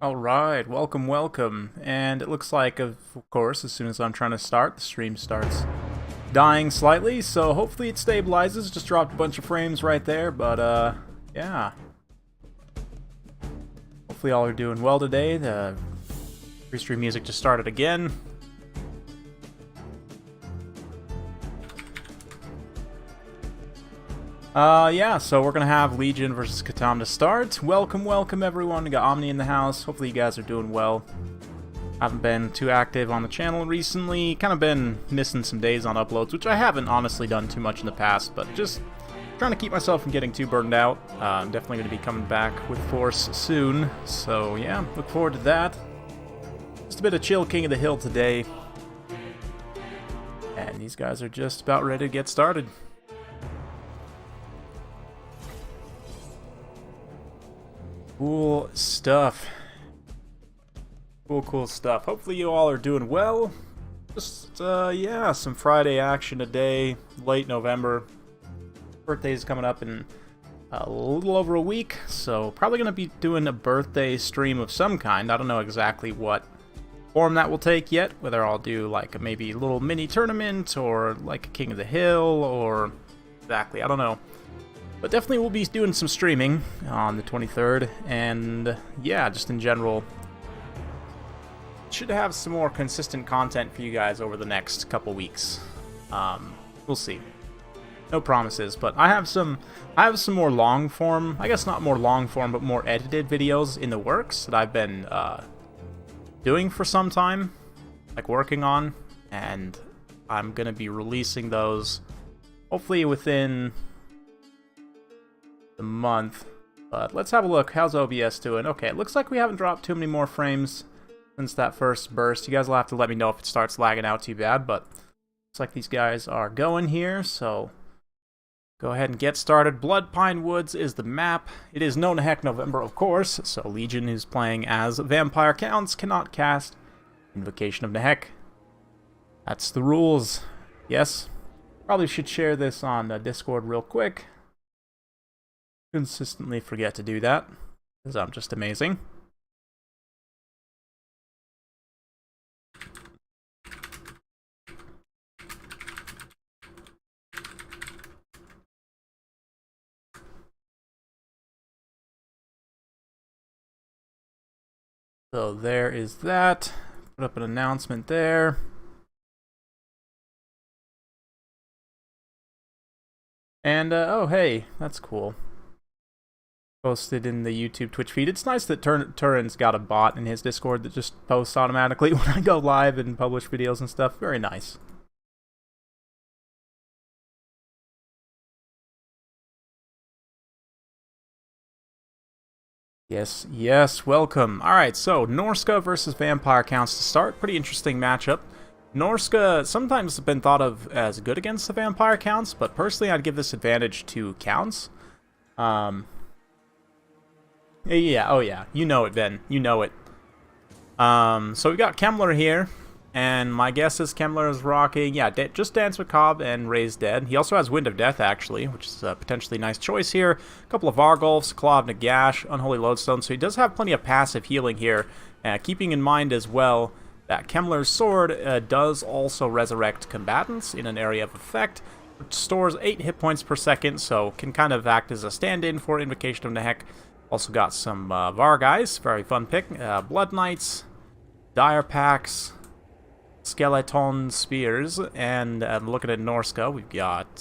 Alright, welcome, welcome. And it looks like, of course, as soon as I'm trying to start, the stream starts dying slightly, so hopefully it stabilizes. Just dropped a bunch of frames right there, but, yeah. Hopefully all are doing well today. The pre-stream music just started again. Yeah, so we're gonna have Legion versus Katana to start. Welcome, welcome everyone. We got Omni in the house. Hopefully you guys are doing well. Haven't been too active on the channel recently. Kind of been missing some days on uploads, which I haven't honestly done too much in the past, but just trying to keep myself from getting too burned out. I'm definitely gonna be coming back with force soon, so yeah, look forward to that. Just a bit of chill King of the Hill today. And these guys are just about ready to get started. Cool stuff. Cool stuff. Hopefully you all are doing well. Just, yeah, some Friday action today, late November. Birthday's coming up in a little over a week, so probably going to be doing a birthday stream of some kind. I don't know exactly what form that will take yet, whether I'll do like maybe a little mini tournament or like a King of the Hill or exactly, I don't know. But definitely we'll be doing some streaming on the 23rd, and yeah, just in general, should have some more consistent content for you guys over the next couple weeks. We'll see. No promises, but I have some more long form, I guess not more long form, but more edited videos in the works that I've been doing for some time, like working on, and I'm gonna be releasing those hopefully within the month. But let's have a look. How's OBS doing? Okay, it looks like we haven't dropped too many more frames since that first burst. You guys will have to let me know if it starts lagging out too bad, but looks like these guys are going here, so go ahead and get started. Blood Pine Woods is the map. It is No Heck November, of course, so Legion, who's playing as Vampire Counts, cannot cast Invocation of Nehek. That's the rules. Yes. Probably should share this on Discord real quick. Consistently forget to do that, because I'm just amazing. So there is that. Put up an announcement there. And, oh hey, that's cool. Posted in the YouTube Twitch feed. It's nice that Turin's got a bot in his Discord that just posts automatically when I go live and publish videos and stuff. Very nice. Yes, welcome. Alright, so Norska versus Vampire Counts to start. Pretty interesting matchup. Norska sometimes has been thought of as good against the Vampire Counts, but personally I'd give this advantage to Counts. Yeah, oh yeah, you know it, Ben. You know it. So we got Kemmler here, and my guess is Kemmler is rocking, yeah, just Dance Macabre and Raise Dead. He also has Wind of Death, actually, which is a potentially nice choice here. A couple of Vargulfs, Claw of Nagash, Unholy Lodestone, so he does have plenty of passive healing here, keeping in mind as well that Kemmler's sword does also resurrect combatants in an area of effect, which stores 8 hit points per second, so can kind of act as a stand-in for Invocation of Nehek. Also got some Var guys, very fun pick. Blood Knights, Dire Packs, Skeleton Spears, and looking at Norska, we've got,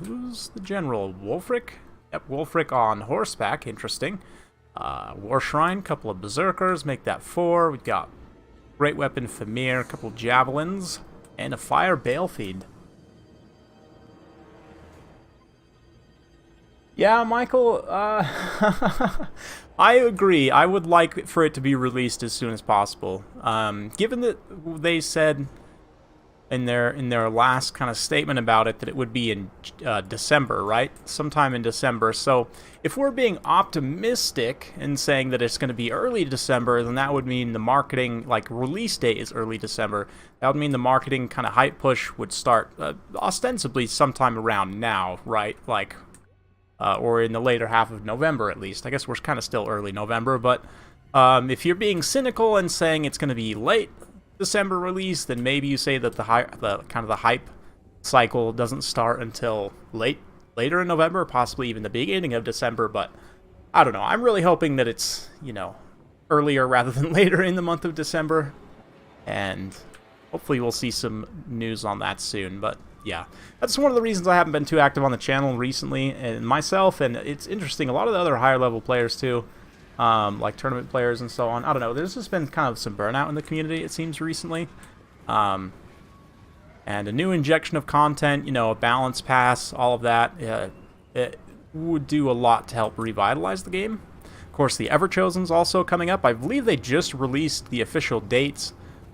who's the general? Wolfric? Yep, Wolfric on horseback, interesting. War Shrine, couple of Berserkers, make that 4. We've got Great Weapon Famir, a couple of Javelins, and a Fire Balefeed. Yeah, Michael, I agree. I would like for it to be released as soon as possible. Given that they said in their last kind of statement about it that it would be in December, right? Sometime in December. So if we're being optimistic and saying that it's going to be early December, then that would mean the marketing, like release date is early December. That would mean the marketing kind of hype push would start ostensibly sometime around now, right? Like... or in the later half of November, at least. I guess we're kind of still early November, but If you're being cynical and saying it's going to be late December release, then maybe you say that the kind of the hype cycle doesn't start until later in November, possibly even the beginning of December. But I don't know. I'm really hoping that it's, you know, earlier rather than later in the month of December, and hopefully we'll see some news on that soon. But yeah, that's one of the reasons I haven't been too active on the channel recently, and myself, and it's interesting, a lot of the other higher level players too, like tournament players and so on. I don't know, there's just been kind of some burnout in the community, it seems, recently. And a new injection of content, you know, a balance pass, all of that, it would do a lot to help revitalize the game. Of course, the Everchosen's also coming up. I believe they just released the official dates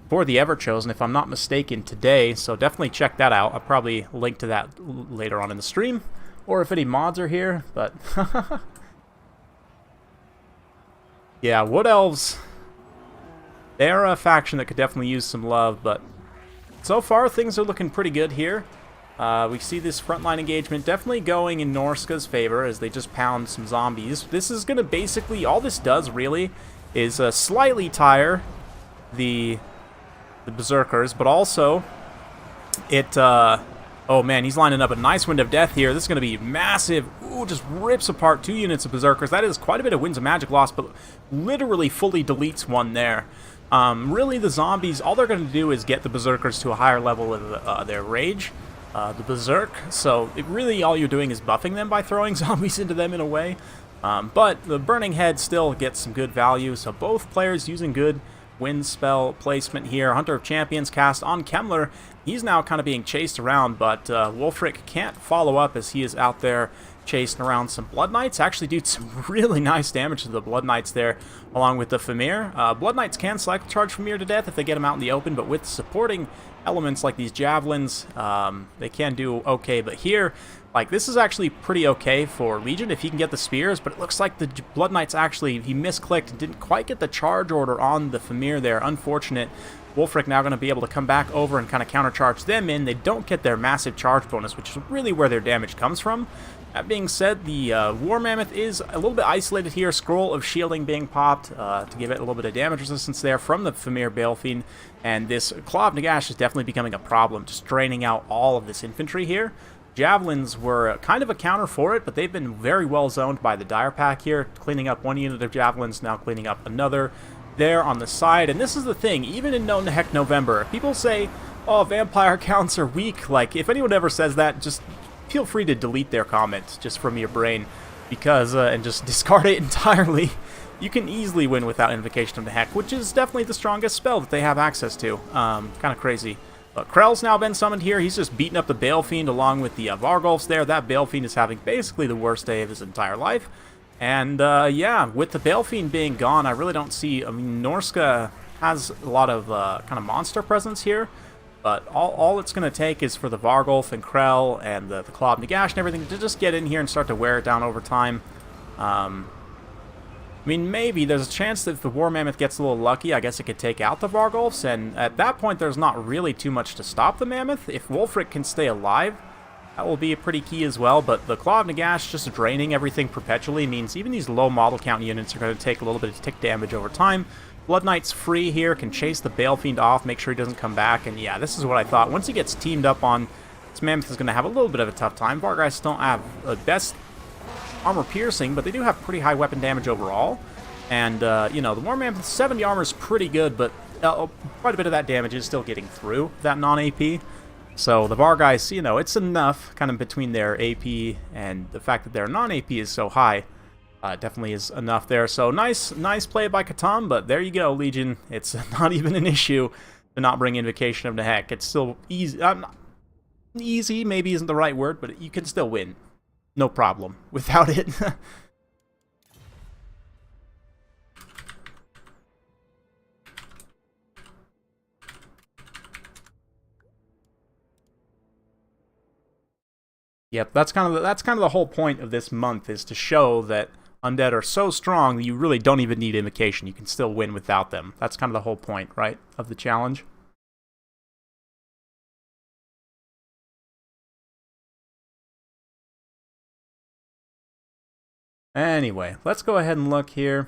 for the Everchosen, if I'm not mistaken, today, so definitely check that out. I'll probably link to that later on in the stream, or if any mods are here, but yeah, Wood Elves, they're a faction that could definitely use some love, but so far things are looking pretty good here. We see this frontline engagement definitely going in Norska's favor as they just pound some zombies. This is going to basically, all this does really is slightly tire the Berserkers, but also it, oh man, he's lining up a nice Wind of Death here. This is going to be massive. Ooh, just rips apart 2 units of Berserkers. That is quite a bit of Winds of Magic loss, but literally fully deletes one there. Really, the zombies, all they're going to do is get the Berserkers to a higher level of their rage, the Berserk. So really all you're doing is buffing them by throwing zombies into them in a way. But the Burning Head still gets some good value, so both players using good wind spell placement here. Hunter of Champions cast on Kemmler. He's now kind of being chased around, but Wulfric can't follow up as he is out there chasing around some Blood Knights. Actually did some really nice damage to the Blood Knights there, along with the Famir. Blood Knights can cycle charge Famir to death if they get him out in the open, but with supporting elements like these Javelins, they can do okay. But here, like, this is actually pretty okay for Legion if he can get the spears, but it looks like the Blood Knights actually, he misclicked and didn't quite get the charge order on the Famir there. Unfortunate. Wulfric now going to be able to come back over and kind of countercharge them in. They don't get their massive charge bonus, which is really where their damage comes from. That being said, the War Mammoth is a little bit isolated here. Scroll of Shielding being popped to give it a little bit of damage resistance there from the Famir Balefiend. And this Claw of Nagash is definitely becoming a problem, just draining out all of this infantry here. Javelins were kind of a counter for it, but they've been very well zoned by the Dire Pack here, cleaning up one unit of Javelins, now cleaning up another there on the side. And this is the thing, even in No Heck November, people say, oh, vampire counts are weak. Like, if anyone ever says that, just feel free to delete their comment just from your brain, because and just discard it entirely. You can easily win without Invocation of the Heck, which is definitely the strongest spell that they have access to. Kind of crazy. But Krell's now been summoned here. He's just beating up the Balefiend along with the Vargolfs there. That Balefiend is having basically the worst day of his entire life. And yeah, with the Balefiend being gone, I really don't see... I mean, Norska has a lot of kind of monster presence here. But all it's going to take is for the Vargolf and Krell and the Claw of Nagash and everything to just get in here and start to wear it down over time. I mean, maybe there's a chance that if the War Mammoth gets a little lucky, I guess it could take out the Vargolfs, and at that point there's not really too much to stop the Mammoth. If Wulfric can stay alive, that will be pretty key as well, but the Claw of Nagash just draining everything perpetually means even these low model count units are going to take a little bit of tick damage over time. Blood Knight's free here, can chase the Balefiend off, make sure he doesn't come back, and yeah, this is what I thought. Once he gets teamed up on, this Mammoth is going to have a little bit of a tough time. Vargeists don't have the best armor piercing, but they do have pretty high weapon damage overall. And, you know, the War Mammoth 70 armor is pretty good, but quite a bit of that damage is still getting through that non-AP. So the Vargeists, you know, it's enough kind of between their AP and the fact that their non-AP is so high. Definitely is enough there. So nice play by Katana, but there you go, Legion. It's not even an issue to not bring Invocation of the Heck. It's still easy. Easy maybe isn't the right word, but you can still win. No problem without it. Yep, that's kind of the whole point of this month, is to show that undead are so strong that you really don't even need Invocation. You can still win without them. That's kind of the whole point, right, of the challenge. Anyway, let's go ahead and look here.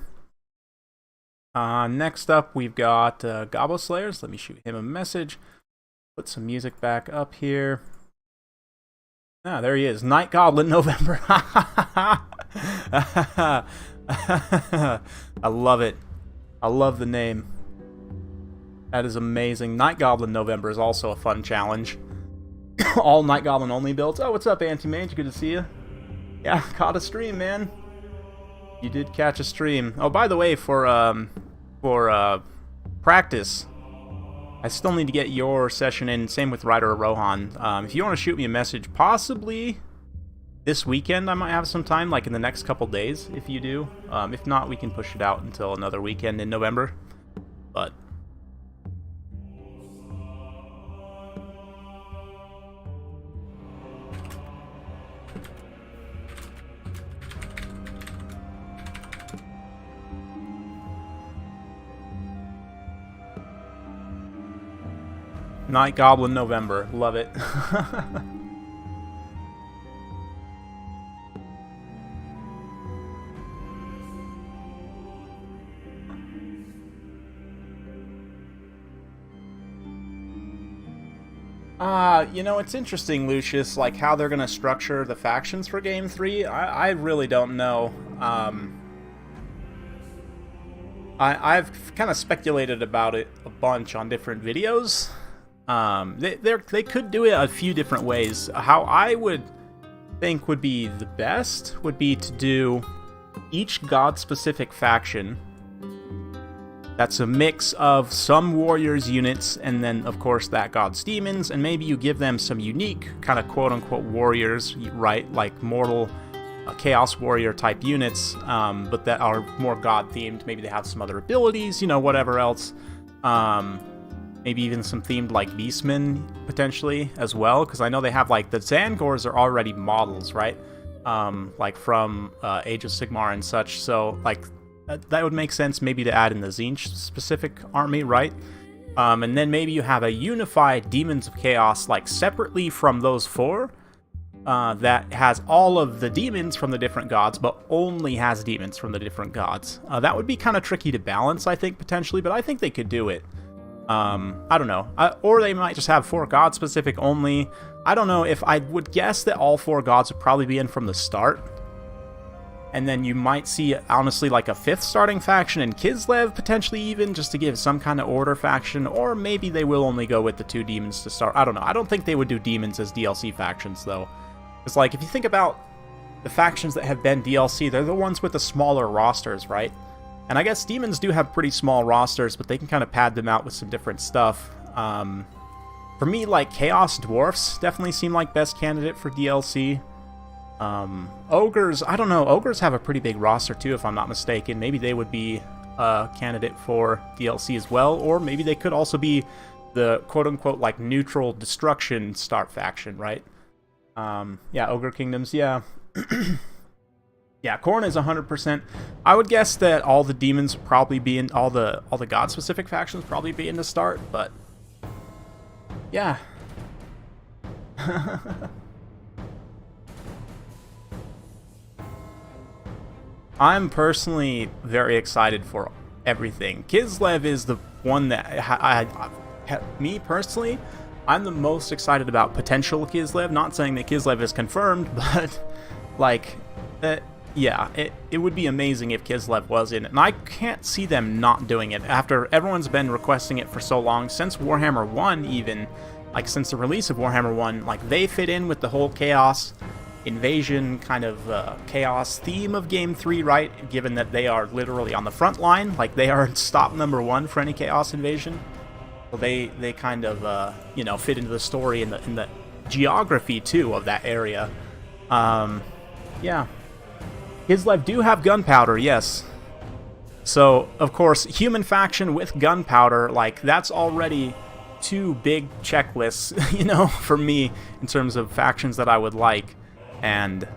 Next up, we've got Gobble Slayers. Let me shoot him a message. Put some music back up here. Ah, there he is. Night Goblin November. I love it. I love the name. That is amazing. Night Goblin November is also a fun challenge. All Night Goblin only builds. Oh, what's up, Anti-Mage? Good to see you. Yeah, caught a stream, man. You did catch a stream. Oh, by the way, for practice, I still need to get your session in. Same with Ryder or Rohan. If you want to shoot me a message, possibly this weekend I might have some time, like in the next couple days, if you do. If not, we can push it out until another weekend in November. But Night Goblin November. Love it. You know, it's interesting, Lucius, like how they're going to structure the factions for Game 3. I really don't know. I've kind of speculated about it a bunch on different videos. They could do it a few different ways. How I would think would be the best would be to do each god-specific faction that's a mix of some warriors units and then, of course, that god's demons, and maybe you give them some unique kind of quote-unquote warriors, right? Like mortal chaos warrior type units, but that are more god-themed. Maybe they have some other abilities, you know, whatever else. Maybe even some themed, like, beastmen, potentially, as well, because I know they have, like, the Zangors are already models, right? Like, from Age of Sigmar and such, so, like, that would make sense maybe to add in the Tzeentch-specific army, right? And then maybe you have a unified Demons of Chaos, like, separately from those four, that has all of the demons from the different gods, but only has demons from the different gods. That would be kind of tricky to balance, I think, potentially, but I think they could do it. I don't know. Or they might just have 4 god-specific only. I don't know. If I would guess that all 4 gods would probably be in from the start. And then you might see, honestly, like a 5th starting faction in Kislev, potentially even, just to give some kind of order faction. Or maybe they will only go with the 2 demons to start. I don't know. I don't think they would do demons as DLC factions, though. It's like, if you think about the factions that have been DLC, they're the ones with the smaller rosters, right? And I guess demons do have pretty small rosters, but they can kind of pad them out with some different stuff. For me, like, Chaos Dwarfs definitely seem like best candidate for DLC. Ogres, I don't know. Ogres have a pretty big roster, too, if I'm not mistaken. Maybe they would be a candidate for DLC as well. Or maybe they could also be the quote-unquote, like, neutral destruction start faction, right? Yeah, Ogre Kingdoms, yeah. Yeah, Khorne is 100%. I would guess that all the demons would probably be in, all the god-specific factions probably be in the start, but yeah. I'm personally very excited for everything. Kislev is the one that me personally, I'm the most excited about potential Kislev. Not saying that Kislev is confirmed, but like, yeah, it would be amazing if Kislev was in it. And I can't see them not doing it after everyone's been requesting it for so long, since Warhammer 1 even, like since the release of Warhammer 1, like they fit in with the whole chaos invasion kind of chaos theme of Game 3, right? Given that they are literally on the front line, like they are stop number 1 for any chaos invasion. So they kind of, you know, fit into the story in the geography, too, of that area. Yeah. Kislev do have gunpowder, yes. So, of course, human faction with gunpowder, like, that's already 2 big checklists, you know, for me, in terms of factions that I would like. And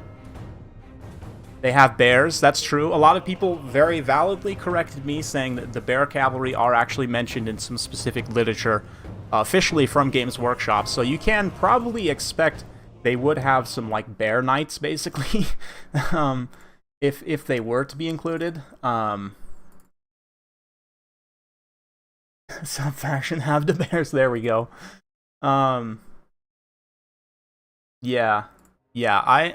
they have bears, that's true. A lot of people very validly corrected me, saying that the bear cavalry are actually mentioned in some specific literature, officially from Games Workshop. So you can probably expect they would have some, like, bear knights, basically, if they were to be included. Some faction have the bears. There we go. Um, yeah, yeah.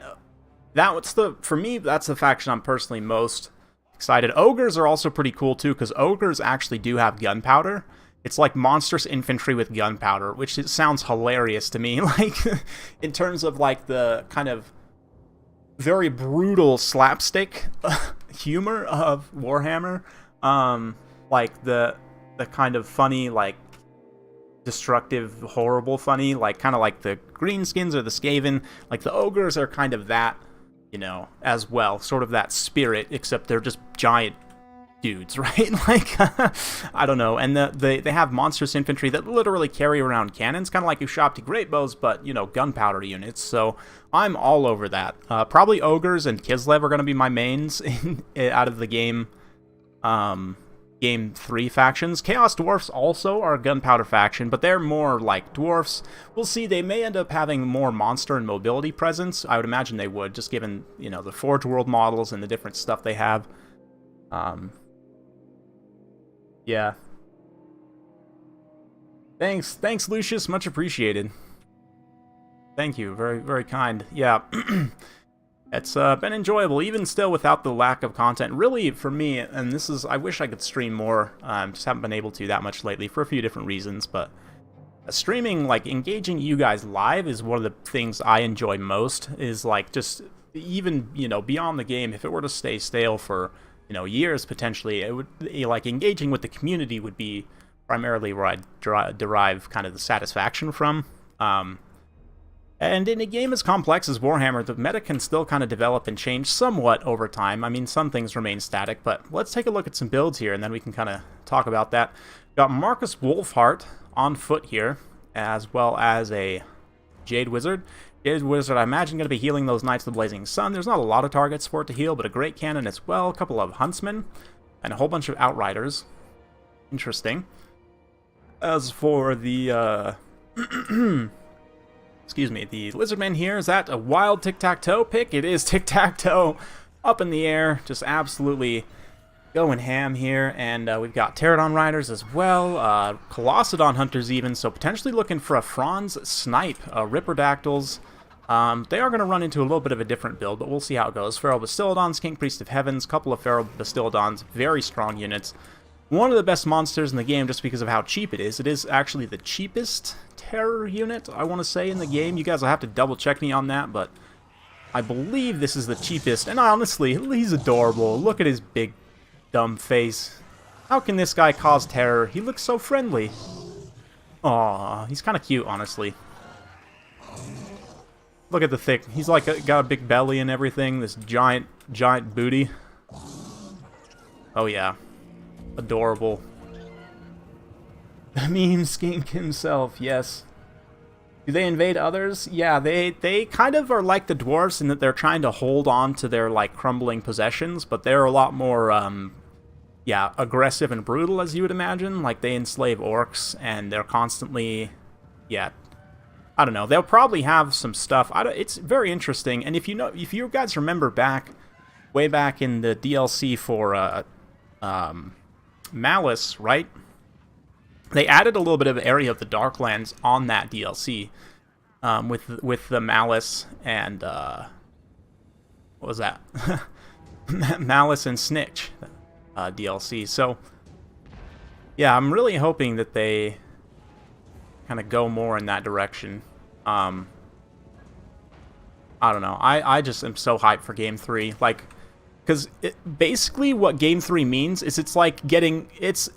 For me, that's the faction I'm personally most excited. Ogres are also pretty cool too, because ogres actually do have gunpowder. It's like monstrous infantry with gunpowder, which it sounds hilarious to me. Like, in terms of like the kind of very brutal slapstick humor of Warhammer, like the kind of funny, like destructive, horrible funny, like kind of like the greenskins or the Skaven. Like the ogres are kind of that, you know, as well, sort of that spirit, except they're just giant dudes, right? Like, I don't know. And they have monstrous infantry that literally carry around cannons, kind of like Ushabti great bows, but, you know, gunpowder units. So I'm all over that. Probably ogres and Kislev are going to be my mains out of the game. Game 3 factions. Chaos Dwarfs also are a gunpowder faction, but they're more like dwarfs. We'll see, they may end up having more monster and mobility presence. I would imagine they would, just given, you know, the Forge World models and the different stuff they have. Yeah. Thanks, Lucius. Much appreciated. Thank you. Very, very kind. Yeah. It's been enjoyable, even still without the lack of content. Really, for me, and this is, I wish I could stream more. Just haven't been able to that much lately for a few different reasons, but streaming, like, engaging you guys live is one of the things I enjoy most, is, like, just, even, you know, beyond the game, if it were to stay stale for, you know, years, potentially, it would, like, engaging with the community would be primarily where I derive kind of the satisfaction from. And in a game as complex as Warhammer, the meta can still kind of develop and change somewhat over time. I mean, some things remain static, but let's take a look at some builds here, and then we can kind of talk about that. Got Marcus Wolfheart on foot here, as well as a Jade Wizard. Jade Wizard, I imagine, going to be healing those Knights of the Blazing Sun. There's not a lot of targets for it to heal, but a great cannon as well, a couple of Huntsmen, and a whole bunch of Outriders. Interesting. As for the, excuse me, the Lizardman here, is that a wild tic-tac-toe pick? It is tic-tac-toe, up in the air, just absolutely going ham here. And we've got Pterodon Riders as well, Colossadon Hunters even, so potentially looking for a Franz Snipe, Ripperdactyls. They are going to run into a little bit of a different build, but we'll see how it goes. Feral Bastiladons, King Priest of Heavens, couple of Feral Bastiladons, very strong units. One of the best monsters in the game just because of how cheap it is. It is actually the cheapest terror unit, I want to say, in the game. You guys will have to double check me on that, but I believe this is the cheapest. And honestly, he's adorable. Look at his big, dumb face. How can this guy cause terror? He looks so friendly. Aw, he's kind of cute, honestly. Look at the thick. He's like got a big belly and everything. This giant booty. Oh yeah. Adorable. The meme skink himself, yes. Do they invade others? Yeah, they kind of are like the dwarves in that they're trying to hold on to their, like, crumbling possessions, but they're a lot more, yeah, aggressive and brutal, as you would imagine. Like, they enslave orcs, and they're constantly, yeah, I don't know. They'll probably have some stuff. It's very interesting, and if you guys remember way back in the DLC for, Malice, right? They added a little bit of area of the Darklands on that DLC, with the Malice and what was that? Malice and Snitch DLC. So yeah, I'm really hoping that they kind of go more in that direction. I don't know. I just am so hyped for Game 3. Like, because basically what Game 3 means is it's like getting, it's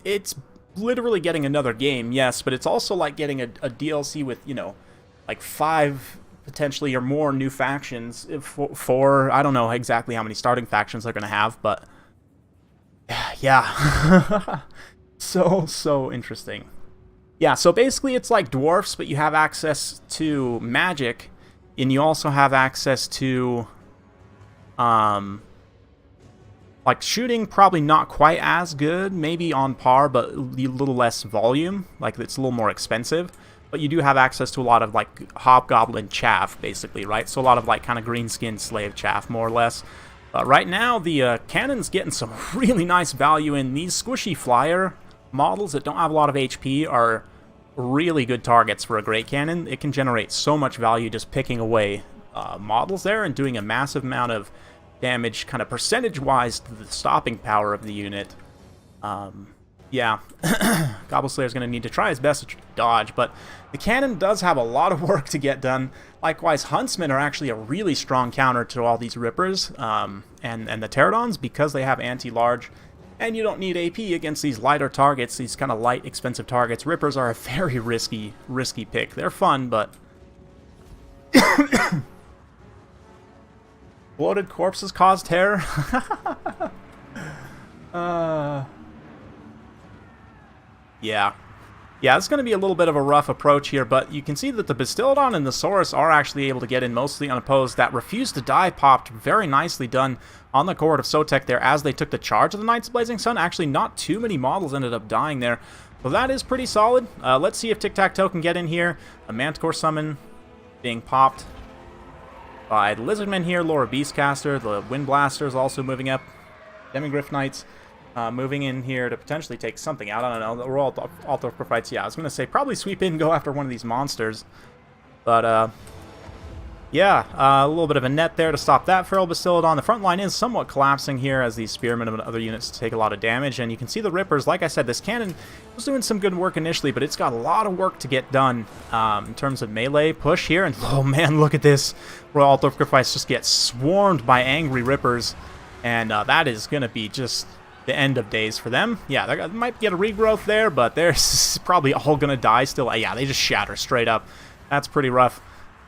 literally getting another game, yes, but it's also like getting a DLC with, you know, like 5 potentially or more new factions for I don't know exactly how many starting factions they're going to have, but yeah. so interesting. Yeah, so basically it's like dwarfs, but you have access to magic, and you also have access to like shooting, probably not quite as good, maybe on par, but a little less volume. Like, it's a little more expensive. But you do have access to a lot of, like, hobgoblin chaff, basically, right? So a lot of, like, kind of green-skinned slave chaff, more or less. But right now, the cannon's getting some really nice value in. These squishy flyer models that don't have a lot of HP are really good targets for a Great Cannon. It can generate so much value just picking away models there and doing a massive amount of damage, kind of percentage-wise, to the stopping power of the unit. Yeah, Gobble Slayer's going to need to try his best to dodge, but the cannon does have a lot of work to get done. Likewise, Huntsmen are actually a really strong counter to all these Rippers and the Pterodons because they have anti-large, and you don't need AP against these lighter targets, these kind of light, expensive targets. Rippers are a very risky pick. They're fun, but... Bloated corpses cause terror? Yeah. Yeah, it's going to be a little bit of a rough approach here, but you can see that the Bastildon and the Saurus are actually able to get in mostly unopposed. That Refuse to Die popped very nicely done on the Cohort of Sotek there as they took the charge of the Knights of Blazing Sun. Actually, not too many models ended up dying there, so that is pretty solid. Let's see if Tic-Tac-Toe can get in here. A Manticore Summon being popped by the Lizardmen here, Laura Beastcaster, the Wind Blasters also moving up, Demigryph Knights. Moving in here to potentially take something out. I don't know. We're all Althorfer fights. Yeah, I was going to say probably sweep in and go after one of these monsters. But, yeah, a little bit of a net there to stop that Feral Bastillodon. The front line is somewhat collapsing here as these Spearmen and other units take a lot of damage. And you can see the Rippers. Like I said, this cannon was doing some good work initially, but it's got a lot of work to get done in terms of melee push here. And, oh, man, look at this. Royal Althorfer fights just get swarmed by angry Rippers. And that is going to be just... the end of days for them. Yeah, they might get a regrowth there, but they're probably all gonna die still. Yeah, they just shatter straight up. That's pretty rough.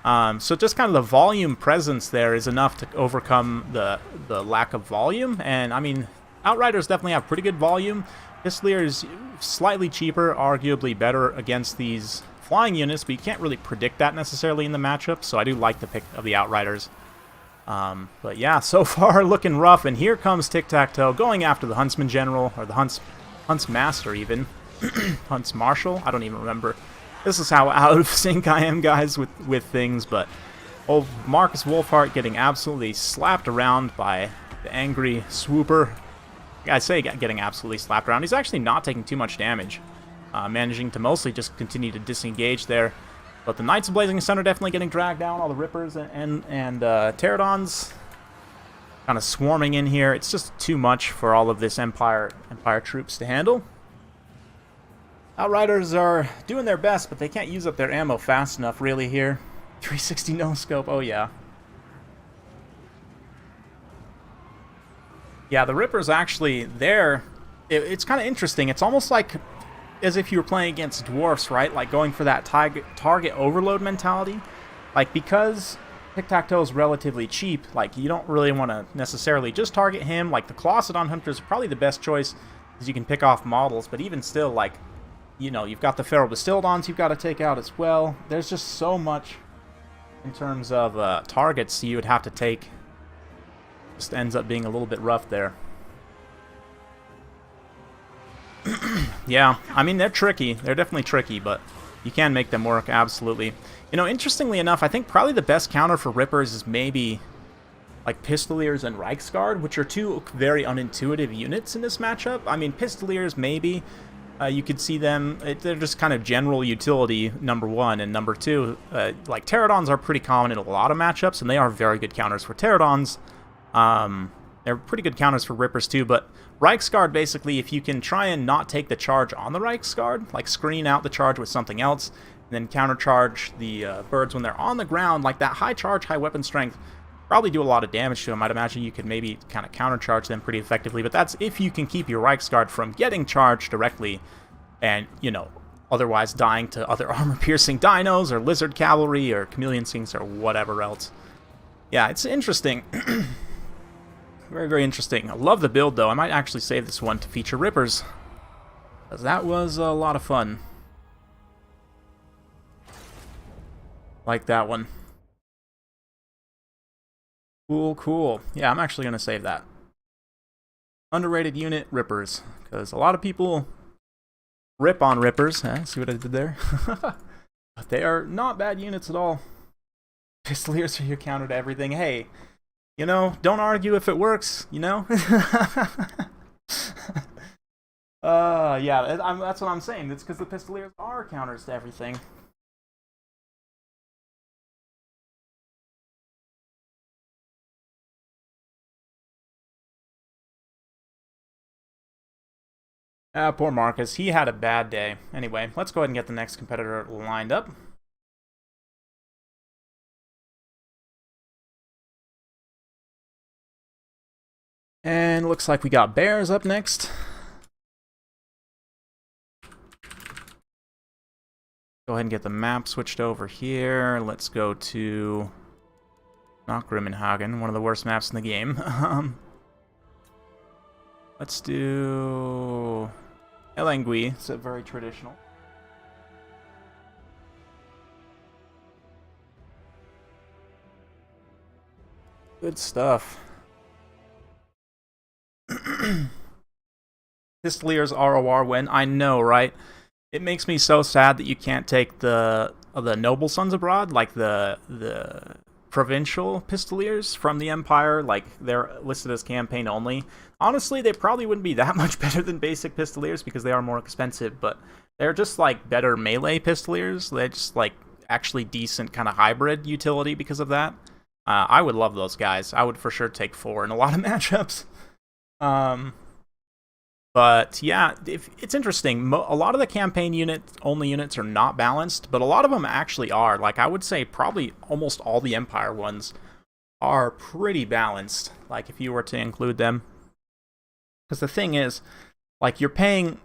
So just kind of the volume presence there is enough to overcome the lack of volume. And I mean, Outriders definitely have pretty good volume. Pistolier is slightly cheaper, arguably better against these flying units, but you can't really predict that necessarily in the matchup. So I do like the pick of the Outriders. But yeah, so far looking rough, and here comes Tic-Tac-Toe going after the Huntsman General, or the Hunts Master even. Hunts Marshal? I don't even remember. This is how out of sync I am, guys, with things, but old Marcus Wolfheart getting absolutely slapped around by the angry Swooper. I say getting absolutely slapped around. He's actually not taking too much damage, managing to mostly just continue to disengage there. But the Knights of Blazing Sun are definitely getting dragged down. All the Rippers and Pterodons kind of swarming in here. It's just too much for all of this Empire troops to handle. Outriders are doing their best, but they can't use up their ammo fast enough, really, here. 360 no-scope, oh yeah. Yeah, the Rippers actually, it's kind of interesting. It's almost like as if you were playing against dwarfs, right? Like going for that target overload mentality. Like, because Tic-Tac-Toe is relatively cheap, like, you don't really want to necessarily just target him. Like, the Colossadon Hunters are probably the best choice, because you can pick off models, but even still, like, you know, you've got the Feral Bastildons you've got to take out as well. There's just so much in terms of targets you would have to take. Just ends up being a little bit rough there. Yeah, I mean, they're tricky. They're definitely tricky, but you can make them work, absolutely. You know, interestingly enough, I think probably the best counter for Rippers is maybe like Pistoliers and Reichsguard, which are two very unintuitive units in this matchup. I mean, Pistoliers, maybe. You could see them, they're just kind of general utility, number one. And number two, like Pterodons are pretty common in a lot of matchups, and they are very good counters for Pterodons. They're pretty good counters for Rippers too, but Reichsguard, basically, if you can try and not take the charge on the Reichsguard, like screen out the charge with something else, and then countercharge the birds when they're on the ground, like that high charge, high weapon strength, probably do a lot of damage to them. I'd imagine you could maybe kind of countercharge them pretty effectively, but that's if you can keep your Reichsguard from getting charged directly and, you know, otherwise dying to other armor-piercing dinos or lizard cavalry or chameleon skinks or whatever else. Yeah, it's interesting. Very, very interesting. I love the build, though. I might actually save this one to feature Rippers, because that was a lot of fun. Like that one. Cool, cool. Yeah, I'm actually going to save that. Underrated unit, Rippers, because a lot of people rip on Rippers. See what I did there? But they are not bad units at all. Pistoliers are your counter to everything. Hey, you know, don't argue if it works, you know? Yeah, that's what I'm saying. It's because the Pistoliers are counters to everything. Poor Marcus. He had a bad day. Anyway, let's go ahead and get the next competitor lined up. And looks like we got Bears up next. Go ahead and get the map switched over here. Let's go to... not Grimmenhagen, one of the worst maps in the game. Let's do... Elengui. It's a very traditional. Good stuff. Pistoliers ROR win. I know, right? It makes me so sad that you can't take the noble sons abroad, like the provincial Pistoliers from the Empire. Like, they're listed as campaign only. Honestly, they probably wouldn't be that much better than basic Pistoliers because they are more expensive, but they're just like better melee Pistoliers. They're just like actually decent kind of hybrid utility because of that. I would love those guys. I would for sure take 4 in a lot of matchups. But yeah, it's interesting. A lot of the campaign only units are not balanced, but a lot of them actually are. Like, I would say probably almost all the Empire ones are pretty balanced, like if you were to include them. Because the thing is, like, you're paying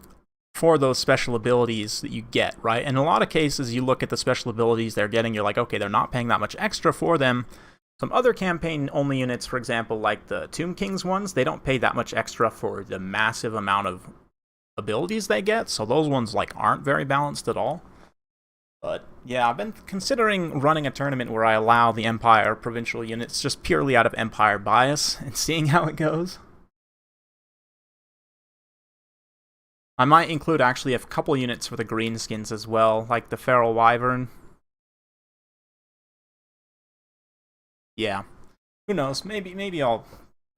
for those special abilities that you get, right? In a lot of cases, you look at the special abilities they're getting, you're like, okay, they're not paying that much extra for them. Some other campaign-only units, for example, like the Tomb Kings ones, they don't pay that much extra for the massive amount of abilities they get, so those ones like aren't very balanced at all. But yeah, I've been considering running a tournament where I allow the Empire provincial units just purely out of Empire bias and seeing how it goes. I might include actually a couple units for the greenskins as well, like the Feral Wyvern. Yeah. Who knows? Maybe I'll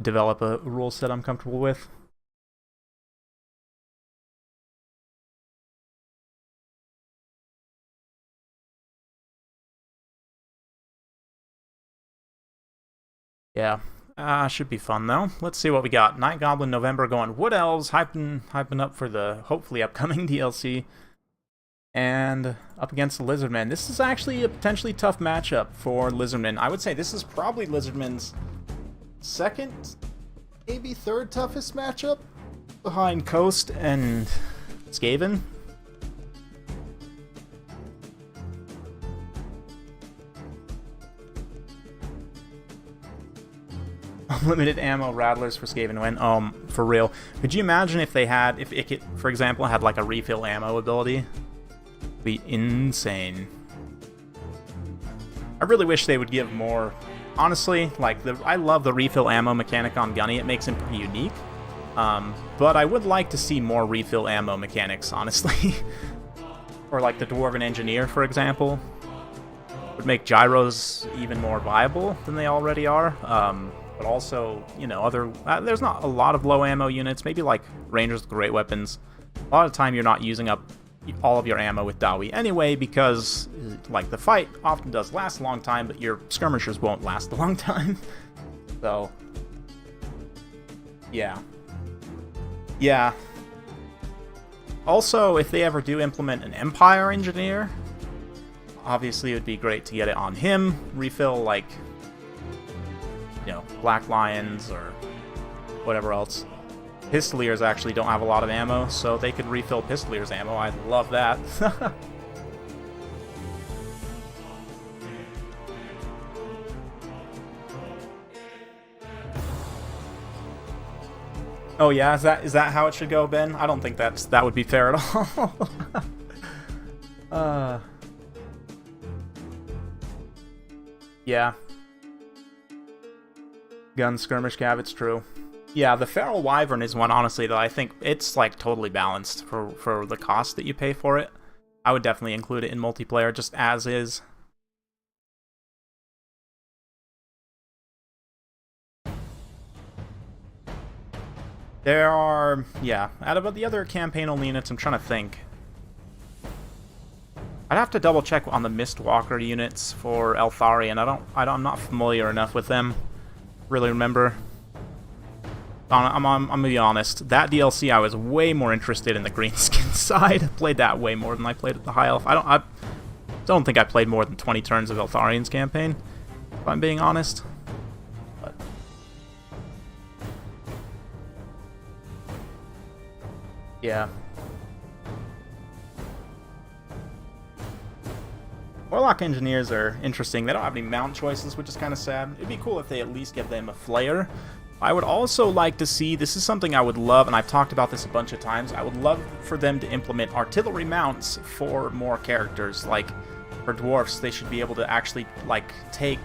develop a rule set I'm comfortable with. Yeah. Should be fun though. Let's see what we got. Night Goblin November going Wood Elves, hyping up for the hopefully upcoming DLC. And up against the Lizardmen. This is actually a potentially tough matchup for Lizardmen. I would say this is probably Lizardmen's second, maybe third toughest matchup behind Coast and Skaven. Unlimited ammo rattlers for Skaven win. For real. Could you imagine if they had, if it, for example, had like a refill ammo ability? Be insane. I really wish they would give more. Honestly, like I love the refill ammo mechanic on Gunny. It makes him pretty unique. But I would like to see more refill ammo mechanics, honestly. Or like the Dwarven Engineer, for example, would make gyros even more viable than they already are. But also, you know, there's not a lot of low ammo units. Maybe like Rangers with great weapons. A lot of the time, you're not using up all of your ammo with Dawi anyway, because like the fight often does last a long time, but your skirmishers won't last a long time. So yeah. Also, if they ever do implement an Empire Engineer, obviously it would be great to get it on him. Refill, like, you know, Black Lions or whatever else. Pistoliers actually don't have a lot of ammo, so they could refill Pistoliers' ammo. I'd love that. Oh yeah, is that how it should go, Ben? I don't think that would be fair at all. Yeah. Gun skirmish cav, it's true. Yeah, the Feral Wyvern is one, honestly, that I think it's like totally balanced for the cost that you pay for it. I would definitely include it in multiplayer just as is. There are, yeah, out of the other campaign-only units, I'm trying to think. I'd have to double check on the Mistwalker units for Eltharion. I'm not familiar enough with them. Really remember. I'm gonna be honest. That DLC, I was way more interested in the greenskin side. I played that way more than I played at the High Elf. I don't think I played more than 20 turns of Eltharion's campaign, if I'm being honest. But yeah. Warlock Engineers are interesting. They don't have any mount choices, which is kind of sad. It'd be cool if they at least give them a flayer. I would also like to see, this is something I would love, and I've talked about this a bunch of times, I would love for them to implement artillery mounts for more characters. Like, for dwarfs, they should be able to actually, like, take...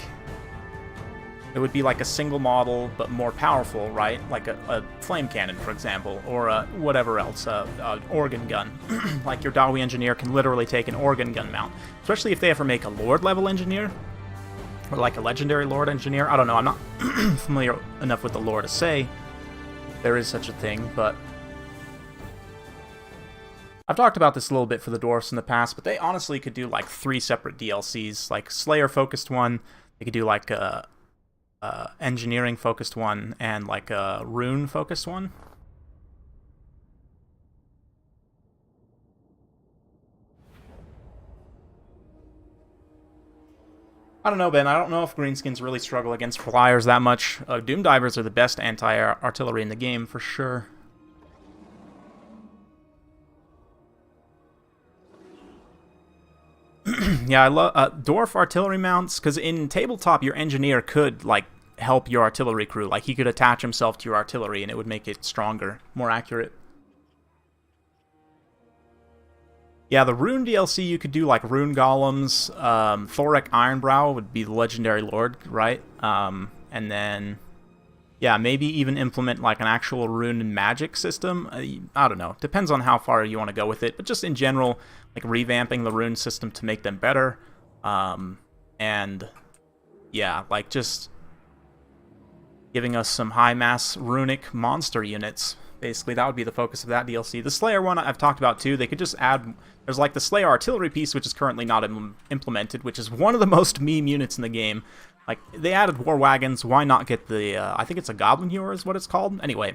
It would be like a single model, but more powerful, right? Like a flame cannon, for example, or whatever else, organ gun. Like your Dawi engineer can literally take an organ gun mount. Especially if they ever make a lord-level engineer, or like a legendary lord engineer. I don't know, I'm not familiar enough with the lore to say there is such a thing, but... I've talked about this a little bit for the dwarfs in the past, but they honestly could do like 3 separate DLCs, like Slayer-focused one, they could do like a... engineering-focused one, and like a rune-focused one. I don't know, Ben. I don't know if greenskins really struggle against flyers that much. Doom Divers are the best anti-artillery in the game, for sure. Yeah, I love dwarf artillery mounts, because in tabletop, your engineer could, like, help your artillery crew. Like, he could attach himself to your artillery, and it would make it stronger, more accurate. Yeah, the Rune DLC, you could do, like, Rune Golems. Thorek Ironbrow would be the Legendary Lord, right? And then, yeah, maybe even implement, like, an actual Rune and Magic system. I don't know. Depends on how far you want to go with it. But just in general, like, revamping the Rune system to make them better. And, yeah, like, just... giving us some high-mass runic monster units. Basically, that would be the focus of that DLC. The Slayer one I've talked about, too. They could just add... There's, like, the Slayer artillery piece, which is currently not implemented, which is one of the most meme units in the game. Like, they added war wagons. Why not get the... I think it's a Goblin Hero is what it's called. Anyway.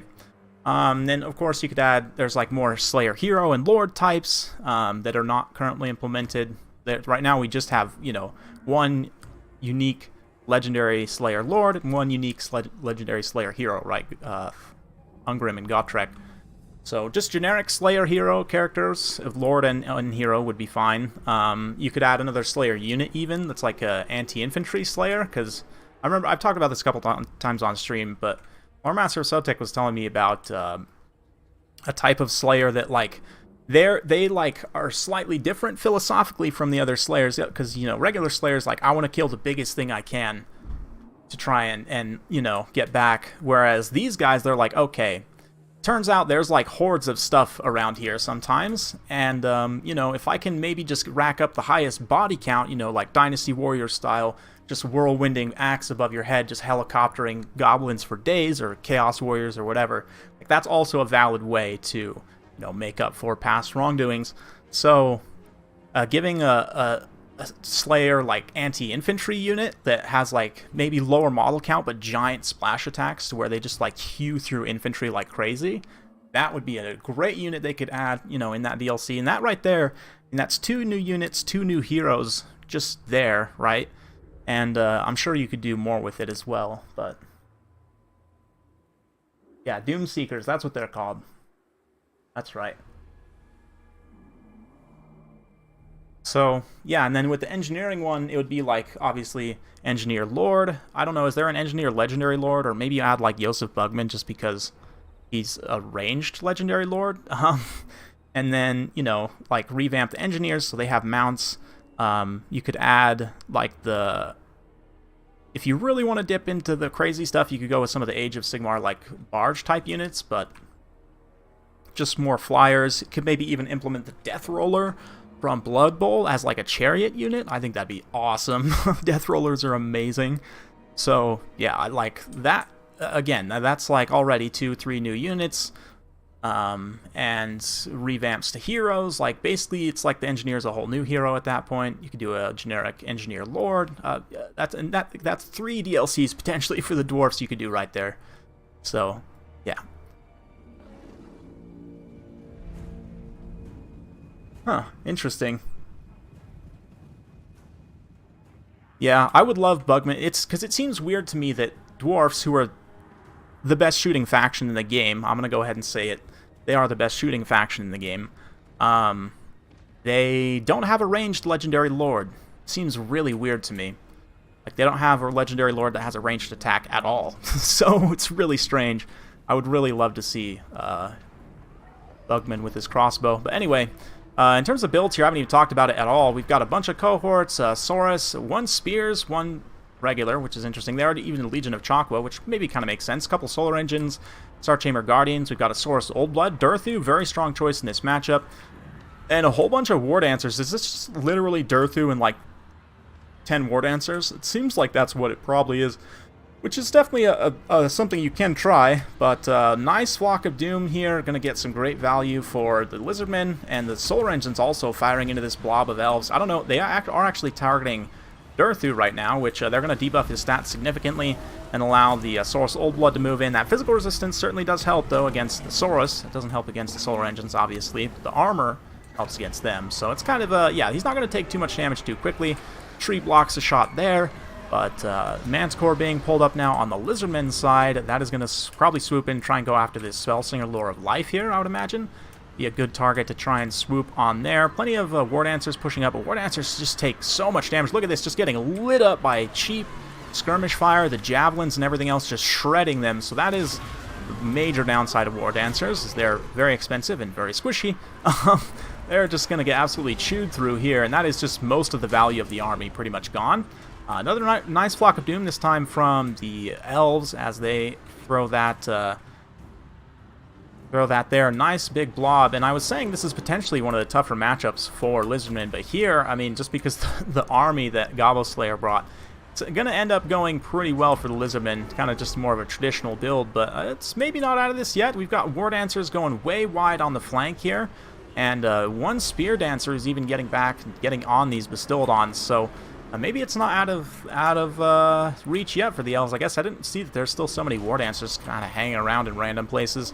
Then, of course, you could add... There's, like, more Slayer Hero and Lord types that are not currently implemented. Right now, we just have, you know, one unique... Legendary Slayer Lord, and one unique Legendary Slayer Hero, right? Ungrim and Gotrek. So just generic Slayer Hero characters of Lord and Hero would be fine. You could add another Slayer unit even, that's like a anti-infantry Slayer, because I remember, I've talked about this a couple times on stream, but our Master of Sotek was telling me about a type of Slayer that, like, they like are slightly different philosophically from the other Slayers, because, you know, regular Slayers, like, I want to kill the biggest thing I can to try and you know, get back, whereas these guys, they're like, okay, turns out there's like hordes of stuff around here sometimes, and you know, if I can maybe just rack up the highest body count, you know, like Dynasty Warrior style, just whirlwinding axe above your head, just helicoptering goblins for days, or Chaos Warriors or whatever, like, that's also a valid way to, you know, make up for past wrongdoings. So giving a Slayer, like, anti-infantry unit that has, like, maybe lower model count but giant splash attacks to where they just, like, hew through infantry like crazy, that would be a great unit they could add, you know, in that DLC. And that right there, and that's 2 new units, 2 new heroes just there, right? And I'm sure you could do more with it as well, but yeah, Doom Seekers, that's what they're called. That's right. So, yeah, and then with the engineering one, it would be, like, obviously, Engineer Lord. I don't know, is there an Engineer Legendary Lord? Or maybe you add, like, Joseph Bugman just because he's a ranged Legendary Lord. And then, you know, like, revamp the Engineers so they have mounts. You could add, like, the... If you really want to dip into the crazy stuff, you could go with some of the Age of Sigmar, like, barge-type units, but just more flyers. Could maybe even implement the Death Roller from Blood Bowl as, like, a chariot unit. I think that'd be awesome. Death Rollers are amazing. So, yeah, I like that. again, that's like already 2-3 new units, and revamps to heroes. Like, basically, it's like the engineer's a whole new hero at that point. You could do a generic engineer lord. That's 3 DLCs potentially for the dwarfs you could do right there. So, yeah. Huh, interesting. Yeah, I would love Bugman. It's because it seems weird to me that dwarfs, who are the best shooting faction in the game, I'm going to go ahead and say it, they are the best shooting faction in the game, they don't have a ranged legendary lord. Seems really weird to me. Like, they don't have a legendary lord that has a ranged attack at all. So it's really strange. I would really love to see Bugman with his crossbow. But anyway, in terms of builds here, I haven't even talked about it at all. We've got a bunch of cohorts, Saurus, 1 spears, 1 regular, which is interesting. They already even a Legion of Chakwa, which maybe kind of makes sense. A couple solar engines, Star Chamber Guardians. We've got a Saurus Old Blood, Durthu, very strong choice in this matchup, and a whole bunch of War Dancers. Is this just literally Durthu and like 10 War Dancers? It seems like that's what it probably is, which is definitely something you can try. But nice Flock of Doom here, going to get some great value for the Lizardmen, and the solar engines also firing into this blob of elves. I don't know, they are actually targeting Durthu right now, which they're going to debuff his stats significantly and allow the Saurus Old Blood to move in. That physical resistance certainly does help, though, against the Saurus. It doesn't help against the solar engines, obviously. But the armor helps against them. So it's kind of yeah, he's not going to take too much damage too quickly. Tree blocks a shot there. But Manticore being pulled up now on the Lizardmen side. That is going to probably swoop in, try and go after this Spellslinger Lore of Life here, I would imagine. Be a good target to try and swoop on there. Plenty of War Dancers pushing up, but War Dancers just take so much damage. Look at this, just getting lit up by cheap skirmish fire, the javelins and everything else just shredding them. So that is the major downside of War Dancers, is they're very expensive and very squishy. They're just going to get absolutely chewed through here, and that is just most of the value of the army pretty much gone. Another nice Flock of Doom, this time from the Elves, as they throw that there. Nice big blob. And I was saying this is potentially one of the tougher matchups for Lizardmen, but here, I mean, just because the army that Gobble Slayer brought, it's going to end up going pretty well for the Lizardmen. Kind of just more of a traditional build, but it's maybe not out of this yet. We've got War Dancers going way wide on the flank here, and 1 Spear Dancer is even getting back and getting on these Bastildons, so maybe it's not out of reach yet for the Elves. I guess I didn't see that there's still so many War Dancers kind of hanging around in random places.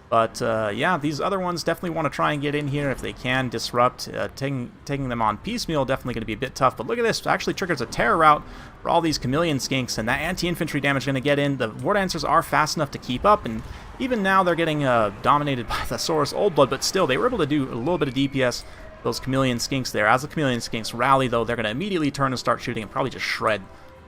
But yeah, these other ones definitely want to try and get in here if they can. Disrupt, taking them on piecemeal, definitely going to be a bit tough. But look at this, actually triggers a terror route for all these Chameleon Skinks, and that anti-infantry damage is going to get in. The War Dancers are fast enough to keep up, and even now they're getting dominated by the Saurus Old Blood, but still, they were able to do a little bit of DPS, those Chameleon Skinks there. As the Chameleon Skinks rally, though, they're going to immediately turn and start shooting and probably just shred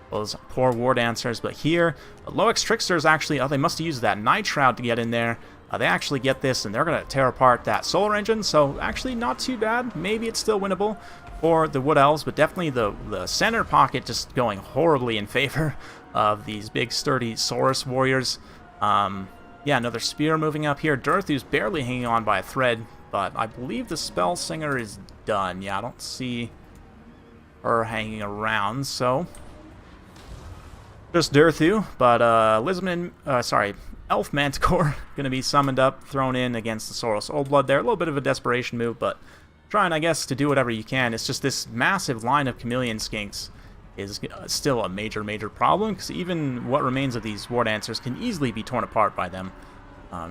those poor War Dancers. But here, Loix Tricksters actually, they must have used that Night Shroud to get in there. They actually get this, and they're going to tear apart that solar engine, so actually not too bad. Maybe it's still winnable for the Wood Elves, but definitely the center pocket just going horribly in favor of these big, sturdy Saurus warriors. Yeah, another spear moving up here. Durthu's barely hanging on by a thread, but I believe the Spell Singer is done. Yeah, I don't see her hanging around, so just Durthu, but Lizardman, Elf Manticore going to be summoned up, thrown in against the Saurus Old Blood there. A little bit of a desperation move, but trying, I guess, to do whatever you can. It's just this massive line of Chameleon Skinks is still a major, major problem, because even what remains of these War Dancers can easily be torn apart by them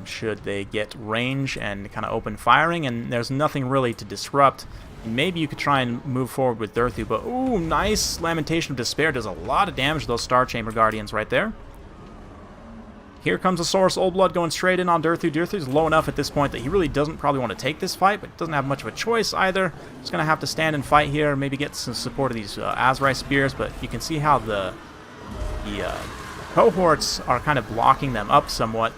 should they get range and kind of open firing, and there's nothing really to disrupt. And maybe you could try and move forward with Durthu, but ooh, nice Lamentation of Despair. Does a lot of damage to those Star Chamber Guardians right there. Here comes the Saurus Old Blood going straight in on Durthu. Durthu's low enough at this point that he really doesn't probably want to take this fight, but doesn't have much of a choice either. Just going to have to stand and fight here, maybe get some support of these Azrai Spears, but you can see how the cohorts are kind of blocking them up somewhat,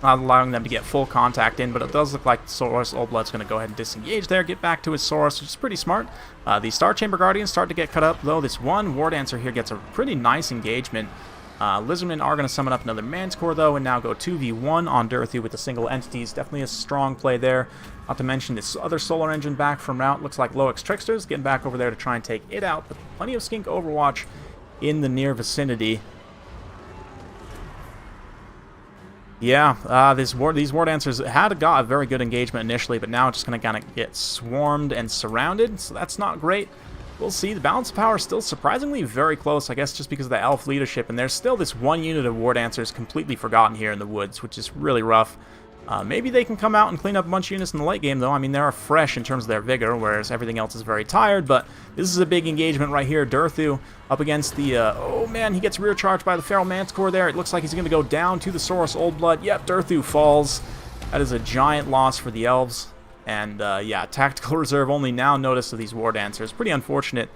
not allowing them to get full contact in, but it does look like Saurus Old Blood's going to go ahead and disengage there, get back to his Saurus, which is pretty smart. The Star Chamber Guardians start to get cut up, though. This one War Dancer here gets a pretty nice engagement. Lizardmen are going to summon up another Manticore, though, and now go 2v1 on Durthu with the single entities. Definitely a strong play there. Not to mention this other solar engine back from route. Looks like Loix Tricksters getting back over there to try and take it out, but plenty of Skink Overwatch in the near vicinity. Yeah, these War Dancers got a very good engagement initially, but now it's just going to kind of get swarmed and surrounded, so that's not great. We'll see. The balance of power is still surprisingly very close, I guess just because of the elf leadership, and there's still this one unit of War Dancers completely forgotten here in the woods, which is really rough. Maybe they can come out and clean up a bunch of units in the late game, though. I mean, they are fresh in terms of their vigor, whereas everything else is very tired, but this is a big engagement right here. Durthu up against the... oh, man, he gets rear charged by the Feral Manticore there. It looks like he's going to go down to the Saurus Old Blood. Yep, Durthu falls. That is a giant loss for the Elves. And, yeah, Tactical Reserve only now noticed of these War Dancers. Pretty unfortunate.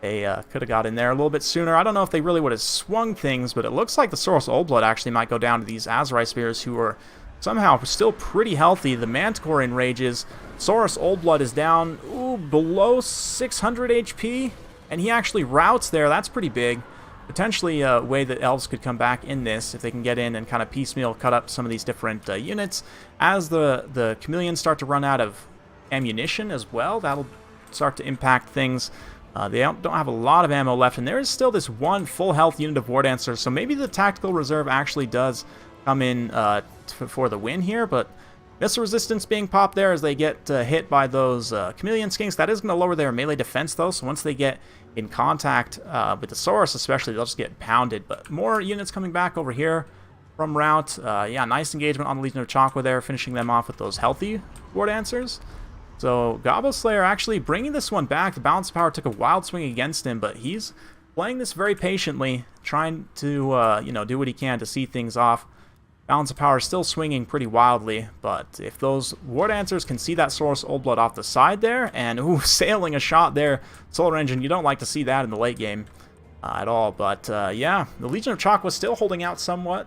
They could have got in there a little bit sooner. I don't know if they really would have swung things, but it looks like the Saurus Old Blood actually might go down to these Azurai Spears, who are somehow still pretty healthy. The Manticore enrages. Saurus Old Blood is down, below 600 HP, and he actually routs there. That's pretty big. Potentially a way that Elves could come back in this if they can get in and kind of piecemeal cut up some of these different units. As the Chameleons start to run out of ammunition as well, that'll start to impact things. They don't have a lot of ammo left, and there is still this one full health unit of War Dancers, so maybe the Tactical Reserve actually does come in for the win here, but missile resistance being popped there as they get hit by those Chameleon Skinks. That is going to lower their melee defense, though, so once they get in contact with the Saurus especially, they'll just get pounded. But more units coming back over here from route. Yeah, nice engagement on the Legion of Chakwa there, finishing them off with those healthy War Dancers. So Gobble Slayer actually bringing this one back. The balance of power took a wild swing against him, but he's playing this very patiently, trying to do what he can to see things off. Balance of power is still swinging pretty wildly, but if those War Dancers can see that Saurus Old Blood off the side there, and sailing a shot there, Solar Engine, you don't like to see that in the late game at all. But yeah, the Legion of Chakwa still holding out somewhat.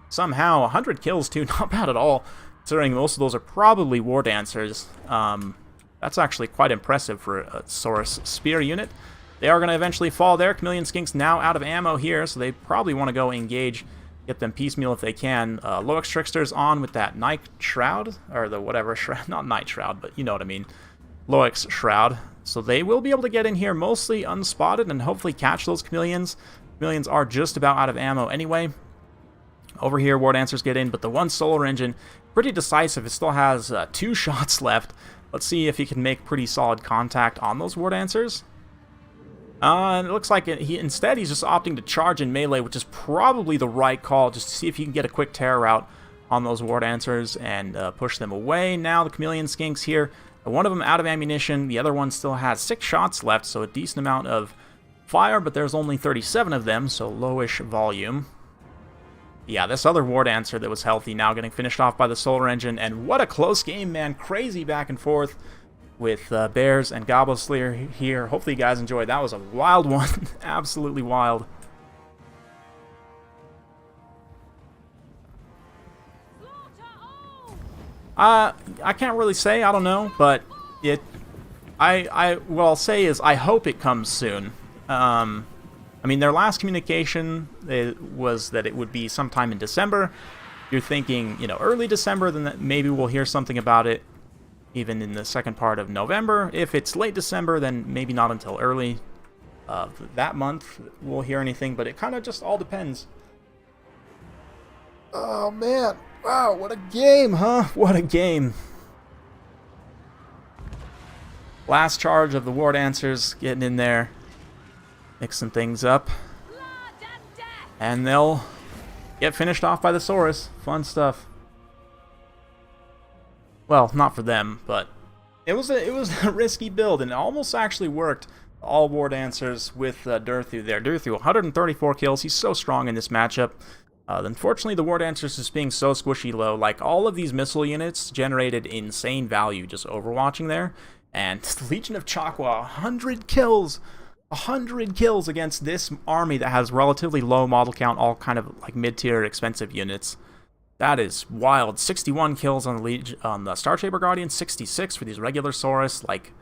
Somehow, 100 kills too, not bad at all, considering most of those are probably War Dancers. That's actually quite impressive for a Saurus Spear unit. They are going to eventually fall there. Chameleon Skinks now out of ammo here, so they probably want to go engage. Get them piecemeal if they can. Loix Trickster's on with that Night Shroud, or the whatever Shroud, not Night Shroud, but you know what I mean. Loix Shroud. So they will be able to get in here mostly unspotted and hopefully catch those Chameleons. Chameleons are just about out of ammo anyway. Over here, War Dancers get in, but the one Solar Engine, pretty decisive. It still has 2 shots left. Let's see if he can make pretty solid contact on those War Dancers. And it looks like instead he's just opting to charge in melee, which is probably the right call, just to see if he can get a quick terror out on those War Dancers and push them away. Now the Chameleon Skinks here, one of them out of ammunition, the other one still has 6 shots left, so a decent amount of fire, but there's only 37 of them, so lowish volume. Yeah, this other War Dancer that was healthy now getting finished off by the Solar Engine, and what a close game, man. Crazy back and forth with Bears and Gobble Slayer here. Hopefully you guys enjoyed. That was a wild one. Absolutely wild. I can't really say. I don't know, but what I'll say is I hope it comes soon. I mean, their last communication was that it would be sometime in December. You're thinking, early December, then maybe we'll hear something about it even in the second part of November. If it's late December, then maybe not until early that month we'll hear anything, but it kind of just all depends. Oh, man. Wow, what a game, huh? What a game. Last charge of the War Dancers getting in there, mixing things up. And they'll get finished off by the Saurus. Fun stuff. Well, not for them, but it was a risky build, and it almost actually worked. All War Dancers with Durthu there. Durthu, 134 kills. He's so strong in this matchup. Unfortunately, the War Dancers just being so squishy low. Like, all of these missile units generated insane value just overwatching there. And the Legion of Chakwa, 100 kills. 100 kills against this army that has relatively low model count, all kind of like mid-tier expensive units. That is wild. 61 kills on the Star Chamber Guardian, 66 for these regular Saurus. Like,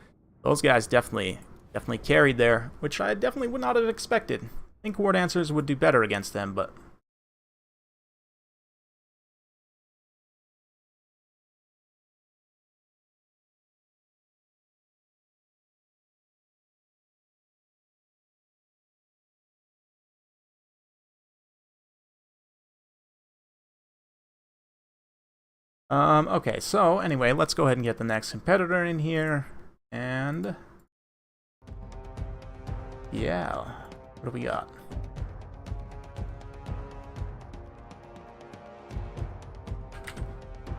those guys definitely carried there, which I definitely would not have expected. I think War Dancers would do better against them, but Okay, so anyway, let's go ahead and get the next competitor in here. And yeah, what do we got?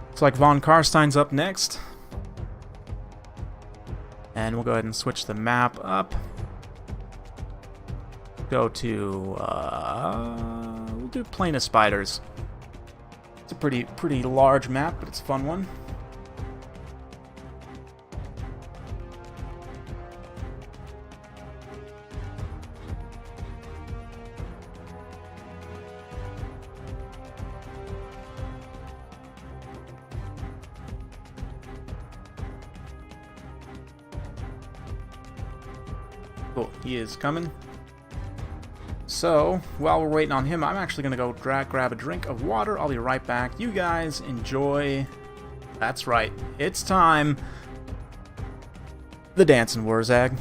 Looks like Von Carstein's up next. And we'll go ahead and switch the map up. Go to, we'll do Plain of Spiders. It's a pretty large map, but it's a fun one. Cool, he is coming. So, while we're waiting on him, I'm actually going to go grab a drink of water. I'll be right back. You guys enjoy. That's right, it's time. The Dancing Wurzag.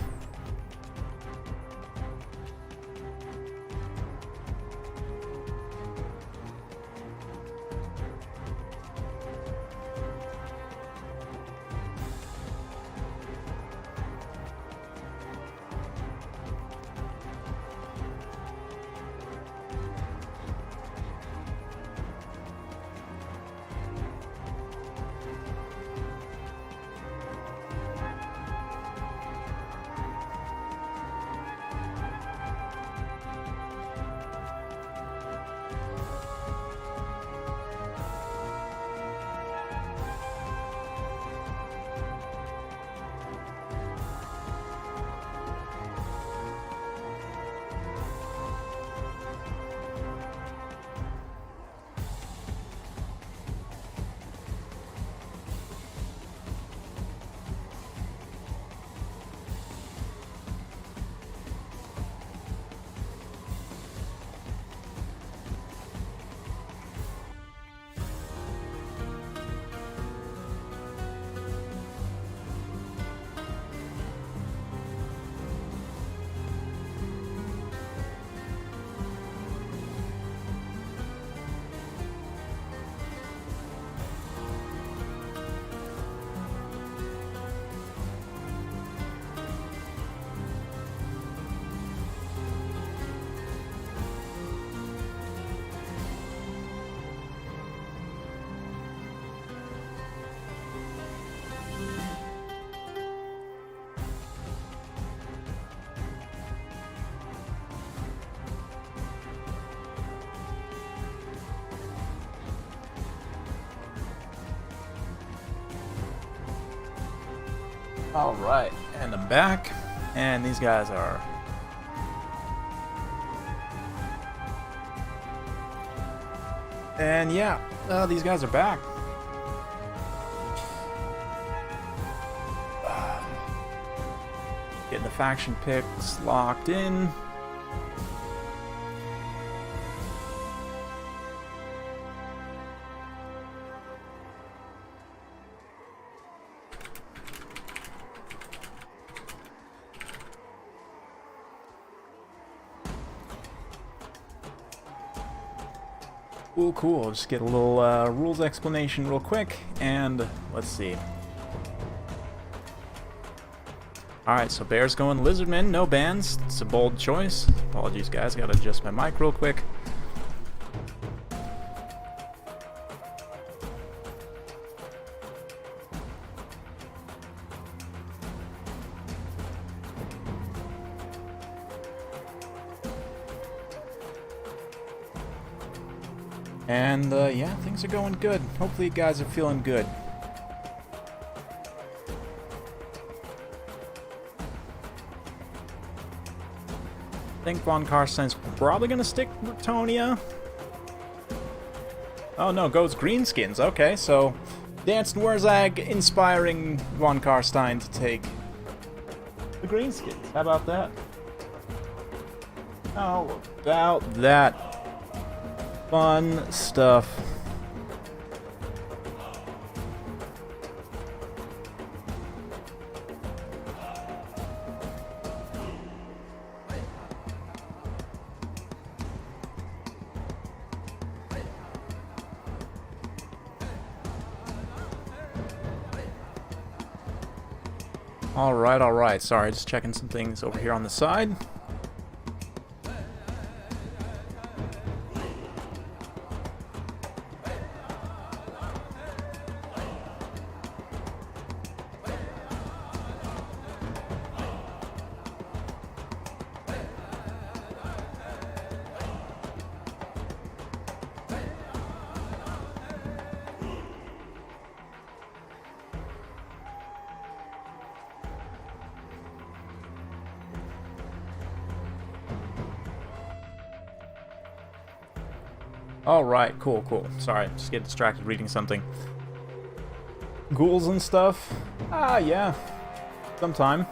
Alright, and I'm back, and these guys are... And yeah, these guys are back. Getting the faction picks locked in. Cool. Just get a little rules explanation real quick, and let's see. Alright, so Bear's going Lizardman, no bans. It's a bold choice. Apologies, guys. Gotta adjust my mic real quick. And yeah, things are going good. Hopefully you guys are feeling good. I think Von Carstein's probably going to stick with Tonia. Oh no, goes Greenskins. Okay, so Dancing Wurzag inspiring Von Carstein to take the Greenskins. How about that? How about that? Fun stuff. Alright, alright. Sorry, just checking some things over here on the side. Alright, cool, cool. Sorry, just get distracted reading something. Ghouls and stuff? Ah, yeah. Sometime.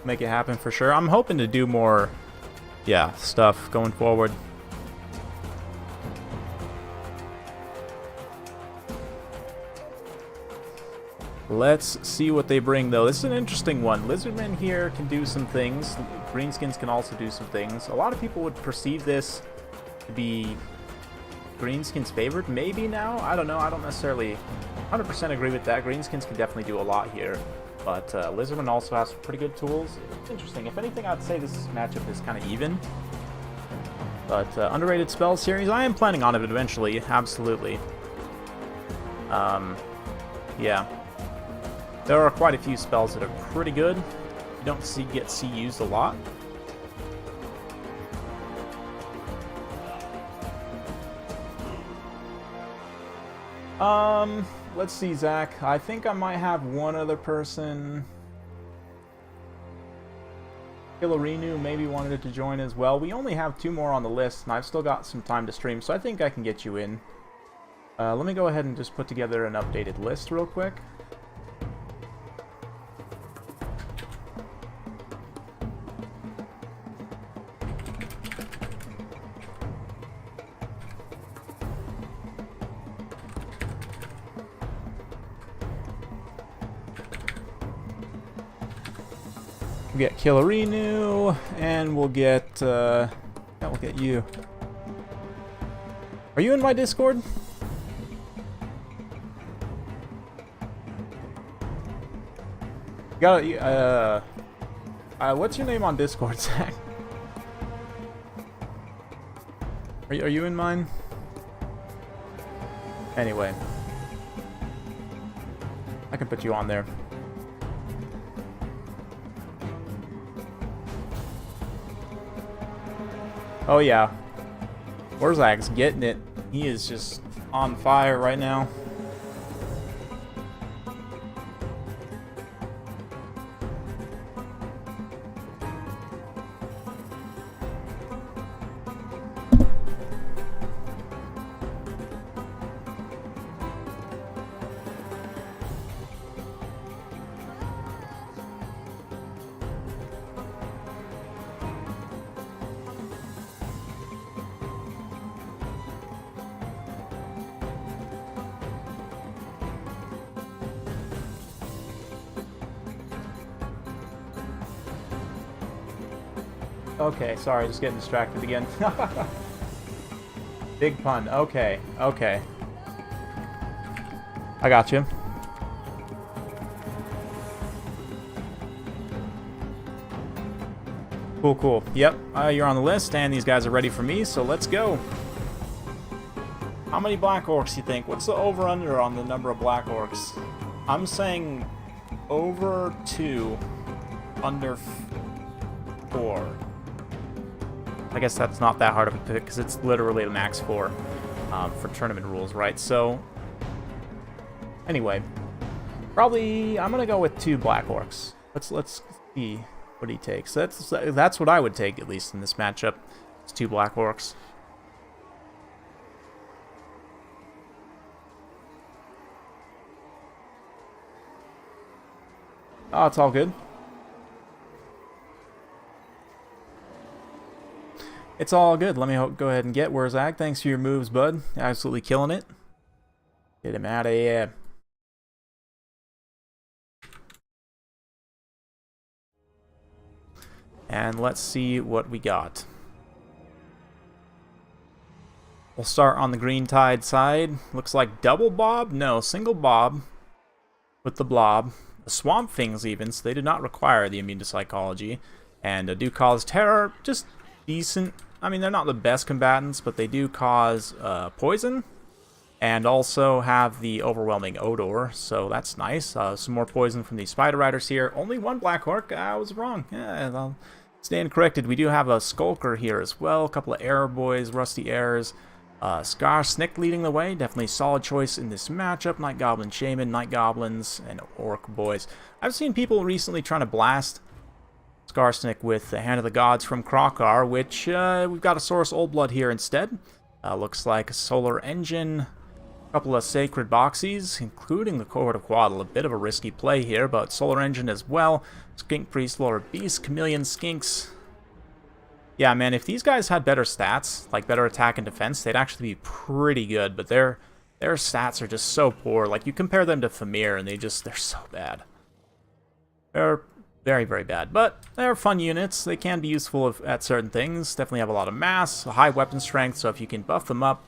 Make it happen for sure. I'm hoping to do more, yeah, stuff going forward. Let's see what they bring, though. This is an interesting one. Lizardmen here can do some things. Greenskins can also do some things. A lot of people would perceive this to be Greenskins favored, maybe now? I don't know. I don't necessarily 100% agree with that. Greenskins can definitely do a lot here. But Lizardman also has some pretty good tools. It's interesting. If anything, I'd say this matchup is kind of even. But underrated spell series, I am planning on it eventually. Absolutely. Yeah. There are quite a few spells that are pretty good. You don't see used a lot. Let's see, Zach. I think I might have one other person. Killarinu maybe wanted to join as well. We only have 2 more on the list, and I've still got some time to stream, so I think I can get you in. Let me go ahead and just put together an updated list real quick. We'll get Killarinu, and we'll get, yeah, we'll get you. Are you in my Discord? Got what's your name on Discord, Zach? Are you in mine? Anyway, I can put you on there. Oh yeah, Warzag's getting it. He is just on fire right now. Okay, sorry, just getting distracted again. Big pun. Okay, okay. I got you. Cool, cool. Yep, you're on the list, and these guys are ready for me, so let's go. How many Black Orcs you think? What's the over-under on the number of Black Orcs? I'm saying over 2, under 4. I guess that's not that hard of a pick, because it's literally a max 4 for tournament rules, right? So, anyway, probably I'm gonna go with 2 Black Orcs. Let's see what he takes. That's what I would take, at least in this matchup. It's 2 Black Orcs. Oh, it's all good. It's all good. Let me go ahead and get Warzag. Thanks for your moves, bud. Absolutely killing it. Get him out of here. And let's see what we got. We'll start on the Green Tide side. Looks like double bob? No, single bob with the blob. the Swamp Things even, so they do not require the immune to psychology, and do cause terror, just decent. I mean, they're not the best combatants, but they do cause poison, and also have the overwhelming odor, so that's nice. Some more poison from these Spider Riders here. Only one Black Orc. I was wrong. Yeah, I'll stand corrected. We do have a Skulker here as well. A couple of Error Boys, Rusty Errors. Snick leading the way. Definitely solid choice in this matchup. Night Goblin Shaman, Night Goblins, and Orc Boys. I've seen people recently trying to blast Snick with the Hand of the Gods from Krokar, which we've got a Saurus Old Blood here instead. Looks like a Solar Engine. A couple of Sacred Boxies, including the Cohort of Quaddle. A bit of a risky play here, but Solar Engine as well. Skink Priest, Lord Beast, Chameleon, Skinks. Yeah, man, if these guys had better stats, like better attack and defense, they'd actually be pretty good, but their stats are just so poor. Like, you compare them to Famir, and they're so bad. They're very, very bad, but they're fun units. They can be useful at certain things. Definitely have a lot of mass, a high weapon strength, so if you can buff them up,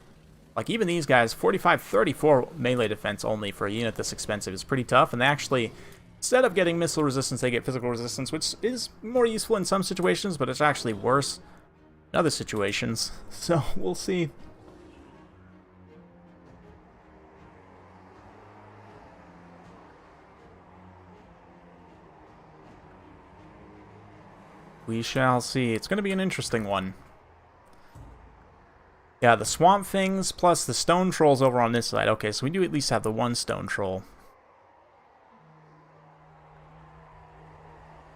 like even these guys, 45-34 melee defense only for a unit this expensive is pretty tough, and they actually, instead of getting missile resistance, they get physical resistance, which is more useful in some situations, but it's actually worse in other situations. So we'll see. We shall see. It's going to be an interesting one. Yeah, the Swamp Things plus the Stone Trolls over on this side. Okay, so we do at least have the one Stone Troll.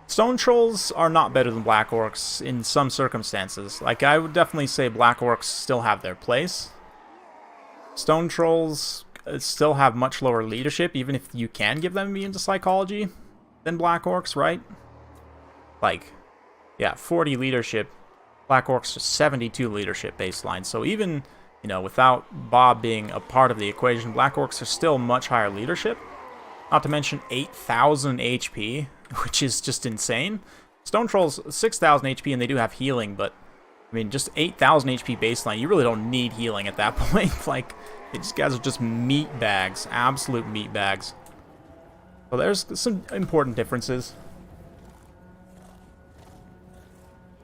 Stone Trolls are not better than Black Orcs in some circumstances. Like, I would definitely say Black Orcs still have their place. Stone Trolls still have much lower leadership, even if you can give them immune to psychology, than Black Orcs, right? Like, yeah, 40 leadership. Black Orcs are 72 leadership baseline. So even, you know, without Bob being a part of the equation, Black Orcs are still much higher leadership. Not to mention 8,000 HP, which is just insane. Stone Trolls, 6,000 HP, and they do have healing, but, I mean, just 8,000 HP baseline, you really don't need healing at that point. Like, these guys are just meat bags, absolute meat bags. So there's some important differences.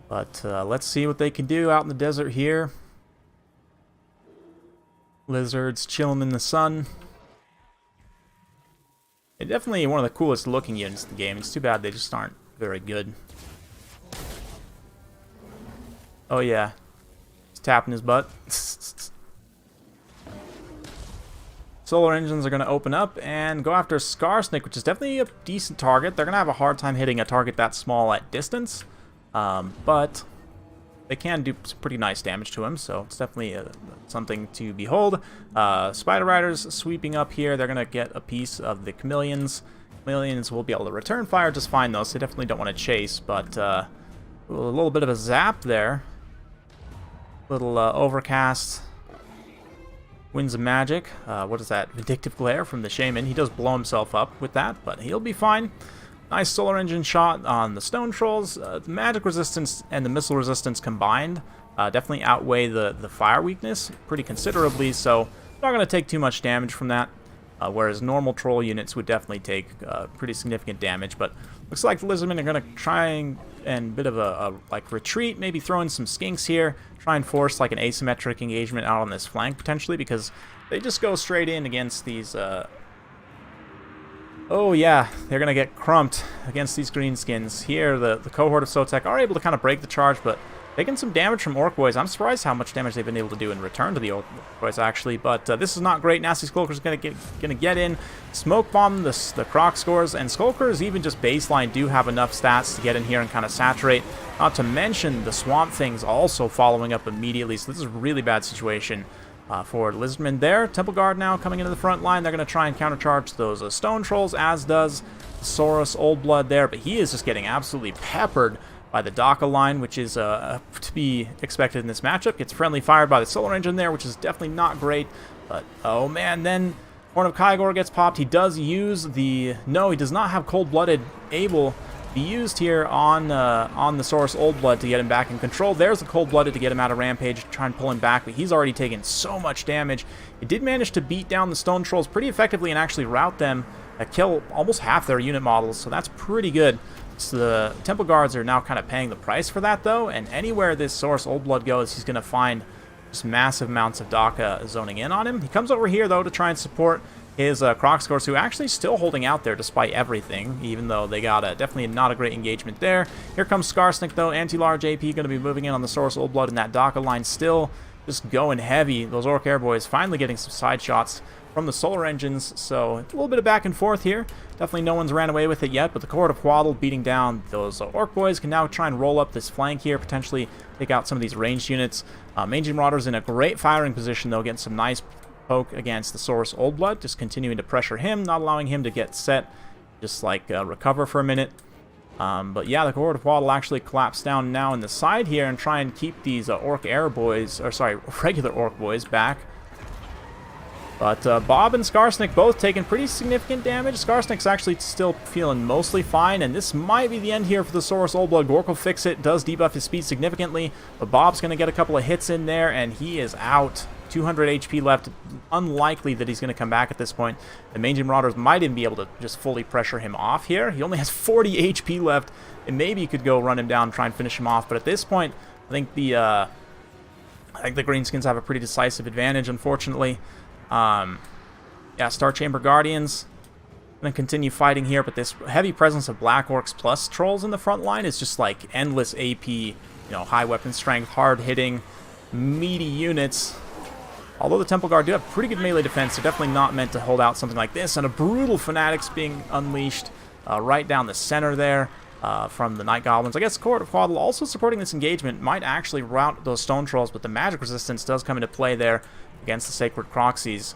But let's see what they can do out in the desert here. Lizards chilling in the sun. They're definitely one of the coolest looking units in the game. It's too bad they just aren't very good. Oh yeah. He's tapping his butt. Solar Engines are going to open up and go after Scarsnick, which is definitely a decent target. They're going to have a hard time hitting a target that small at distance. But they can do some pretty nice damage to him, so it's definitely something to behold. Spider Riders sweeping up here. They're going to get a piece of the Chameleons. Chameleons will be able to return fire just fine, though, so they definitely don't want to chase, but a little bit of a zap there. Little overcast. Winds of Magic. What is that? Vindictive Glare from the Shaman. He does blow himself up with that, but he'll be fine. Nice Solar Engine shot on the Stone Trolls. The magic resistance and the missile resistance combined definitely outweigh the fire weakness pretty considerably, so not going to take too much damage from that, whereas normal troll units would definitely take pretty significant damage. But looks like the Lizardmen are going to try and bit of a like retreat, maybe throw in some Skinks here, try and force like an asymmetric engagement out on this flank potentially, because they just go straight in against these... Oh yeah, they're going to get crumped against these greenskins. Here, the cohort of Sotek are able to kind of break the charge, but taking some damage from Orc Boys. I'm surprised how much damage they've been able to do in return to the Orc Boys, actually. But this is not great. Nasty Skulker's going to get in, smoke bomb the Croc scores, and Skulkers, even just baseline, do have enough stats to get in here and kind of saturate. Not to mention the Swamp Things also following up immediately, so this is a really bad situation. For Lizardmen there. Temple Guard now coming into the front line. They're going to try and countercharge those Stone Trolls, as does Saurus Old Blood there, but he is just getting absolutely peppered by the Daka line, which is to be expected in this matchup. Gets friendly fired by the Solar Engine there, which is definitely not great, but oh man, then Horn of Kygor gets popped. He does use the... No, he does not have Cold-Blooded able be used here on the Saurus Old Blood to get him back in control. There's the Cold-Blooded to get him out of Rampage, try and pull him back, but he's already taken so much damage. It did manage to beat down the Stone Trolls pretty effectively and actually rout them kill almost half their unit models, so that's pretty good. So the Temple Guards are now kind of paying the price for that, though, and anywhere this Saurus Old Blood goes, he's going to find just massive amounts of Daka zoning in on him. He comes over here, though, to try and support his Kroxgors, who are actually still holding out there despite everything, even though they got definitely not a great engagement there. Here comes Skarsnik, though. Anti-large AP going to be moving in on the Saurus Old Blood, and that Daka line still just going heavy. Those Orc Air Boys finally getting some side shots from the solar engines, so a little bit of back and forth here. Definitely no one's ran away with it yet, but the Cohort of Waddle beating down those Orc Boys can now try and roll up this flank here, potentially take out some of these ranged units. Mangy Marauder's in a great firing position, though, getting some nice poke against the Saurus Old Blood, just continuing to pressure him, not allowing him to get set, just like recover for a minute. But yeah, the Cohort of Waddle actually collapsed down now in the side here and try and keep these Orc Air Boys, or sorry, regular Orc Boys back. But Bob and Skarsnik both taking pretty significant damage. Skarsnik's actually still feeling mostly fine, and this might be the end here for the Saurus Old Blood. Gork will fix it, does debuff his speed significantly, but Bob's going to get a couple of hits in there, and he is out. 200 HP left. Unlikely that he's going to come back at this point. The Mangy Marauders might even be able to just fully pressure him off here. He only has 40 HP left, and maybe you could go run him down and try and finish him off, but at this point, I think the Greenskins have a pretty decisive advantage, unfortunately. Yeah, Star Chamber Guardians gonna continue fighting here, but this heavy presence of Black Orcs plus Trolls in the front line is just like endless AP, you know, high weapon strength, hard hitting, meaty units. Although the Temple Guard do have pretty good melee defense, they're definitely not meant to hold out something like this, and a brutal Fanatics being unleashed right down the center there from the Night Goblins. I guess Cohort of Waddle also supporting this engagement might actually rout those Stone Trolls, but the magic resistance does come into play there against the Sacred Croxies.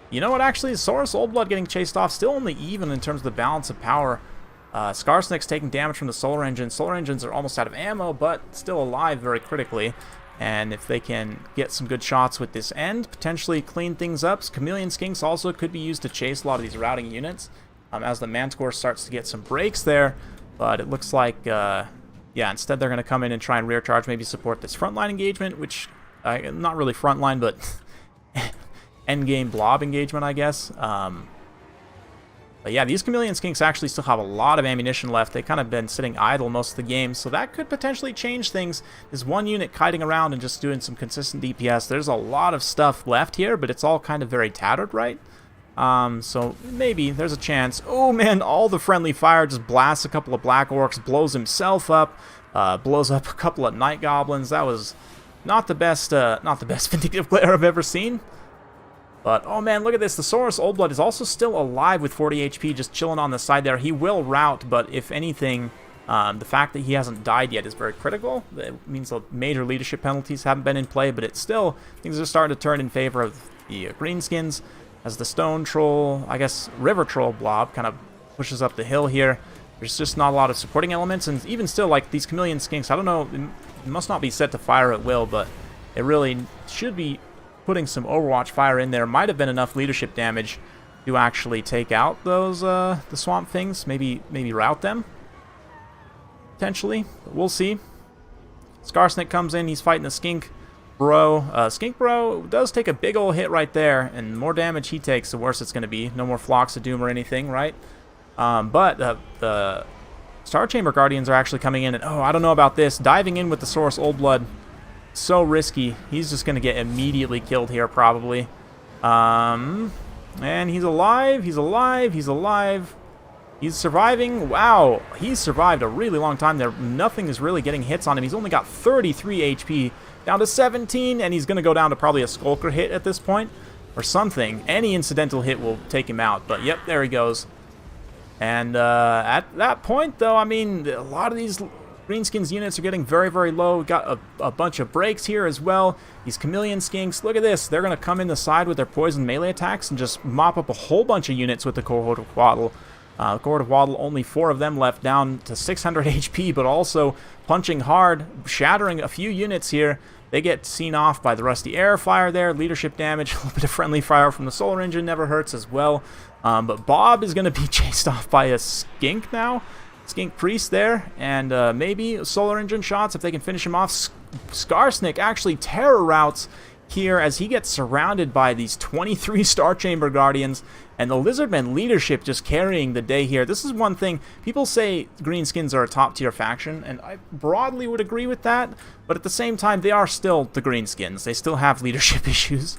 You know what, actually, Saurus Old Blood getting chased off, still only even in terms of the balance of power. Skarsnik's taking damage from the Solar Engines. Solar Engines are almost out of ammo, but still alive very critically. And if they can get some good shots with this end, potentially clean things up. Chameleon Skinks also could be used to chase a lot of these routing units as the Manticore starts to get some breaks there. But it looks like, yeah, instead they're going to come in and try and rear charge, maybe support this frontline engagement, which, not really frontline, but endgame blob engagement, I guess. But yeah, these Chameleon Skinks actually still have a lot of ammunition left. They've kind of been sitting idle most of the game, so that could potentially change things. There's one unit kiting around and just doing some consistent DPS. There's a lot of stuff left here, but it's all kind of very tattered, right? So maybe there's a chance. Oh man, all the friendly fire just blasts a couple of Black Orcs, blows himself up, blows up a couple of Night Goblins. That was not the best Vindictive Glare I've ever seen. But, oh man, look at this. The Saurus Old Blood is also still alive with 40 HP, just chilling on the side there. He will rout, but if anything, the fact that he hasn't died yet is very critical. It means the major leadership penalties haven't been in play, but it's still, things are starting to turn in favor of the Greenskins as the Stone Troll, I guess, River Troll blob kind of pushes up the hill here. There's just not a lot of supporting elements, and even still, like, these Chameleon Skinks, I don't know, it must not be set to fire at will, but it really should be putting some Overwatch fire in there. Might have been enough leadership damage to actually take out those the Swamp Things, maybe rout them potentially, but we'll see. Skarsnik comes in, he's fighting the Skink Bro. Skink Bro does take a big old hit right there, and the more damage he takes, the worse it's going to be. No more Flocks of Doom or anything, right? But the Star Chamber Guardians are actually coming in, and oh, I don't know about this, diving in with the Saurus Old Blood. So risky. He's just going to get immediately killed here, probably. And he's alive. He's alive. He's alive. He's surviving. Wow. He's survived a really long time there. Nothing is really getting hits on him. He's only got 33 HP. Down to 17. And he's going to go down to probably a Skulker hit at this point. Or something. Any incidental hit will take him out. But, yep, there he goes. And at that point, though, I mean, a lot of these Greenskins units are getting very, very low. We've got a bunch of breaks here as well. These Chameleon Skinks, look at this. They're going to come in the side with their poison melee attacks and just mop up a whole bunch of units with the Cohort of Waddle. Cohort of Waddle, only 4 of them left, down to 600 HP, but also punching hard, shattering a few units here. They get seen off by the Rusty Air fire there. Leadership damage, a little bit of friendly fire from the Solar Engine never hurts as well. But Bob is going to be chased off by a Skink now. Skink Priest there, and maybe Solar Engine shots if they can finish him off. Skarsnik actually terror routes, here as he gets surrounded by these 23 Star Chamber Guardians, and the Lizardmen leadership just carrying the day here. This is one thing, people say Greenskins are a top tier faction, and I broadly would agree with that, but at the same time, they are still the Greenskins. They still have leadership issues,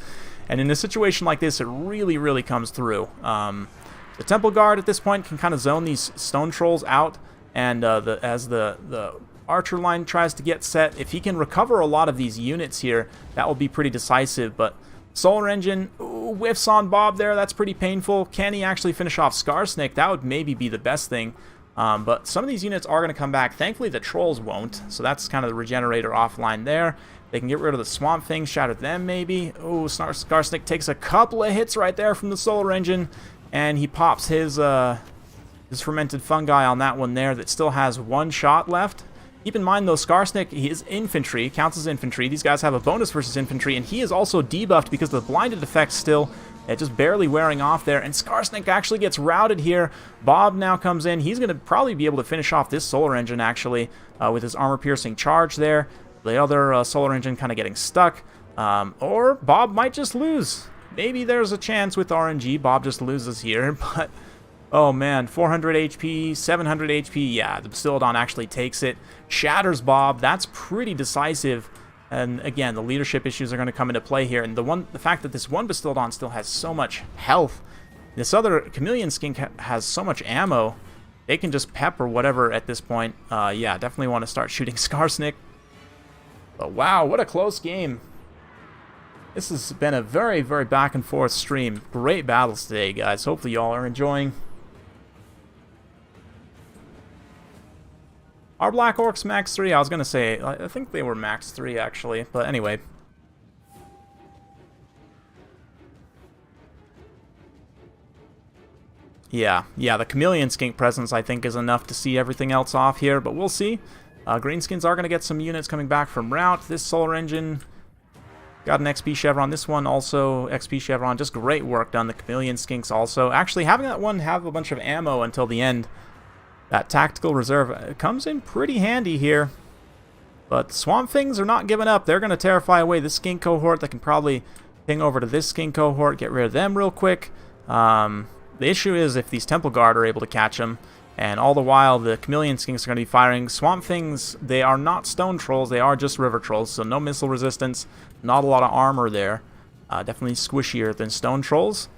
and in a situation like this, it really, really comes through. The Temple Guard at this point can kind of zone these Stone Trolls out, and as the Archer line tries to get set, if he can recover a lot of these units here, that will be pretty decisive. But Solar Engine, ooh, whiffs on Bob there. That's pretty painful. Can he actually finish off Skarsnik? That would maybe be the best thing. But some of these units are going to come back. Thankfully, the Trolls won't. So that's kind of the Regenerator offline there. They can get rid of the Swamp Thing, shatter them maybe. Oh, Skarsnik takes a couple of hits right there from the Solar Engine. And he pops his Fermented Fungi on that one there that still has one shot left. Keep in mind, though, Skarsnik, he is infantry, counts as infantry. These guys have a bonus versus infantry, and he is also debuffed because of the blinded effect still. Just barely wearing off there, and Skarsnik actually gets routed here. Bob now comes in. He's going to probably be able to finish off this Solar Engine, actually, with his armor-piercing charge there. The other Solar Engine kind of getting stuck. Or Bob might just lose. Maybe there's a chance with RNG. Bob just loses here, but... oh man, 400 HP, 700 HP, yeah, the Bastillodon actually takes it. Shatters Bob, that's pretty decisive. And again, the leadership issues are going to come into play here. And the fact that this one Bastillodon still has so much health, this other Chameleon Skink has so much ammo, they can just pepper whatever at this point. Yeah, definitely want to start shooting Skarsnik. But wow, what a close game. This has been a very, very back and forth stream. Great battles today, guys. Hopefully y'all are enjoying. Are Black Orcs max 3? I was going to say, I think they were max 3 actually, but anyway. Yeah, the Chameleon Skink presence I think is enough to see everything else off here, but we'll see. Greenskins are going to get some units coming back from route. This Solar Engine got an XP Chevron. This one also XP Chevron. Just great work done. The Chameleon Skinks also. Actually, having that one have a bunch of ammo until the end, that tactical reserve comes in pretty handy here. But Swamp Things are not giving up. They're going to terrify away this Skink cohort. They can probably ping over to this Skink cohort, get rid of them real quick. The issue is if these Temple Guard are able to catch them. And all the while, the Chameleon Skinks are going to be firing. Swamp Things, they are not Stone Trolls. They are just River Trolls. So no missile resistance. Not a lot of armor there. Definitely squishier than Stone Trolls.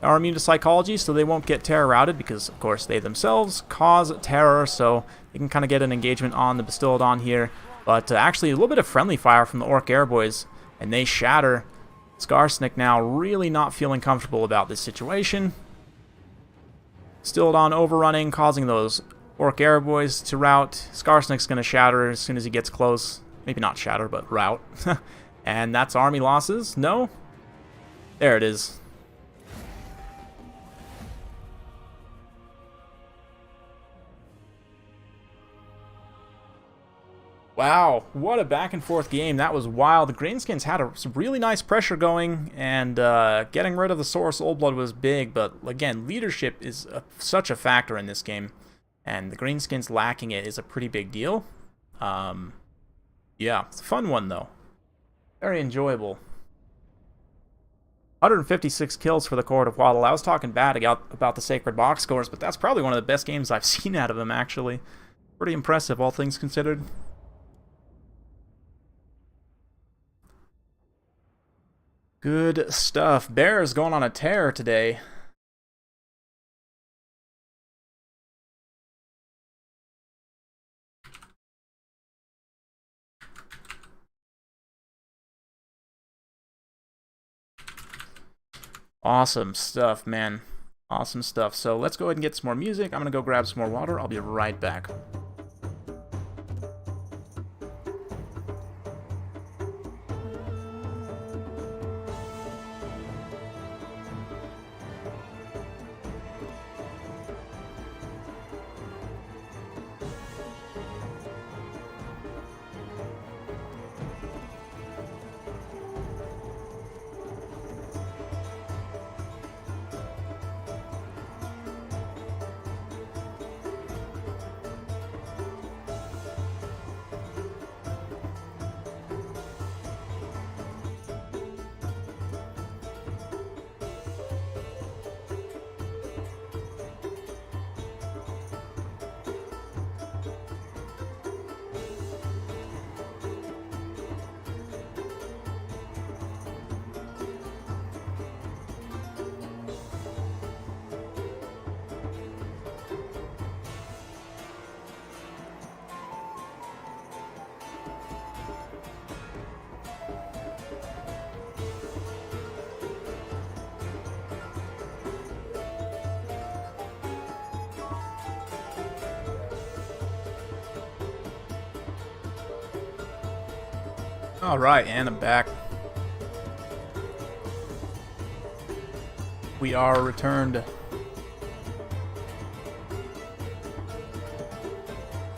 They are immune to psychology, so they won't get terror routed because, of course, they themselves cause terror, so they can kind of get an engagement on the Bastillodon here. But actually, a little bit of friendly fire from the Orc Airboys, and they shatter. Skarsnik now really not feeling comfortable about this situation. Bastillodon overrunning, causing those Orc Airboys to rout. Skarsnik's going to shatter as soon as he gets close. Maybe not shatter, but rout. And that's army losses. No? There it is. Wow, what a back and forth game. That was wild. The Greenskins had some really nice pressure going, and getting rid of the Saurus Old Blood was big, but again, leadership is such a factor in this game, and the Greenskins lacking it is a pretty big deal. Yeah, it's a fun one though. Very enjoyable. 156 kills for the Court of Waddle. I was talking bad about the Sacred Box scores, but that's probably one of the best games I've seen out of them, actually. Pretty impressive, all things considered. Good stuff. Bears going on a tear today. Awesome stuff, man. Awesome stuff. So let's go ahead and get some more music. I'm going to go grab some more water. I'll be right back. Alright, and I'm back. We are returned.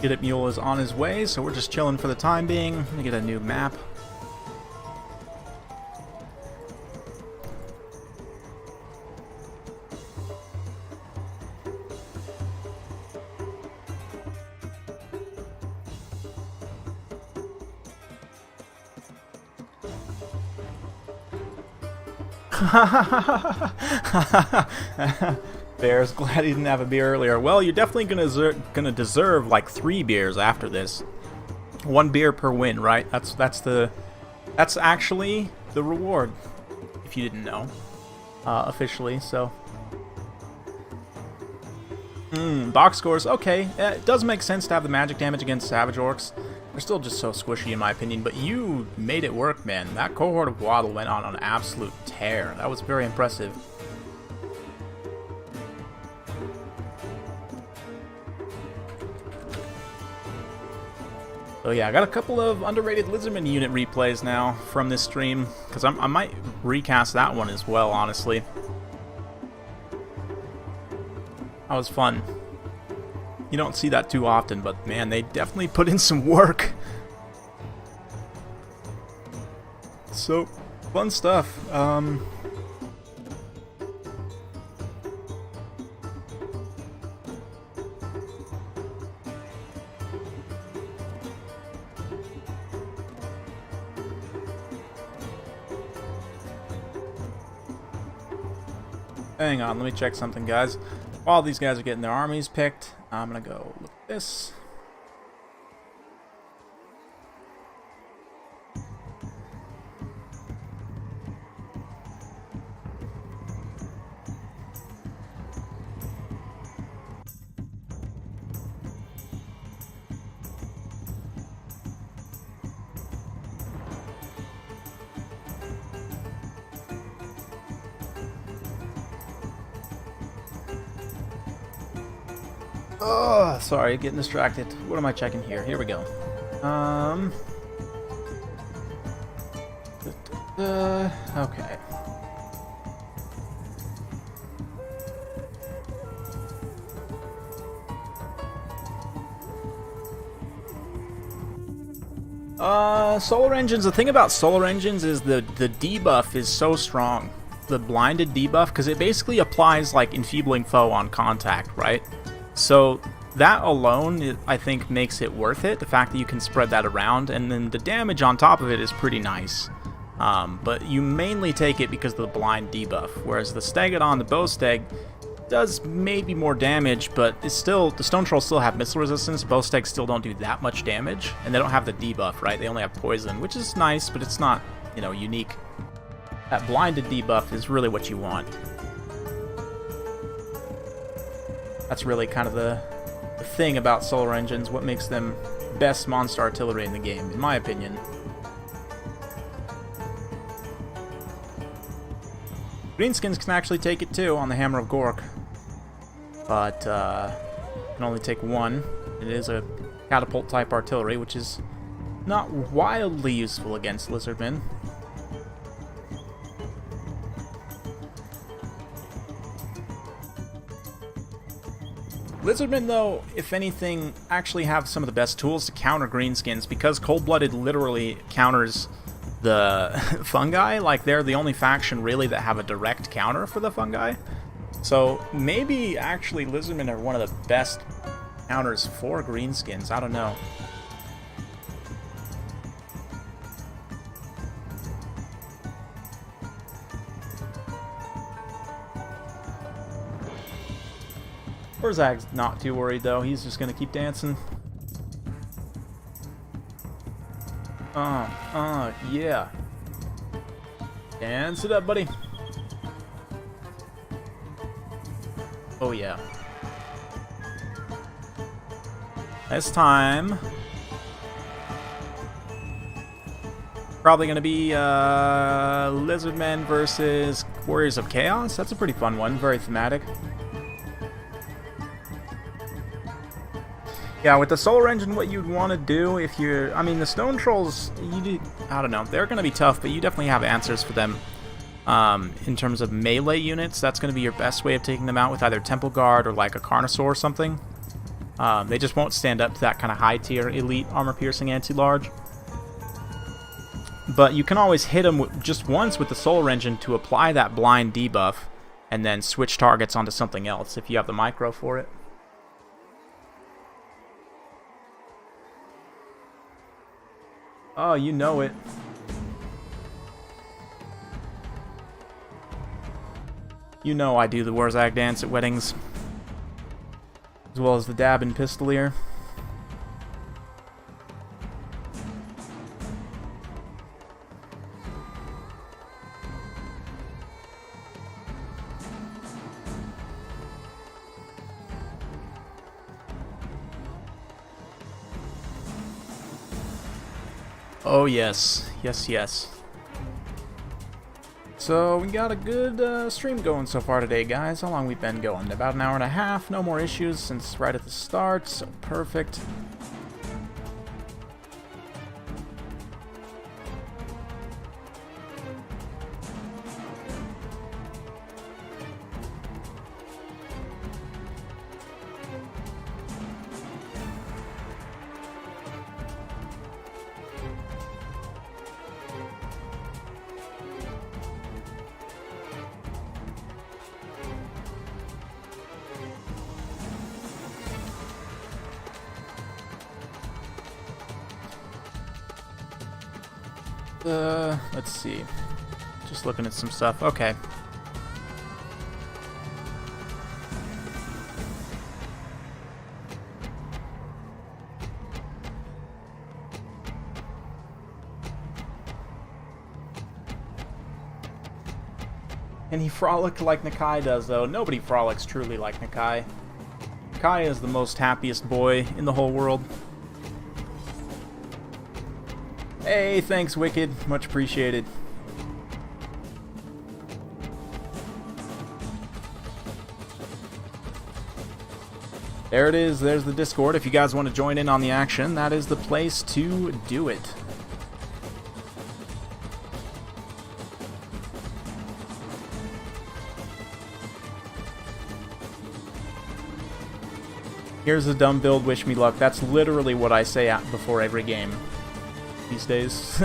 Get It Mule is on his way, so we're just chilling for the time being. Let me get a new map. Bear's glad he didn't have a beer earlier. Well, you're definitely gonna deserve like 3 beers after this. 1 beer per win, right? That's actually the reward, if you didn't know, officially. So, box scores. Okay, it does make sense to have the magic damage against Savage Orcs. They're still just so squishy in my opinion, but you made it work, man. That cohort of Waddle went on an absolute tear. That was very impressive. So yeah, I got a couple of underrated Lizardman unit replays now from this stream, because I might recast that one as well, honestly. That was fun. You don't see that too often, but man, they definitely put in some work. So, fun stuff. Hang on, let me check something, guys. While these guys are getting their armies picked, I'm gonna go look at this. Oh, sorry, getting distracted. What am I checking here? Here we go. Okay. Solar Engines, the thing about Solar Engines is the debuff is so strong. The blinded debuff, because it basically applies like Enfeebling Foe on contact, right? So that alone, I think, makes it worth it. The fact that you can spread that around, and then the damage on top of it is pretty nice. But you mainly take it because of the blind debuff, whereas the Stegodon, the Bowsteg, does maybe more damage, but it's still, the Stone Trolls still have missile resistance. Bowstegs still don't do that much damage, and they don't have the debuff, right? They only have poison, which is nice, but it's not, you know, unique. That blinded debuff is really what you want. That's really kind of the thing about Solar Engines, what makes them best monster artillery in the game, in my opinion. Greenskins can actually take it too on the Hammer of Gork, but can only take 1. It is a catapult type artillery, which is not wildly useful against Lizardmen. Lizardmen, though, if anything, actually have some of the best tools to counter Greenskins, because Cold-Blooded literally counters the fungi. Like, they're the only faction, really, that have a direct counter for the fungi. So, maybe, actually, Lizardmen are one of the best counters for Greenskins. I don't know. Zag's not too worried, though. He's just gonna keep dancing. Yeah. Dance it up, buddy. Oh, yeah. This time, probably gonna be Lizardmen versus Warriors of Chaos. That's a pretty fun one. Very thematic. Yeah, with the solar engine, what you'd want to do if you're... I mean, the stone trolls, I don't know, they're going to be tough, but you definitely have answers for them. In terms of melee units, that's going to be your best way of taking them out with either Temple Guard or like a Carnosaur or something. They just won't stand up to that kind of high-tier elite armor-piercing anti-large. But you can always hit them just once with the solar engine to apply that blind debuff, and then switch targets onto something else if you have the micro for it. Oh, you know it. You know I do the Warzag dance at weddings, as well as the dab and pistolier. Oh yes, yes, yes. So we got a good stream going so far today, guys. How long we've been going? About an hour and a half. No more issues since right at the start, so perfect. Let's see. Just looking at some stuff. Okay. And he frolicked like Nakai does, though. Nobody frolics truly like Nakai. Nakai is the most happiest boy in the whole world. Hey, thanks, Wicked. Much appreciated. There it is. There's the Discord. If you guys want to join in on the action, that is the place to do it. Here's a dumb build, wish me luck. That's literally what I say before every game these days.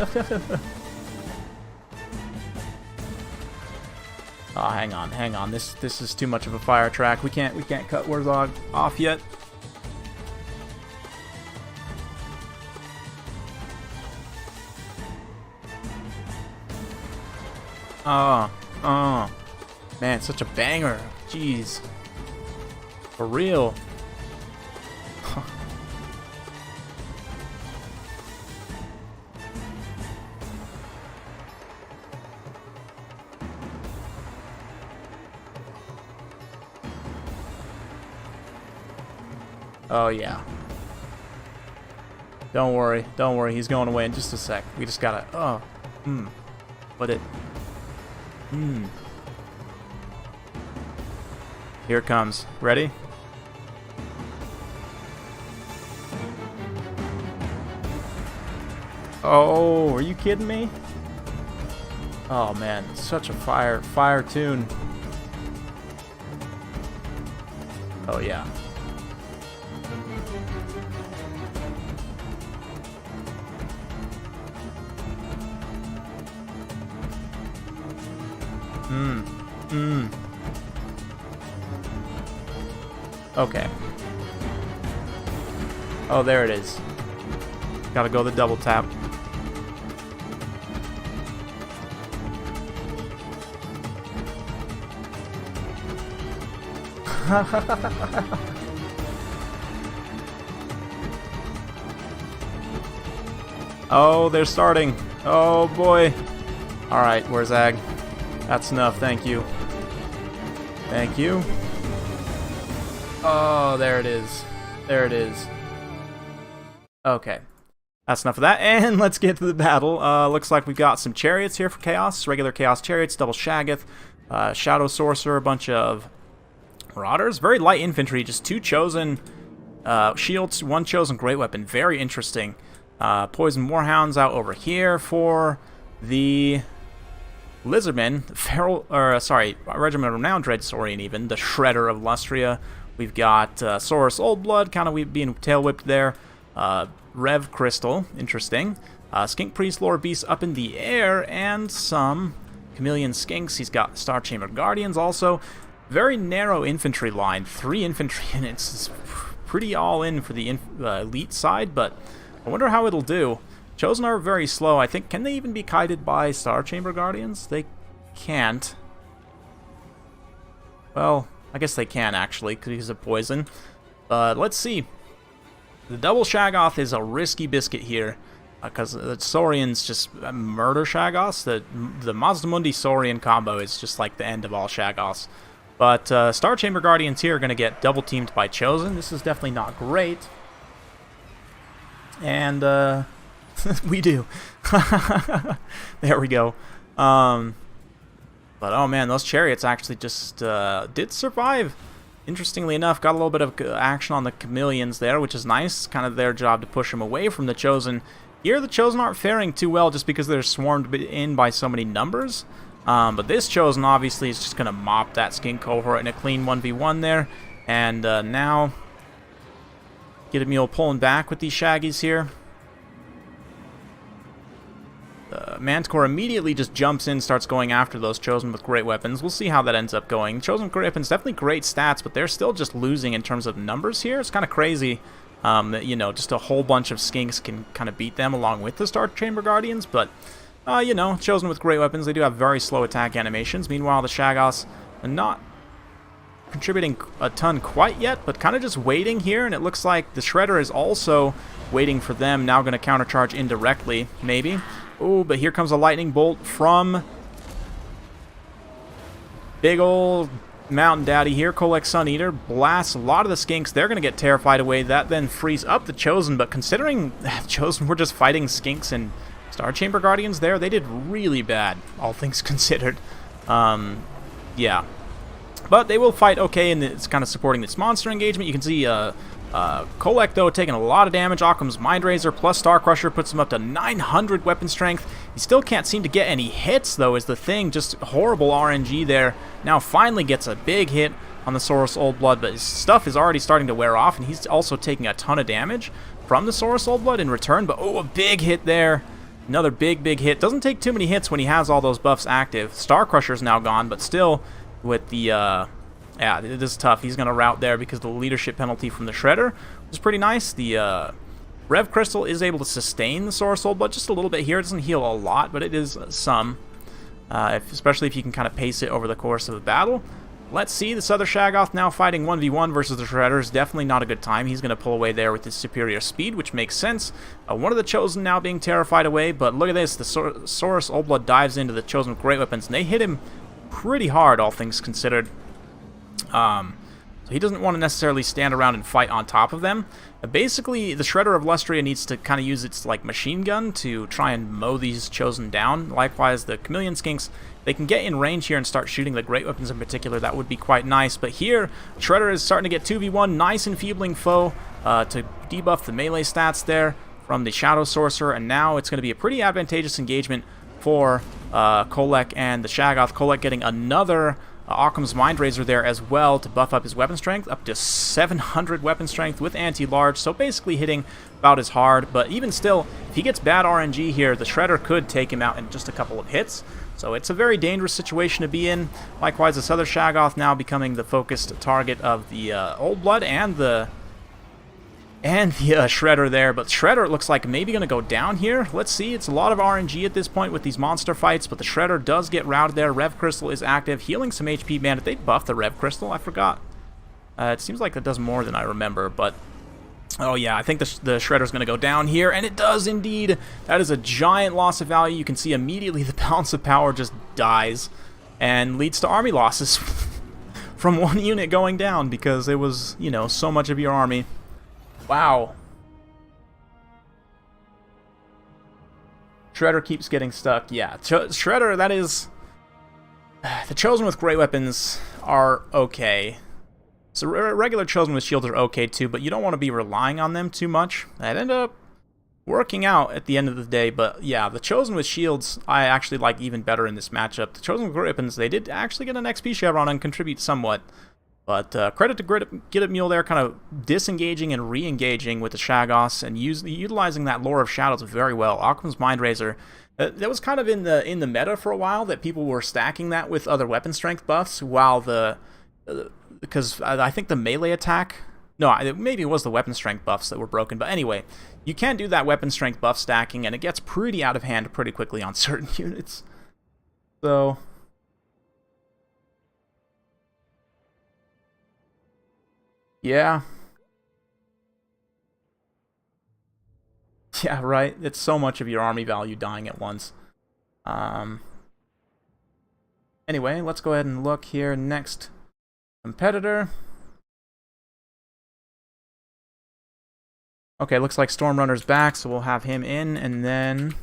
Oh, hang on. This is too much of a fire track. We can't cut Warzog off yet. Oh. Man, such a banger. Jeez. For real. Oh, yeah. Don't worry, he's going away in just a sec. We just gotta, But it, Here it comes. Ready? Oh, are you kidding me? Oh, man, such a fire tune. Oh, yeah. Okay. Oh, there it is. Gotta go the double tap. Oh, they're starting. Oh, boy. Alright, where's Ag? That's enough, thank you. Thank you. Oh, there it is. There it is. Okay. That's enough of that, and let's get to the battle. Looks like we've got some chariots here for Chaos. Regular Chaos chariots, double Shaggoth, Shadow Sorcerer, a bunch of Marauders. Very light infantry, just 2 Chosen, Shields, one chosen great weapon. Very interesting. Poison Warhounds out over here for the Lizardmen. Regiment of Renowned Dread Saurian even. The Shredder of Lustria. We've got Saurus Old Blood, kind of being tail whipped there. Rev Crystal, interesting. Skink Priest, Lore Beast up in the air, and some Chameleon Skinks. He's got Star Chamber Guardians also. Very narrow infantry line. 3 infantry units. It's pretty all in for the elite side, but I wonder how it'll do. Chosen are very slow. I think, can they even be kited by Star Chamber Guardians? They can't. Well, I guess they can actually, because of poison. But let's see. The double Shaggoth is a risky biscuit here, because the Saurians just murder Shaggoths. The Mazdamundi Saurian combo is just like the end of all Shaggoths. But Star Chamber Guardians here are going to get double teamed by Chosen. This is definitely not great. And we do. There we go. But oh man, those chariots actually just did survive. Interestingly enough, got a little bit of action on the chameleons there, which is nice. Kind of their job to push them away from the Chosen. Here, the Chosen aren't faring too well just because they're swarmed in by so many numbers. But this Chosen obviously is just going to mop that Skink cohort in a clean 1v1 there. And now, get a Mule pulling back with these Shaggies here. Manticore immediately just jumps in, starts going after those Chosen with great weapons. We'll see how that ends up going. Chosen with great weapons, definitely great stats, but they're still just losing in terms of numbers here. It's kind of crazy that, you know, just a whole bunch of Skinks can kind of beat them along with the Star Chamber Guardians, but, you know, Chosen with great weapons, they do have very slow attack animations. Meanwhile, the Shaggoths are not contributing a ton quite yet, but kind of just waiting here, and it looks like the Shredder is also waiting for them, now going to countercharge indirectly, maybe. Oh, but here comes a lightning bolt from big old Mountain Daddy here. Kolek Sun Eater blasts a lot of the Skinks. They're going to get terrified away. That then frees up the Chosen, but considering Chosen were just fighting Skinks and Star Chamber Guardians there, they did really bad, all things considered. Yeah. But they will fight okay, and it's kind of supporting this monster engagement. You can see Kolek, though, taking a lot of damage. Occam's Mind Razor plus Star Crusher puts him up to 900 weapon strength. He still can't seem to get any hits, though, is the thing. Just horrible RNG there. Now finally gets a big hit on the Saurus Old Blood, but his stuff is already starting to wear off, and he's also taking a ton of damage from the Saurus Old Blood in return. But, oh, a big hit there. Another big hit. Doesn't take too many hits when he has all those buffs active. Star Crusher's now gone, but still with the... yeah, it is tough. He's going to rout there because of the leadership penalty from the Shredder, which is pretty nice. The Rev Crystal is able to sustain the Saurus Old Blood just a little bit here. It doesn't heal a lot, but it is some, especially if you can kind of pace it over the course of the battle. Let's see, this other Shaggoth now fighting 1v1 versus the Shredder is definitely not a good time. He's going to pull away there with his superior speed, which makes sense. One of the Chosen now being terrified away, but look at this. The Saurus Old Blood dives into the Chosen with great weapons, and they hit him pretty hard, all things considered. So he doesn't want to necessarily stand around and fight on top of them. Basically, the Shredder of Lustria needs to kind of use its like machine gun to try and mow these Chosen down. Likewise, the Chameleon Skinks, they can get in range here and start shooting the great weapons in particular. That would be quite nice. But here, Shredder is starting to get 2v1. Nice enfeebling foe to debuff the melee stats there from the Shadow Sorcerer. And now it's going to be a pretty advantageous engagement for Kolek and the Shaggoth. Kolek getting another Occam's Mind Razor there as well to buff up his weapon strength, up to 700 weapon strength with anti-large, so basically hitting about as hard. But even still, if he gets bad RNG here, the Shredder could take him out in just a couple of hits. So it's a very dangerous situation to be in. Likewise, this other Shaggoth now becoming the focused target of the Old Blood and the Shredder there, but Shredder, it looks like maybe going to go down here. Let's see, it's a lot of RNG at this point with these monster fights, but the Shredder does get routed there. Rev Crystal is active, healing some HP. Man, did they buff the Rev Crystal? I forgot. It seems like that does more than I remember, but... oh yeah, I think the Shredder's going to go down here, and it does indeed. That is a giant loss of value. You can see immediately the balance of power just dies, and leads to army losses from one unit going down, because it was, you know, so much of your army. Wow. Shredder keeps getting stuck. Yeah, Shredder, that is... the Chosen with great weapons are okay. So regular Chosen with shields are okay too, but you don't want to be relying on them too much. That ended up working out at the end of the day, but yeah, the Chosen with shields I actually like even better in this matchup. The Chosen with Grippins, they did actually get an XP chevron and contribute somewhat. But credit to Get It Mule there, kind of disengaging and re-engaging with the Shaggoths and utilizing that Lore of Shadows very well. Aquam's Mind Razor, that was kind of in the meta for a while, that people were stacking that with other weapon strength buffs, while because I think the melee attack, no, maybe it was the weapon strength buffs that were broken, but anyway, you can do that weapon strength buff stacking, and it gets pretty out of hand pretty quickly on certain units. So yeah. Yeah, right. It's so much of your army value dying at once. Anyway, let's go ahead and look here. Next competitor. Okay, looks like Stormrunner's back, so we'll have him in, and then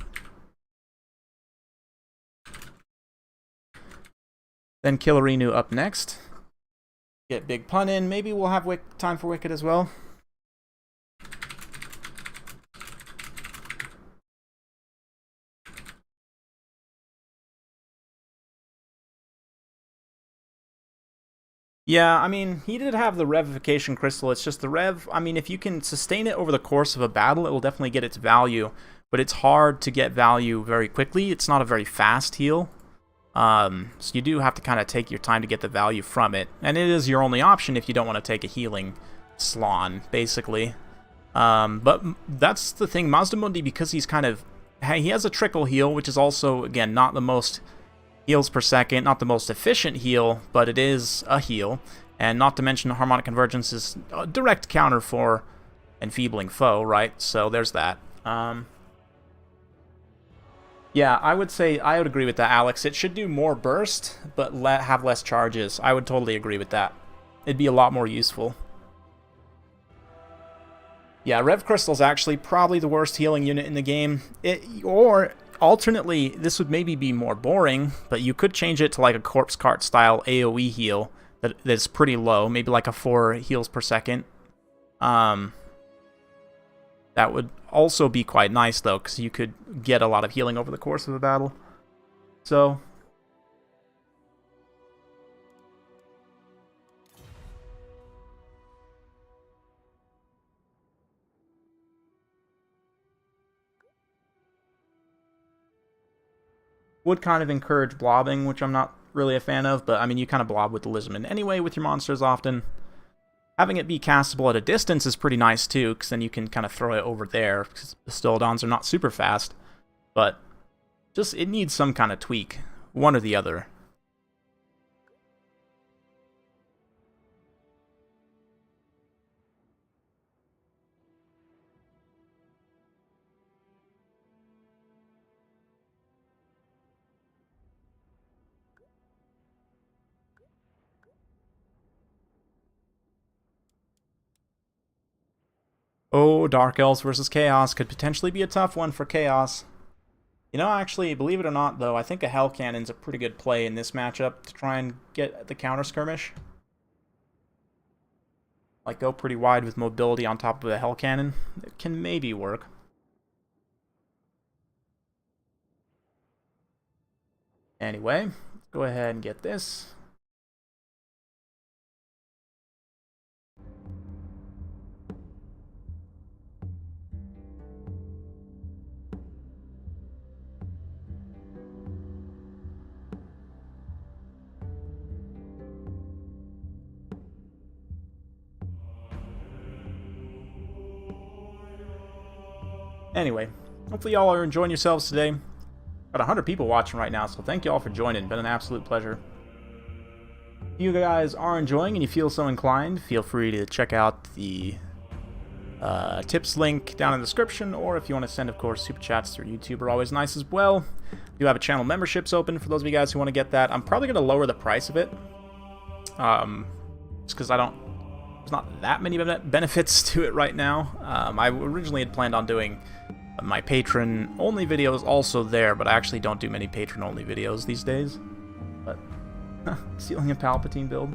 Killerinu up next. Get Big Pun in. Maybe we'll have time for Wicked as well. Yeah, I mean, he did have the Revification Crystal. It's just the Rev, I mean, if you can sustain it over the course of a battle, it will definitely get its value. But it's hard to get value very quickly. It's not a very fast heal. So you do have to kind of take your time to get the value from it. And it is your only option if you don't want to take a healing Slann, basically. But that's the thing. Mazdamundi, because he has a trickle heal, which is also, again, not the most heals per second, not the most efficient heal, but it is a heal. And not to mention Harmonic Convergence is a direct counter for Enfeebling Foe, right? So there's that. Yeah, I would agree with that, Alex. It should do more burst, but have less charges. I would totally agree with that. It'd be a lot more useful. Yeah, Rev Crystal's actually probably the worst healing unit in the game. Or, alternately, this would maybe be more boring, but you could change it to like a Corpse Cart style AoE heal that's pretty low, maybe like a 4 heals per second. That would also be quite nice, though, because you could get a lot of healing over the course of a battle. So would kind of encourage blobbing, which I'm not really a fan of, but I mean, you kind of blob with the Lizardman anyway with your monsters often. Having it be castable at a distance is pretty nice too, because then you can kind of throw it over there, because the Stolodons are not super fast, but just it needs some kind of tweak, one or the other. Oh, Dark Elves versus Chaos could potentially be a tough one for Chaos. You know, actually, believe it or not, though, I think a Hell Cannon's a pretty good play in this matchup to try and get the counter skirmish. Like, go pretty wide with mobility on top of a Hell Cannon. It can maybe work. Anyway, let's go ahead and get this. Anyway, hopefully y'all are enjoying yourselves today. Got 100 people watching right now, so thank you all for joining. Been an absolute pleasure. If you guys are enjoying and you feel so inclined, feel free to check out the tips link down in the description, or if you want to send, of course, super chats through YouTube are always nice as well. We do have a channel memberships open for those of you guys who want to get that. I'm probably going to lower the price of it, just because there's not that many benefits to it right now. I originally had planned on doing my patron-only videos also there, but I actually don't do many patron-only videos these days. But, stealing a Palpatine build.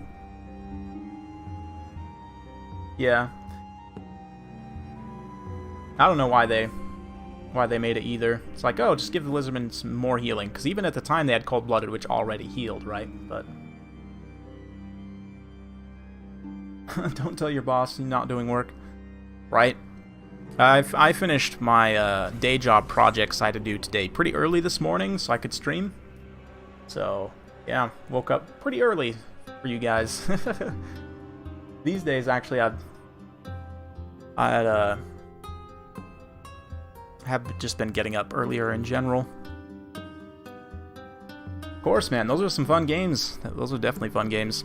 Yeah. I don't know why they made it either. It's like, oh, just give the Lizardmen some more healing. Because even at the time they had Cold-Blooded, which already healed, right? But don't tell your boss you're not doing work. Right? I finished my day job projects I had to do today pretty early this morning so I could stream. So, yeah, woke up pretty early for you guys. These days, actually, I have just been getting up earlier in general. Of course, man, those are some fun games. Those are definitely fun games.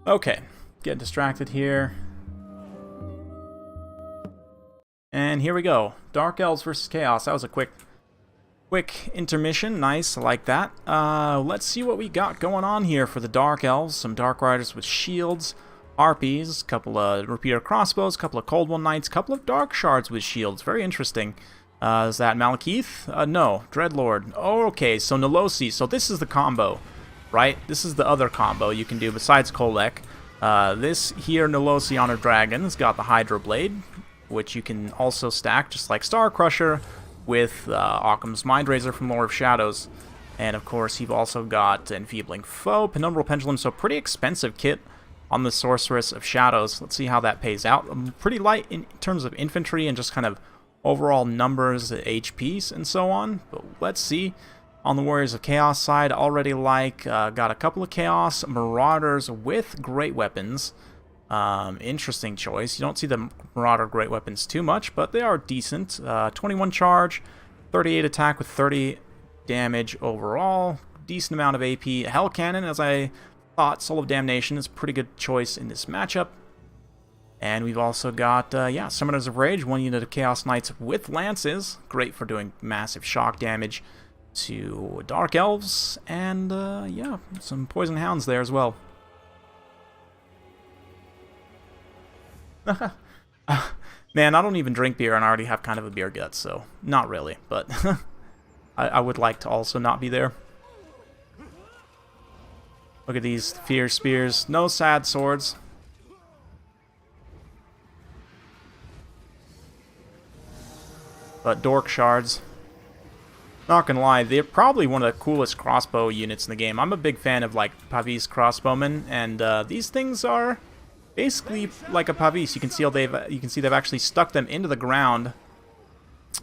Okay, get distracted here. And here we go. Dark Elves versus Chaos. That was a quick intermission. Nice, I like that. Let's see what we got going on here for the Dark Elves. Some Dark Riders with shields, harpies, a couple of repeater crossbows, a couple of Cold One Knights, a couple of Dark Shards with shields. Very interesting. Is that Malekith? No, Dreadlord. Oh, okay, so Nolosi. So this is the combo, right? This is the other combo you can do besides Kolek. This here Nolosi Honor Dragon has got the Hydro Blade, which you can also stack just like Star Crusher with Occam's Mindraiser from Lord of Shadows. And of course you've also got Enfeebling Foe, Penumbral Pendulum, so pretty expensive kit on the Sorceress of Shadows. Let's see how that pays out. Pretty light in terms of infantry and just kind of overall numbers, HPs, and so on. But let's see. On the Warriors of Chaos side, already got a couple of Chaos Marauders with great weapons. Interesting choice. You don't see the Marauder great weapons too much, but they are decent. 21 charge, 38 attack with 30 damage overall. Decent amount of AP. Hell Cannon, as I thought, Soul of Damnation is a pretty good choice in this matchup. And we've also got, Summoners of Rage, one unit of Chaos Knights with Lances. Great for doing massive shock damage to Dark Elves. And, some Poison Hounds there as well. Man, I don't even drink beer and I already have kind of a beer gut, so not really. But I would like to also not be there. Look at these Fierce Spears. No sad swords. But Dork Shards, not gonna lie, they're probably one of the coolest crossbow units in the game. I'm a big fan of like Pavis crossbowmen, and these things are basically like a Pavis. You can see they've actually stuck them into the ground,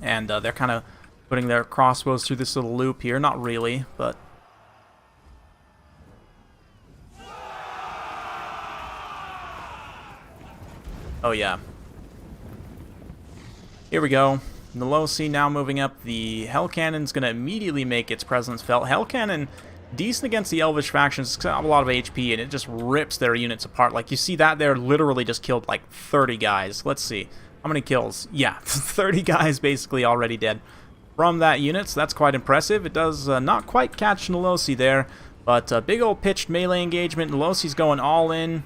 and they're kind of putting their crossbows through this little loop here. Not really, but oh yeah. Here we go. Nolosi now moving up. The Hell Cannon's going to immediately make its presence felt. Hell Cannon, decent against the Elvish factions. It's got a lot of HP, and it just rips their units apart. Like, you see that there, literally just killed, like, 30 guys. Let's see. How many kills? Yeah, 30 guys basically already dead from that unit, so that's quite impressive. It does not quite catch Nolosi there, but big old pitched melee engagement. Nolosi's going all in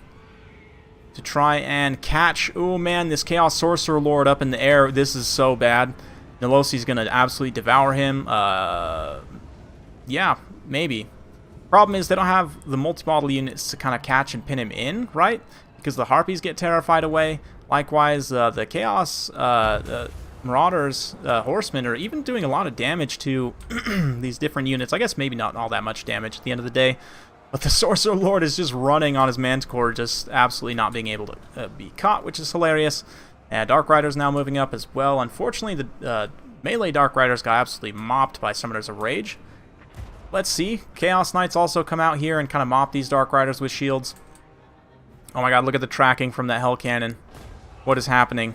to try and catch. Oh man, this Chaos Sorcerer Lord up in the air. This is so bad. Nolosi's going to absolutely devour him. Yeah, maybe. Problem is they don't have the multi-model units to kind of catch and pin him in, right? Because the Harpies get terrified away. Likewise, the Chaos Marauders, Horsemen, are even doing a lot of damage to these different units. I guess maybe not all that much damage at the end of the day. But the Sorcerer Lord is just running on his Manticore, just absolutely not being able to be caught, which is hilarious. And Dark Riders now moving up as well. Unfortunately, the melee Dark Riders got absolutely mopped by Summoners of Rage. Let's see. Chaos Knights also come out here and kind of mop these Dark Riders with shields. Oh my god, look at the tracking from that Hell Cannon. What is happening?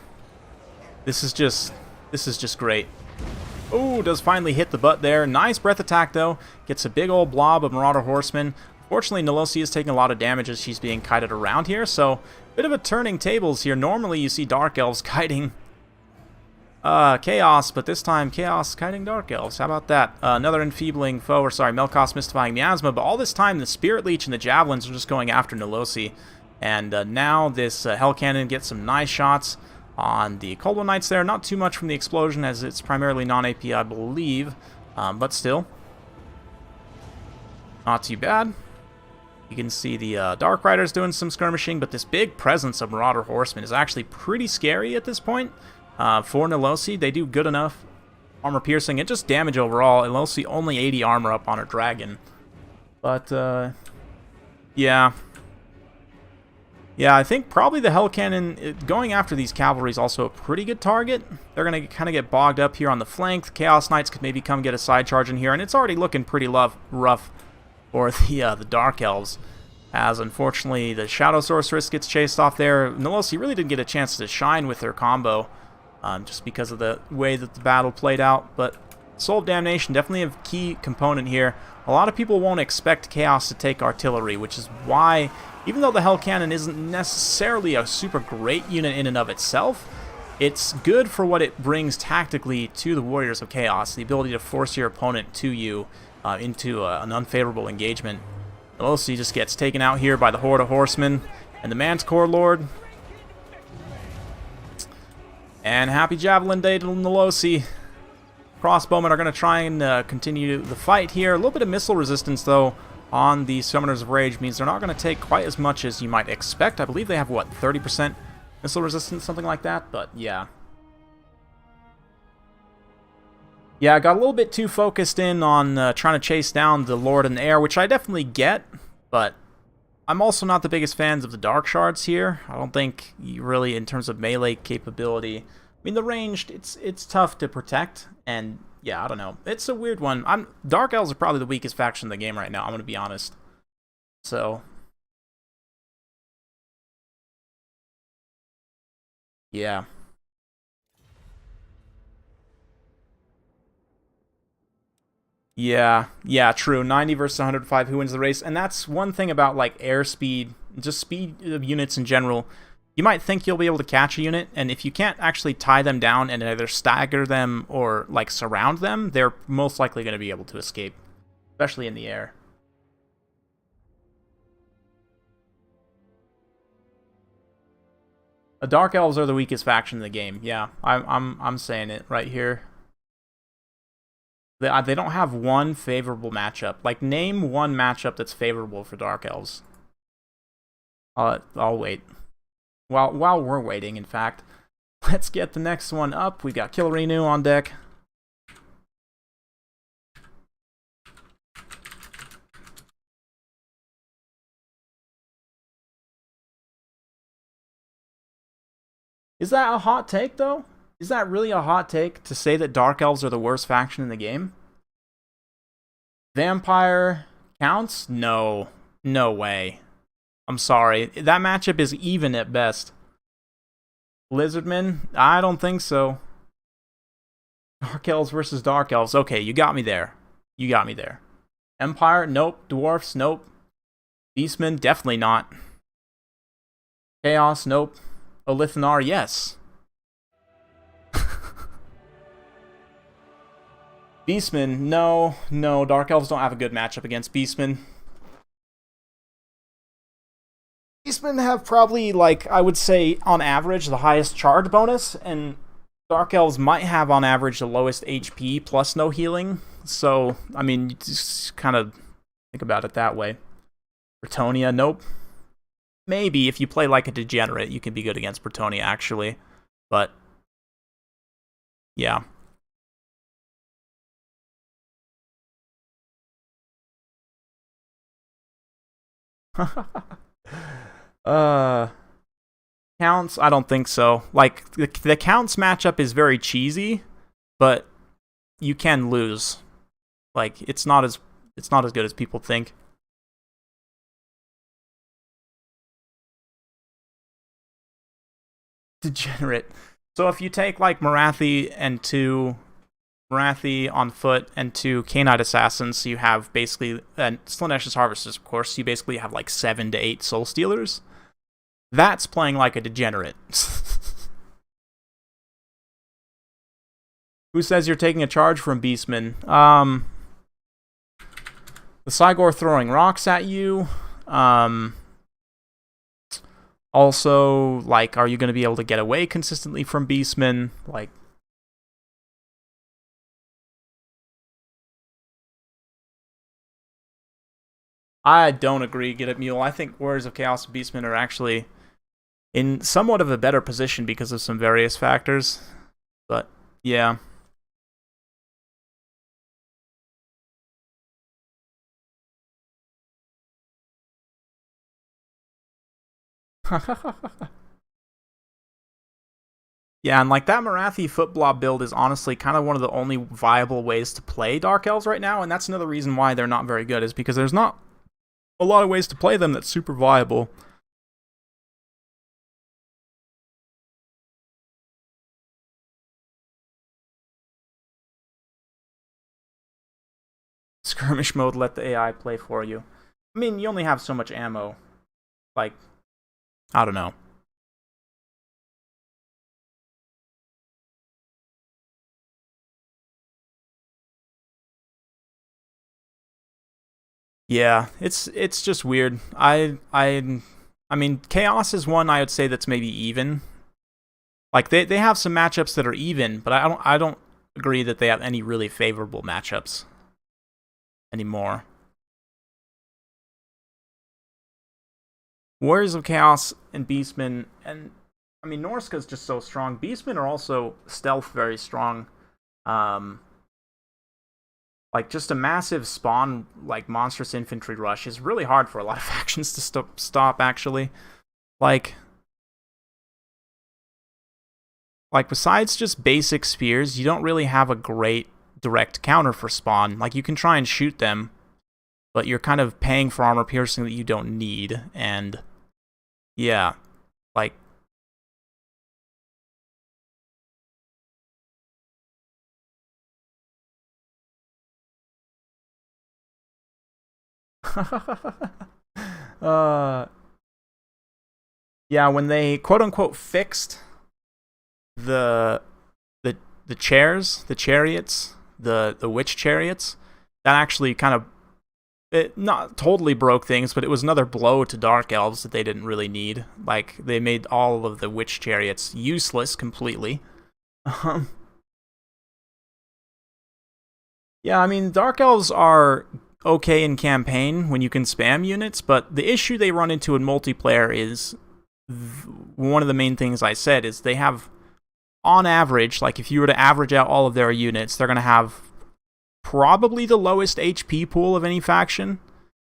This is just great. Oh, does finally hit the butt there. Nice breath attack, though. Gets a big old blob of Marauder Horsemen. Fortunately, Nolosi is taking a lot of damage as she's being kited around here, so bit of a turning tables here. Normally you see Dark Elves kiting Chaos, but this time Chaos kiting Dark Elves. How about that? Another enfeebling foe, or sorry, Melkos mystifying Miasma, but all this time the Spirit Leech and the Javelins are just going after Nolosi. And now this Hell Cannon gets some nice shots on the Cold One Knights there. Not too much from the explosion as it's primarily non-AP, I believe, but still. Not too bad. You can see the Dark Riders doing some skirmishing, but this big presence of Marauder Horsemen is actually pretty scary at this point. For Nolosi, they do good enough armor piercing and just damage overall. Nolosi only 80 armor up on her dragon. But, yeah. Yeah, I think probably the Hell Cannon, going after these cavalry is also a pretty good target. They're going to kind of get bogged up here on the flank. The Chaos Knights could maybe come get a side charge in here, and it's already looking pretty rough for the Dark Elves, as unfortunately the Shadow Sorceress gets chased off there. Nolosi really didn't get a chance to shine with her combo, just because of the way that the battle played out, but Soul of Damnation definitely a key component here. A lot of people won't expect Chaos to take artillery, which is why, even though the Hell Cannon isn't necessarily a super great unit in and of itself, it's good for what it brings tactically to the Warriors of Chaos, the ability to force your opponent to you into an unfavorable engagement. Nolosi just gets taken out here by the Horde of Horsemen and the Manticore Lord. And happy Javelin Day to Nolosi. Crossbowmen are going to try and continue the fight here. A little bit of missile resistance, though, on the Summoners of Rage means they're not going to take quite as much as you might expect. I believe they have, what, 30% missile resistance, something like that? But, yeah. Yeah, I got a little bit too focused in on trying to chase down the Lord in the air, which I definitely get, but I'm also not the biggest fans of the Dark Shards here. I don't think you really, in terms of melee capability, I mean, the ranged, it's tough to protect, and yeah, I don't know. It's a weird one. Dark Elves are probably the weakest faction in the game right now, I'm going to be honest. So, yeah. Yeah, true. 90 versus 105, who wins the race? And that's one thing about, like, airspeed, just speed of units in general. You might think you'll be able to catch a unit, and if you can't actually tie them down and either stagger them or, like, surround them, they're most likely going to be able to escape, especially in the air. The Dark Elves are the weakest faction in the game. Yeah, I'm saying it right here. They don't have one favorable matchup. Like, name one matchup that's favorable for Dark Elves. I'll wait. While we're waiting, in fact, let's get the next one up. We got Killerinu on deck. Is that a hot take, though? Is that really a hot take to say that Dark Elves are the worst faction in the game? Vampire counts? No. No way. I'm sorry. That matchup is even at best. Lizardmen? I don't think so. Dark Elves versus Dark Elves. Okay, you got me there. You got me there. Empire? Nope. Dwarfs? Nope. Beastmen? Definitely not. Chaos? Nope. Olithanar? Yes. Beastmen? No. No, Dark Elves don't have a good matchup against Beastmen. Beastmen have probably, like, I would say, on average, the highest charge bonus, and Dark Elves might have, on average, the lowest HP plus no healing. So, I mean, you just kind of think about it that way. Bretonnia, nope. Maybe, if you play like a degenerate, you can be good against Bretonnia, actually. But, yeah. Counts? I don't think so. Like, the Counts matchup is very cheesy, but you can lose. Like, it's not as good as people think. Degenerate. So if you take, like, Marathi and 2 Marathi on foot, and 2 Canine Assassins. So you have basically, and Slaanesh Harvesters, of course. So you basically have like 7 to 8 Soul Stealers. That's playing like a degenerate. Who says you're taking a charge from Beastman? The Cygor throwing rocks at you. Also, like, are you going to be able to get away consistently from Beastman? Like, I don't agree, Get It Mule. I think Warriors of Chaos and Beastmen are actually in somewhat of a better position because of some various factors. But, yeah. Yeah, and like that Marathi Footblob build is honestly kind of one of the only viable ways to play Dark Elves right now, and that's another reason why they're not very good, is because there's not a lot of ways to play them that's super viable. Skirmish mode, let the AI play for you. I mean, you only have so much ammo. Like, I don't know. Yeah, it's just weird. I mean, Chaos is one I would say that's maybe even. Like they have some matchups that are even, but I don't agree that they have any really favorable matchups anymore. Warriors of Chaos and Beastmen, and I mean Norska's just so strong. Beastmen are also stealth very strong. Um, like just a massive spawn like monstrous infantry rush is really hard for a lot of factions to stop actually. Like like besides just basic spears, you don't really have a great direct counter for spawn. Like you can try and shoot them, but you're kind of paying for armor piercing that you don't need, and yeah, like uh yeah, when they quote unquote fixed the the chairs, the chariots, the witch chariots, that actually kind of it not totally broke things, but it was another blow to Dark Elves that they didn't really need. Like they made all of the witch chariots useless completely. Um, yeah, I mean Dark Elves are okay in campaign when you can spam units, but the issue they run into in multiplayer is one of the main things I said is they have, on average, like if you were to average out all of their units, they're going to have probably the lowest HP pool of any faction,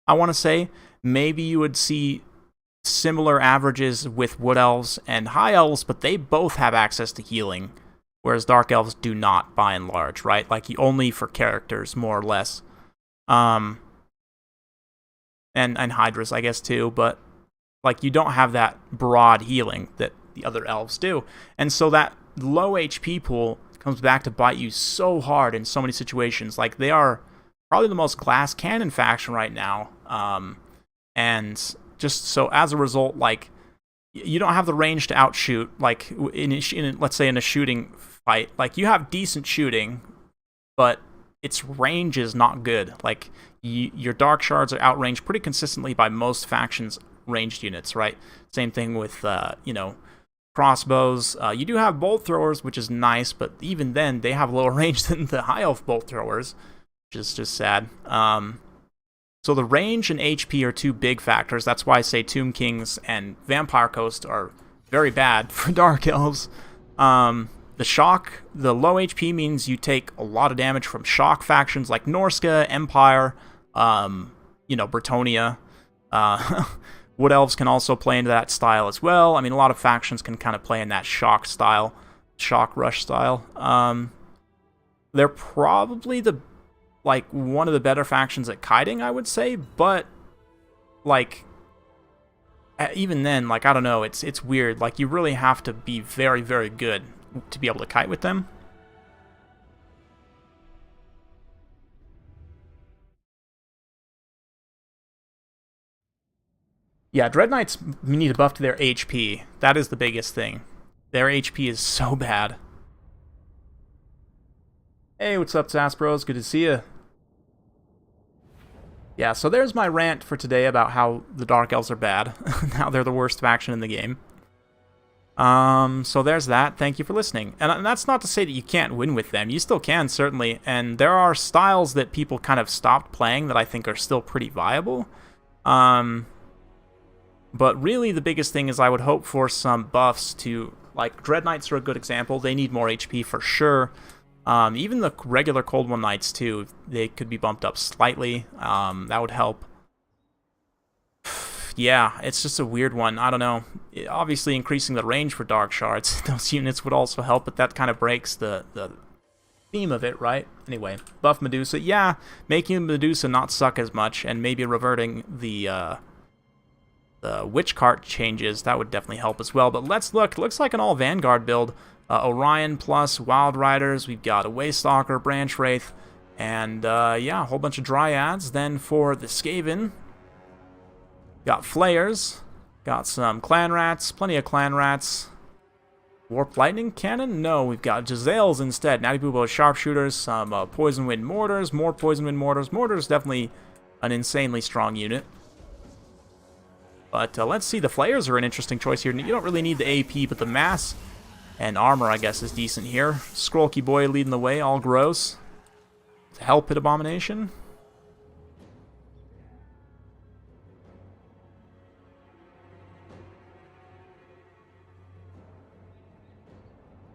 I want to say. Maybe you would see similar averages with Wood Elves and High Elves, but they both have access to healing, whereas Dark Elves do not, by and large, right? Like, only for characters, more or less. Um, and Hydras, I guess, too, but like you don't have that broad healing that the other elves do. And so that low HP pool comes back to bite you so hard in so many situations. Like they are probably the most glass cannon faction right now. And just so as a result, like you don't have the range to outshoot. Like let's say in a shooting fight, like you have decent shooting, but its range is not good. Like your dark shards are outranged pretty consistently by most factions' ranged units, right? Same thing with crossbows. You do have bolt throwers, which is nice, but even then they have lower range than the high elf bolt throwers, which is just sad. So the range and HP are two big factors. That's why I say Tomb Kings and Vampire Coast are very bad for Dark Elves. The shock, the low HP means you take a lot of damage from shock factions like Norska, Empire, Bretonia. Wood Elves can also play into that style as well. I mean, a lot of factions can kind of play in that shock style, shock rush style. They're probably one of the better factions at kiting, I would say, but like even then, like I don't know, it's weird. Like you really have to be very, very good to be able to kite with them. Yeah, Dread Knights need a buff to their HP. That is the biggest thing. Their HP is so bad. Hey, what's up, Sass Bros? Good to see you. Yeah, so there's my rant for today about how the Dark Elves are bad. How they're the worst faction in the game. So there's that. Thank you for listening. And that's not to say that you can't win with them. You still can, certainly. And there are styles that people kind of stopped playing that I think are still pretty viable. But really the biggest thing is I would hope for some buffs to, like, Dread Knights are a good example. They need more HP for sure. Even the regular Cold One Knights, too, they could be bumped up slightly. That would help. Yeah, it's just a weird one. I don't know. Obviously, increasing the range for Dark Shards, those units would also help, but that kind of breaks the theme of it, right? Anyway, buff Medusa. Yeah, making Medusa not suck as much, and maybe reverting the Witch Cart changes, that would definitely help as well. But let's look. Looks like an all Vanguard build. Orion plus Wild Riders. We've got a Waystalker, Branch Wraith, and yeah, a whole bunch of Dryads. Then for the Skaven, got Flayers, got some Clan Rats, plenty of Clan Rats. Warp Lightning Cannon? No, we've got Giselles instead. Natty Bubo Sharpshooters, some Poison Wind Mortars, more Poison Wind Mortars. Mortars definitely an insanely strong unit. But let's see, the Flayers are an interesting choice here. You don't really need the AP, but the mass and armor, I guess, is decent here. Scrollkey Boy leading the way, all gross. The Hell Pit Abomination.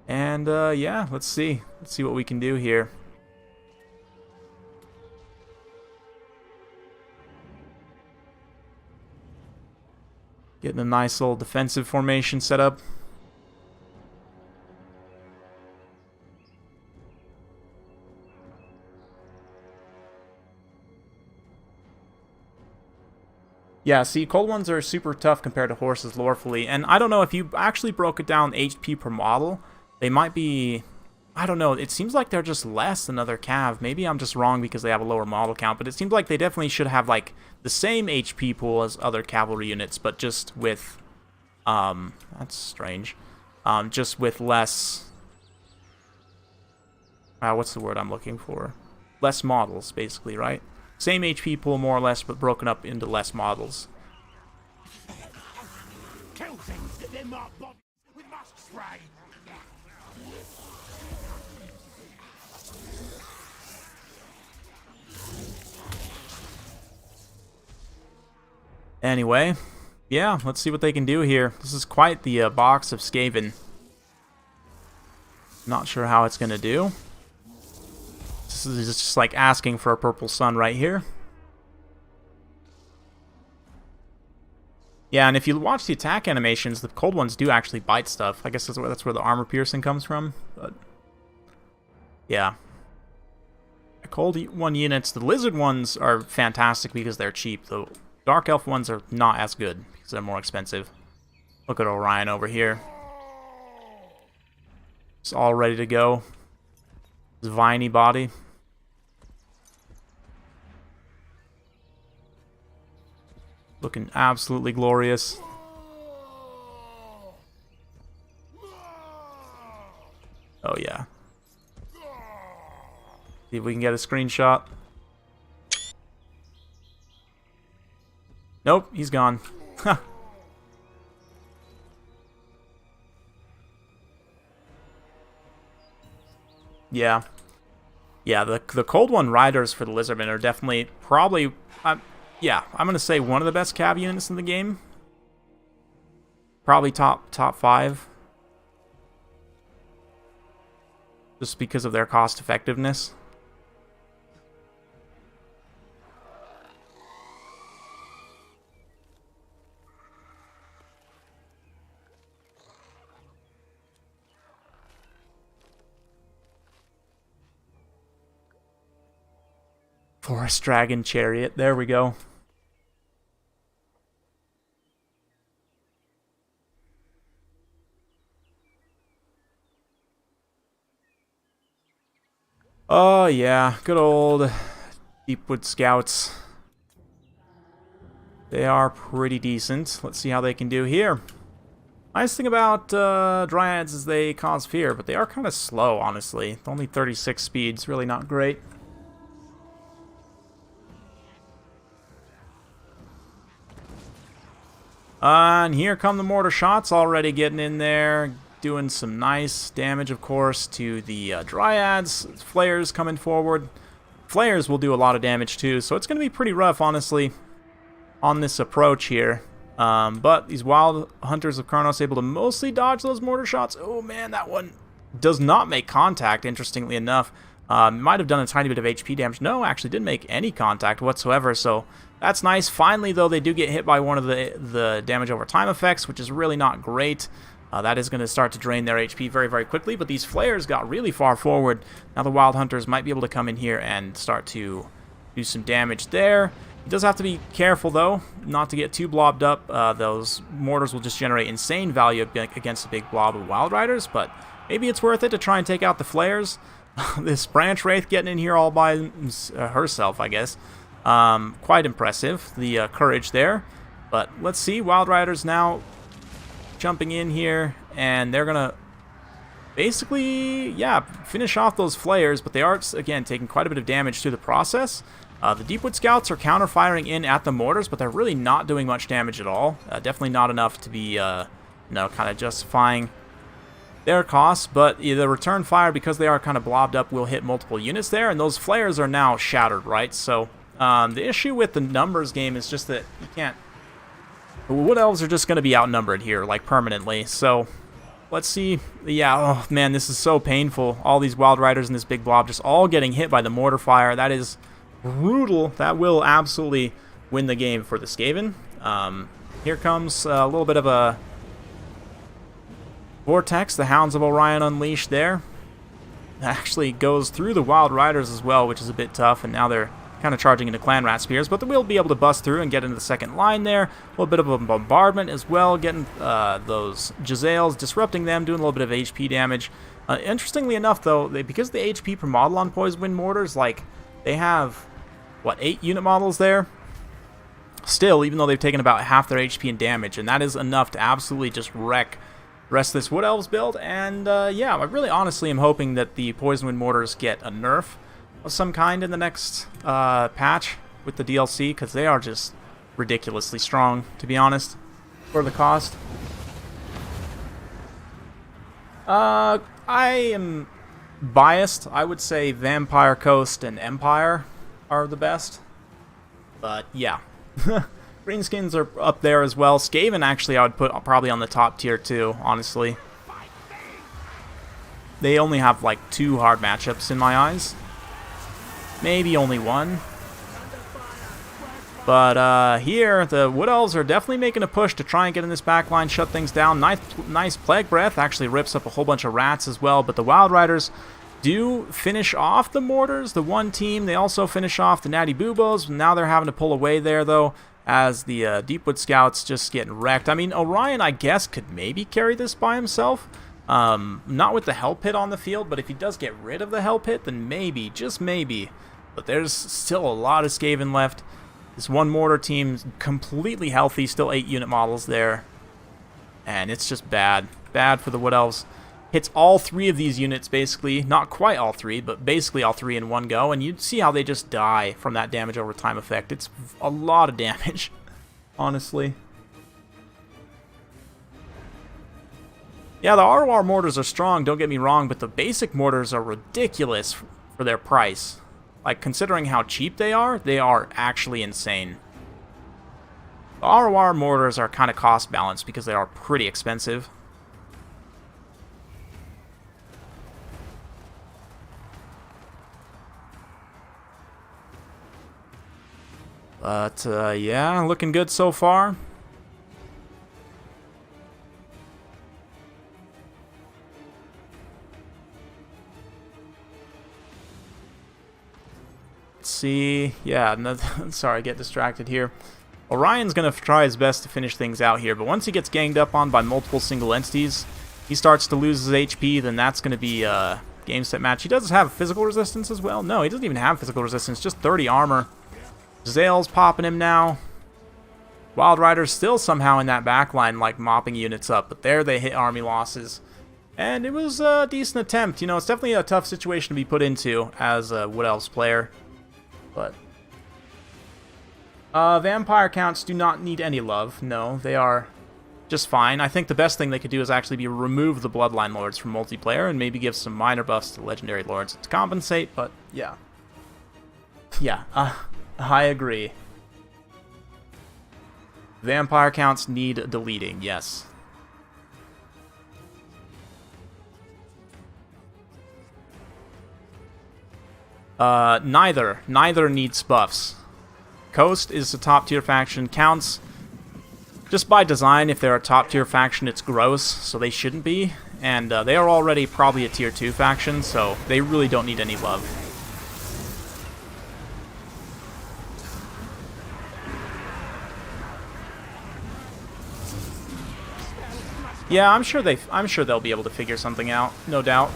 And yeah, let's see. Let's see what we can do here. Getting a nice little defensive formation set up. Yeah, see, Cold Ones are super tough compared to horses lorefully, and I don't know if you actually broke it down HP per model, they might be, I don't know, it seems like they're just less than other cav. Maybe I'm just wrong because they have a lower model count, but it seems like they definitely should have, like, the same HP pool as other cavalry units, but just with, that's strange, just with less, what's the word I'm looking for? Less models, basically, right? Same HP pool, more or less, but broken up into less models. Kill things that they're marked bodies with musk spray. Anyway, yeah, let's see what they can do here. This is quite the box of Skaven. Not sure how it's going to do. This is just like asking for a purple sun right here. Yeah, and if you watch the attack animations, the Cold Ones do actually bite stuff. I guess that's where the armor piercing comes from. But yeah. The Cold One units, the Lizard ones are fantastic because they're cheap. The Dark Elf ones are not as good because they're more expensive. Look at Orion over here. It's all ready to go. His viney body. Looking absolutely glorious. Oh yeah. See if we can get a screenshot. Nope, he's gone. Yeah. Yeah, the Cold One Riders for the Lizardmen are definitely probably... yeah, I'm going to say one of the best cav units in the game. Probably top 5. Just because of their cost effectiveness. Forest Dragon Chariot, there we go. Oh yeah, good old Deepwood Scouts. They are pretty decent. Let's see how they can do here. Nice thing about Dryads is they cause fear, but they are kind of slow, honestly. Only 36 speeds, really not great. And here come the mortar shots, already getting in there, doing some nice damage, of course, to the Dryads. Flares coming forward. Flares will do a lot of damage too, so it's going to be pretty rough, honestly, on this approach here. But these Wild Hunters of Karnos able to mostly dodge those mortar shots. Oh man, that one does not make contact, interestingly enough. Might have done a tiny bit of HP damage. No, actually didn't make any contact whatsoever, so that's nice. Finally, though, they do get hit by one of the damage over time effects, which is really not great. That is going to start to drain their HP very, very quickly, but these flares got really far forward. Now the Wild Hunters might be able to come in here and start to do some damage there. He does have to be careful, though, not to get too blobbed up. Those mortars will just generate insane value against a big blob of Wild Riders, but maybe it's worth it to try and take out the flares. This Branch Wraith getting in here all by herself, I guess. Quite impressive, the courage there. But let's see, Wild Riders now jumping in here, and they're going to basically, yeah, finish off those flares, but they are, again, taking quite a bit of damage through the process. The Deepwood Scouts are counter-firing in at the mortars, but they're really not doing much damage at all. Definitely not enough to be, kind of justifying their costs, but the return fire, because they are kind of blobbed up, will hit multiple units there, and those flares are now shattered, right? So the issue with the numbers game is just that you can't... Wood Elves are just going to be outnumbered here, like, permanently. So let's see. Yeah, oh man, this is so painful. All these Wild Riders and this big blob just all getting hit by the mortar fire. That is brutal. That will absolutely win the game for the Skaven. Here comes a little bit of a Vortex, the Hounds of Orion unleashed there. Actually goes through the Wild Riders as well, which is a bit tough, and now they're kind of charging into Clan Rat Spears, but they will be able to bust through and get into the second line there. A little bit of a bombardment as well, getting those Jezzails, disrupting them, doing a little bit of HP damage. Interestingly enough, though, because the HP per model on Poison Wind Mortars, like, they have, what, 8 unit models there? Still, even though they've taken about half their HP and damage, and that is enough to absolutely just wreck the rest of this Wood Elves build. And yeah, I really honestly am hoping that the Poison Wind Mortars get a nerf of some kind in the next patch with the DLC, because they are just ridiculously strong, to be honest, for the cost. I am biased. I would say Vampire Coast and Empire are the best, but yeah. Greenskins are up there as well. Skaven, actually, I would put probably on the top tier too, honestly. They only have like 2 hard matchups in my eyes. Maybe only 1. But here, the Wood Elves are definitely making a push to try and get in this backline, shut things down. Nice Plague Breath, actually rips up a whole bunch of rats as well. But the Wild Riders do finish off the mortars, the one team. They also finish off the Natty Boobos. Now they're having to pull away there, though, as the Deepwood Scouts just getting wrecked. I mean, Orion, I guess, could maybe carry this by himself. Not with the Hell Pit on the field, but if he does get rid of the Hell Pit, then maybe, just maybe. But there's still a lot of Skaven left. This one mortar team completely healthy, still 8 unit models there. And it's just bad. Bad for the Wood Elves. Hits all 3 of these units, basically. Not quite all 3, but basically all 3 in one go. And you see how they just die from that damage over time effect. It's a lot of damage, honestly. Yeah, the ROR mortars are strong, don't get me wrong, but the basic mortars are ridiculous for their price. Like, considering how cheap they are actually insane. The ROR mortars are kind of cost balanced because they are pretty expensive. But, yeah, looking good so far. Let's see. Yeah, no, sorry, get distracted here. Orion's going to try his best to finish things out here, but once he gets ganged up on by multiple single entities, he starts to lose his HP, then that's going to be a game set match. He does have physical resistance as well. No, he doesn't even have physical resistance, just 30 armor. Zale's popping him now. Wild Riders still somehow in that back line, like mopping units up, but there they hit army losses. And it was a decent attempt. You know, it's definitely a tough situation to be put into as a Wood Elves player. But vampire counts do not need any love. No, they are just fine. I think the best thing they could do is actually be remove the Bloodline Lords from multiplayer and maybe give some minor buffs to Legendary Lords to compensate, but yeah. Yeah, I agree. Vampire counts need deleting, yes. Neither needs buffs. Coast is a top tier faction. Counts, just by design, if they're a top tier faction, it's gross, so they shouldn't be. And they are already probably a tier 2 faction, so they really don't need any love. Yeah, I'm sure they'll be able to figure something out, no doubt.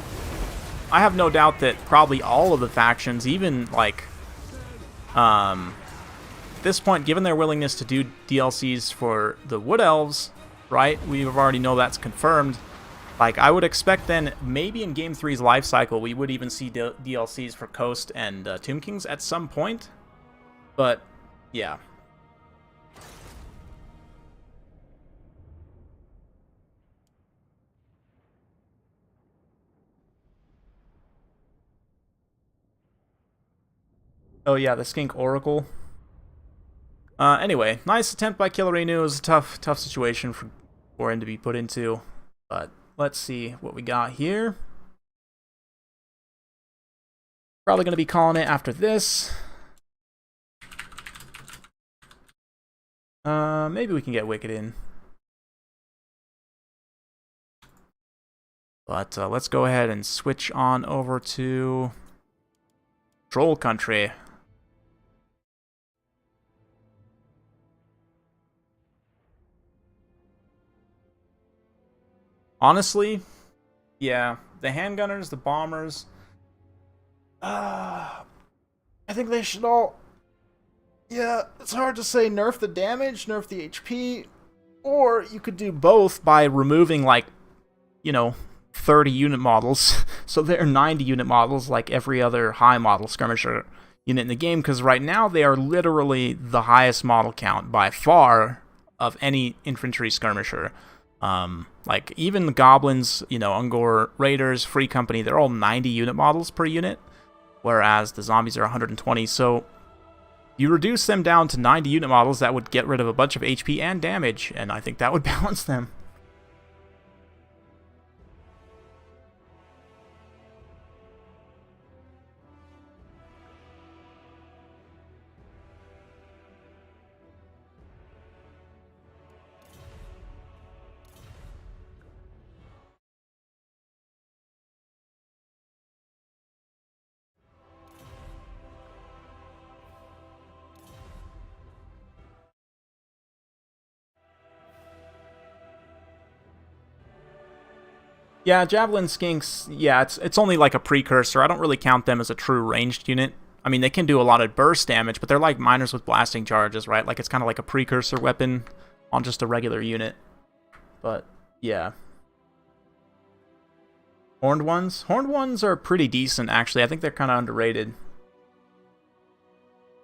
I have no doubt that probably all of the factions, even like at this point, given their willingness to do DLCs for the Wood Elves, right? We already know that's confirmed. Like, I would expect then maybe in Game 3's life cycle we would even see DLCs for Coast and Tomb Kings at some point. But yeah. Oh yeah, the Skink Oracle. Anyway, nice attempt by Killerinu. It was a tough situation for him to be put into. But let's see what we got here. Probably going to be calling it after this. Maybe we can get Wicked in. But let's go ahead and switch on over to Troll Country. Honestly, yeah, the handgunners, the bombers, I think they should all, yeah, it's hard to say nerf the damage, nerf the HP, or you could do both by removing, like, you know, 30 unit models, so they're 90 unit models like every other high model skirmisher unit in the game, because right now they are literally the highest model count by far of any infantry skirmisher. Like, even the Goblins, you know, Ungor Raiders, Free Company, they're all 90 unit models per unit, whereas the zombies are 120, so you reduce them down to 90 unit models, that would get rid of a bunch of HP and damage, and I think that would balance them. Yeah, Javelin Skinks, yeah, it's only like a precursor. I don't really count them as a true ranged unit. I mean, they can do a lot of burst damage, but they're like miners with blasting charges, right? Like, it's kind of like a precursor weapon on just a regular unit. But, yeah. Horned ones? Horned ones are pretty decent, actually. I think they're kind of underrated.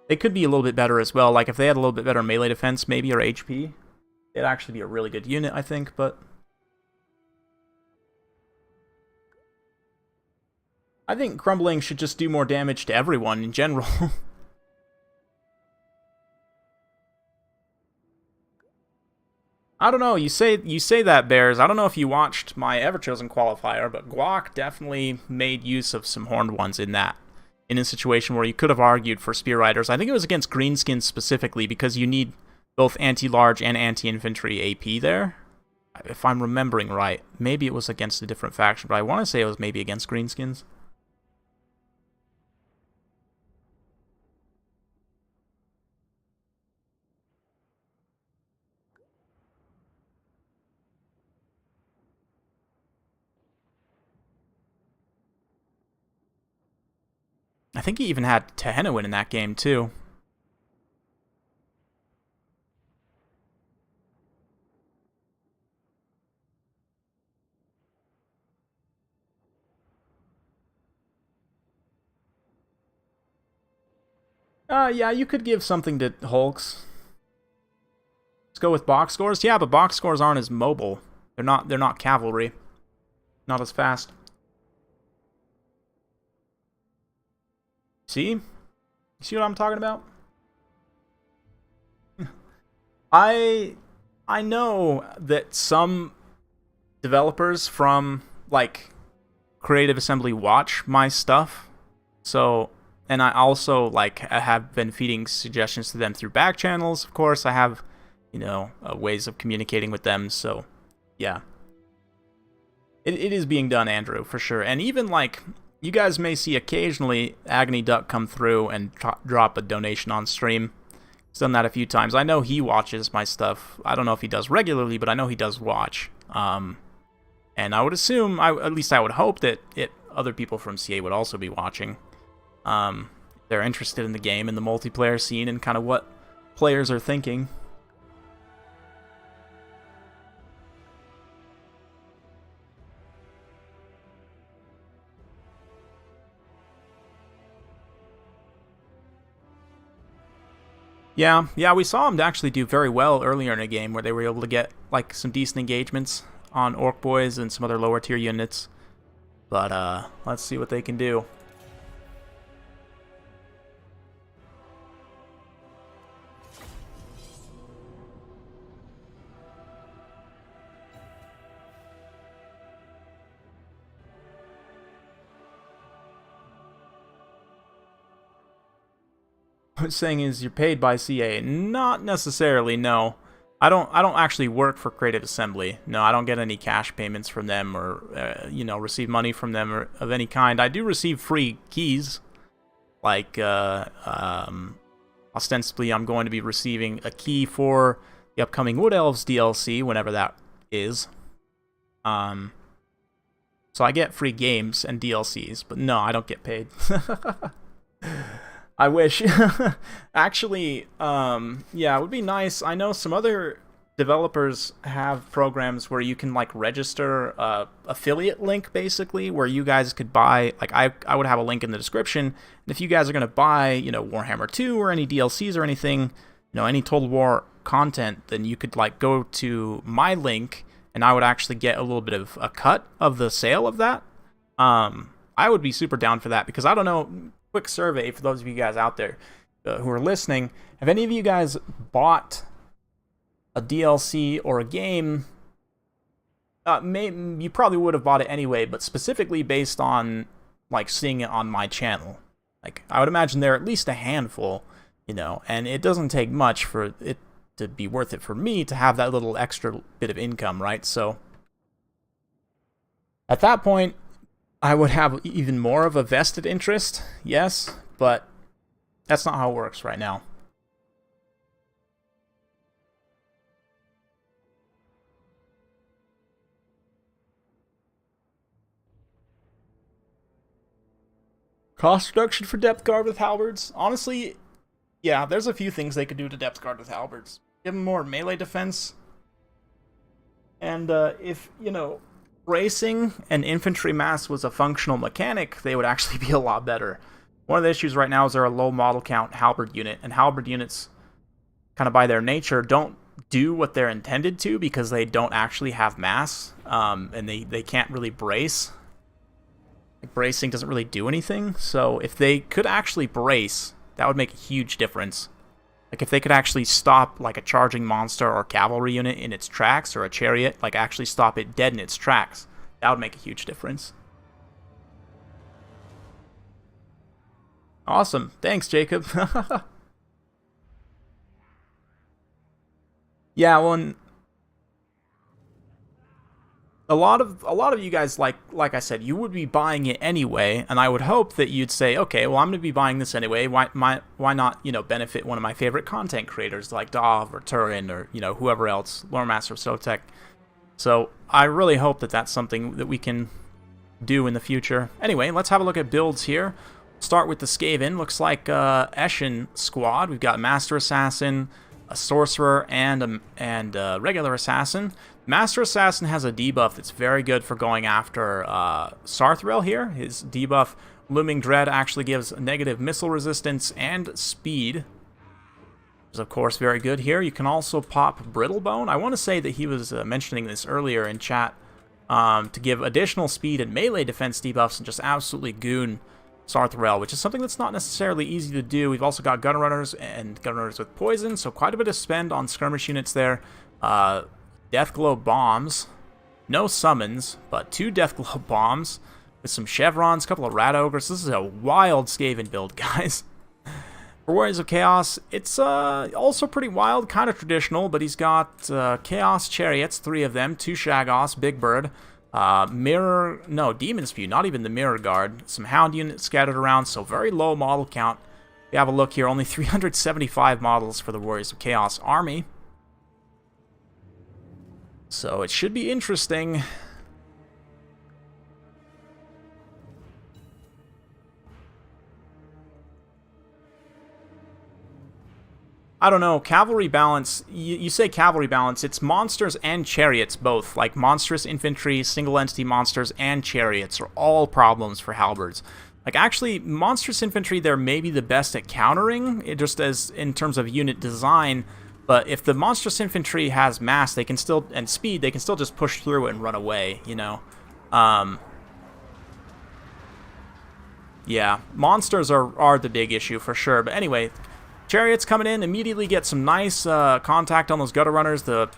They could be a little bit better as well. Like, if they had a little bit better melee defense, maybe, or HP, it'd actually be a really good unit, I think, but I think Crumbling should just do more damage to everyone in general. I don't know, you say that, Bears. I don't know if you watched my Everchosen qualifier, but Guac definitely made use of some Horned ones in that. In a situation where you could have argued for Spear Riders. I think it was against Greenskins specifically, because you need both anti-large and anti-infantry AP there. If I'm remembering right. Maybe it was against a different faction, but I want to say it was maybe against Greenskins. I think he even had Tehenowin in that game, too. Yeah, you could give something to Hulks. Let's go with box scores. Yeah, but box scores aren't as mobile. They're not cavalry. Not as fast. See? See what I'm talking about? I know that some developers from like Creative Assembly watch my stuff. So, and I also like have been feeding suggestions to them through back channels. Of course, I have, ways of communicating with them. So, yeah, it is being done, Andrew, for sure. And even like you guys may see occasionally Agony Duck come through and drop a donation on stream. He's done that a few times. I know he watches my stuff. I don't know if he does regularly, but I know he does watch. And I would assume, at least I would hope that other people from CA would also be watching. They're interested in the game and the multiplayer scene and kind of what players are thinking. Yeah, we saw him actually do very well earlier in the game where they were able to get like some decent engagements on Orc Boys and some other lower tier units. But let's see what they can do. What it's saying is you're paid by CA. Not necessarily, no. I don't actually work for Creative Assembly. No, I don't get any cash payments from them or receive money from them or of any kind. I do receive free keys. Like ostensibly I'm going to be receiving a key for the upcoming Wood Elves DLC whenever that is. So I get free games and DLCs, but no, I don't get paid. I wish. Actually, yeah, it would be nice. I know some other developers have programs where you can like register affiliate link basically, where you guys could buy. Like I would have a link in the description, and if you guys are gonna buy, Warhammer 2 or any DLCs or anything, any Total War content, then you could like go to my link, and I would actually get a little bit of a cut of the sale of that. I would be super down for that because I don't know. Quick survey for those of you guys out there who are listening. Have any of you guys bought a DLC or a game? You probably would have bought it anyway, but specifically based on like seeing it on my channel. Like I would imagine there are at least a handful, and it doesn't take much for it to be worth it for me to have that little extra bit of income, right? So at that point, I would have even more of a vested interest, yes, but that's not how it works right now. Cost reduction for depth guard with halberds? Honestly, yeah, there's a few things they could do to depth guard with halberds. Give them more melee defense. And if, bracing and infantry mass was a functional mechanic, they would actually be a lot better. One of the issues right now is they're a low model count halberd unit, and halberd units, kind of by their nature, don't do what they're intended to because they don't actually have mass, and they can't really brace. Like, bracing doesn't really do anything, so if they could actually brace, that would make a huge difference. Like if they could actually stop like a charging monster or cavalry unit in its tracks, or a chariot, like actually stop it dead in its tracks, that would make a huge difference. Awesome. Thanks, Jacob. Yeah, well, and a lot of you guys, like I said, you would be buying it anyway, and I would hope that you'd say, okay, well, I'm going to be buying this anyway. Why not, benefit one of my favorite content creators like Dov or Turin or whoever else, Lore Master of Sotek. So I really hope that that's something that we can do in the future. Anyway, let's have a look at builds here. Start with the Skaven. Looks like Eshin squad. We've got Master Assassin, a Sorcerer, and a regular Assassin. Master Assassin has a debuff that's very good for going after Sarthrel here. His debuff Looming Dread actually gives negative missile resistance and speed, which is of course very good here. You can also pop Brittlebone. I want to say that he was mentioning this earlier in chat, to give additional speed and melee defense debuffs and just absolutely goon Sarthrel, which is something that's not necessarily easy to do. We've also got Gun Runners and Gun Runners with poison, so quite a bit of spend on skirmish units there. Deathglow bombs, no summons, but 2 Deathglow bombs with some chevrons, a couple of Rat Ogres. This is a wild Skaven build, guys. For Warriors of Chaos, it's also pretty wild, kind of traditional, but he's got Chaos Chariots, 3 of them, 2 Shaggoths, Big Bird, Demon's View, not even the Mirror Guard, some Hound units scattered around, so very low model count. If you have a look here, only 375 models for the Warriors of Chaos army. So it should be interesting. I don't know, cavalry balance, you say cavalry balance, it's monsters and chariots both, like monstrous infantry, single entity monsters, and chariots are all problems for halberds. Like actually, monstrous infantry, they're maybe the best at countering, just as in terms of unit design, but if the monstrous infantry has mass, they can still, and speed, they can still just push through it and run away, you know. Yeah, monsters are the big issue for sure, but anyway, Chariots coming in, immediately get some nice contact on those gutter runners, the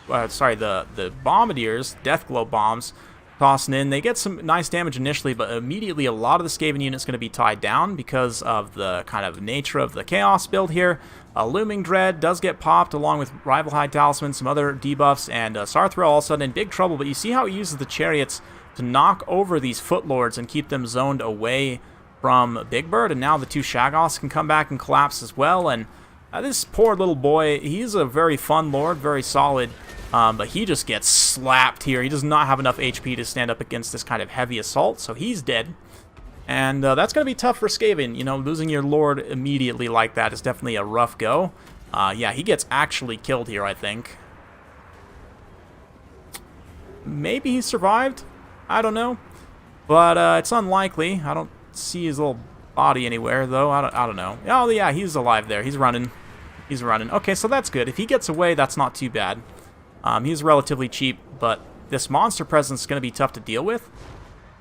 the bombardiers, Deathglow bombs, tossing in. They get some nice damage initially, but immediately a lot of the Skaven unit's going to be tied down because of the kind of nature of the Chaos build here. Looming Dread does get popped along with Rival High Talisman, some other debuffs, and Sarthrel all of a sudden in big trouble, but you see how he uses the Chariots to knock over these Footlords and keep them zoned away from Big Bird, and now the 2 Shaggoths can come back and collapse as well, and this poor little boy, he's a very fun lord, very solid, but he just gets slapped here. He does not have enough HP to stand up against this kind of heavy assault, so he's dead. And that's going to be tough for Skaven. You know, losing your lord immediately like that is definitely a rough go. Yeah, he gets actually killed here, I think. Maybe he survived? I don't know. But it's unlikely. I don't see his little body anywhere, though. I don't know. Oh, yeah, he's alive there. He's running. He's running. Okay, so that's good. If he gets away, that's not too bad. He's relatively cheap, but this monster presence is going to be tough to deal with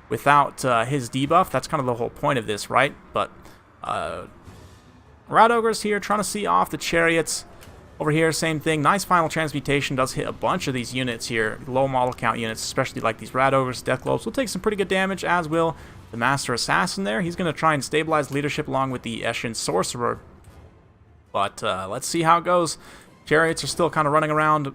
without his debuff. That's kind of the whole point of this, right? But Rat Ogres here trying to see off the Chariots. Over here, same thing. Nice Final Transmutation does hit a bunch of these units here. Low model count units, especially like these Rat Ogres, Deathglows, will take some pretty good damage, as will the Master Assassin there. He's going to try and stabilize leadership along with the Eshin Sorcerer. But let's see how it goes. Chariots are still kind of running around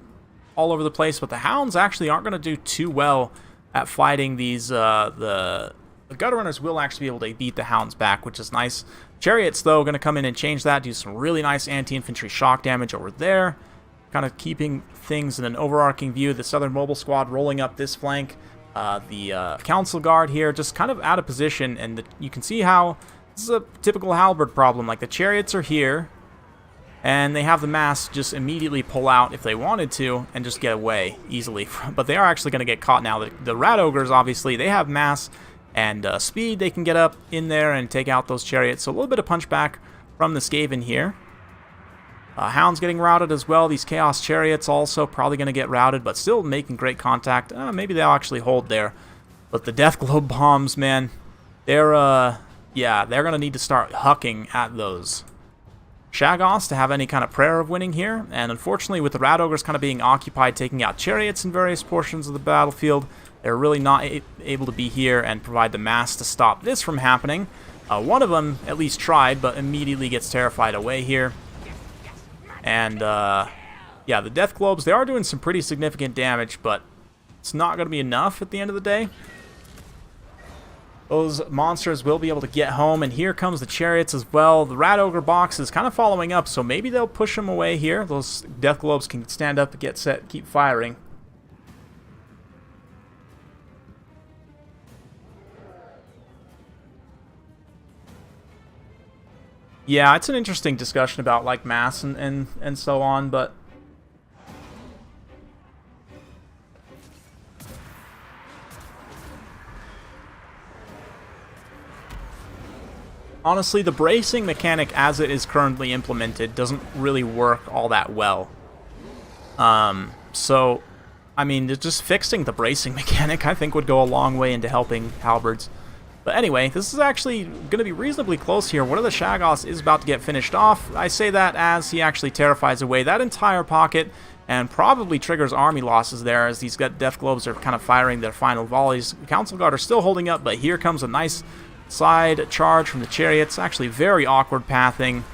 all over the place, but the Hounds actually aren't going to do too well at fighting these. The Gutter Runners will actually be able to beat the Hounds back, which is nice. Chariots, though, going to come in and change that, do some really nice anti-infantry shock damage over there, kind of keeping things in an overarching view. The Southern Mobile Squad rolling up this flank. The Council Guard here just kind of out of position, and you can see how this is a typical halberd problem. Like, the Chariots are here, and they have the mass just immediately pull out if they wanted to and just get away easily. But they are actually going to get caught now. The Rat Ogres, obviously, they have mass and speed. They can get up in there and take out those Chariots. So a little bit of punchback from the Skaven here. Hounds getting routed as well. These Chaos Chariots also probably going to get routed, but still making great contact. Maybe they'll actually hold there. But the Deathglow bombs, man, they're going to need to start hucking at those Shaggoths to have any kind of prayer of winning here. And unfortunately, with the Rat Ogres kind of being occupied taking out Chariots in various portions of the battlefield, they're really not able to be here and provide the mass to stop this from happening. One of them at least tried, but immediately gets terrified away here. And, yeah, the Death Globes, they are doing some pretty significant damage, but it's not going to be enough at the end of the day. Those monsters will be able to get home, and here comes the Chariots as well. The Rat Ogre box is kind of following up, so maybe they'll push them away here. Those Death Globes can stand up, get set, keep firing. Yeah, it's an interesting discussion about, like, mass and so on, but honestly, the bracing mechanic as it is currently implemented doesn't really work all that well. So, I mean, just fixing the bracing mechanic, I think, would go a long way into helping halberds. But anyway, this is actually going to be reasonably close here. One of the Shaggoths is about to get finished off. I say that as he actually terrifies away that entire pocket and probably triggers army losses there as these Death Globes are kind of firing their final volleys. The Council Guard are still holding up, but here comes a nice side charge from the Chariots. Actually, very awkward pathing.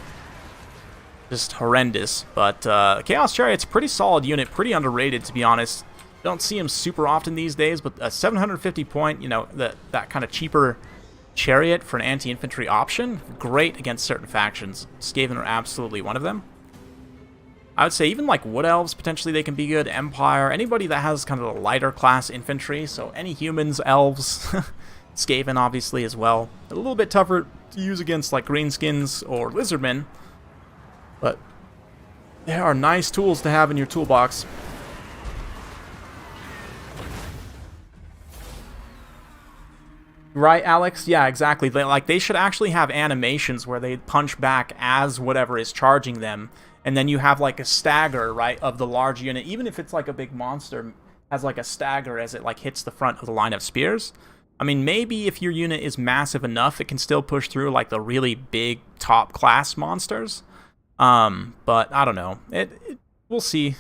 Just horrendous. But Chaos Chariot's a pretty solid unit, pretty underrated, to be honest. Don't see him super often these days, but a 750 point, you know, that kind of cheaper chariot for an anti-infantry option, great against certain factions. Skaven are absolutely one of them. I would say even like Wood Elves, potentially they can be good. Empire, anybody that has kind of the lighter class infantry, so any humans, elves, Skaven obviously as well. A little bit tougher to use against like greenskins or lizardmen, but they are nice tools to have in your toolbox. Right, Alex? Yeah, exactly. They should actually have animations where they punch back as whatever is charging them, and then you have like a stagger, right, of the large unit. Even if it's like a big monster, has like a stagger as it like hits the front of the line of spears. I mean, maybe if your unit is massive enough, it can still push through like the really big top class monsters. But I don't know. We'll see.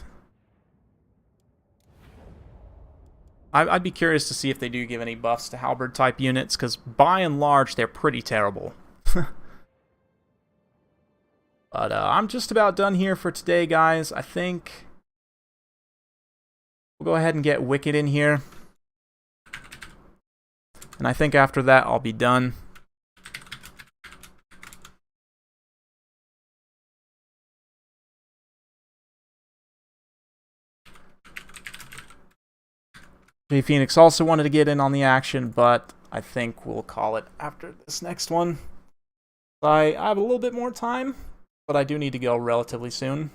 I'd be curious to see if they do give any buffs to halberd type units, because by and large they're pretty terrible. But I'm just about done here for today, guys. I think we'll go ahead and get Wicked in here. And I think after that I'll be done. J Phoenix also wanted to get in on the action, but I think we'll call it after this next one. I have a little bit more time, but I do need to go relatively soon.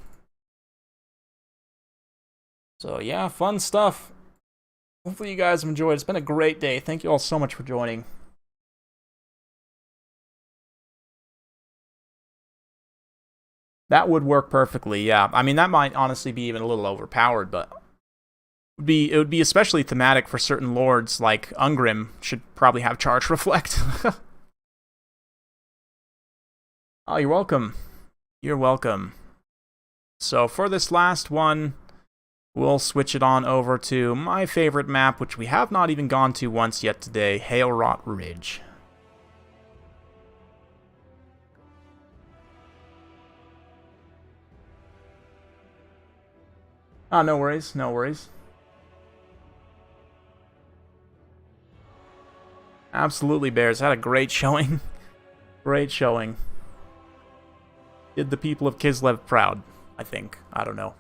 So yeah, fun stuff. Hopefully you guys have enjoyed. It's been a great day. Thank you all so much for joining. That would work perfectly, yeah. I mean, that might honestly be even a little overpowered, but it would be especially thematic for certain lords, like Ungrim should probably have Charge Reflect. Oh, you're welcome. You're welcome. So for this last one, we'll switch it on over to my favorite map, which we have not even gone to once yet today, Hailrot Ridge. Ah, no worries, no worries. Absolutely, Bears. Had a great showing. Great showing. Did the people of Kislev proud, I think. I don't know.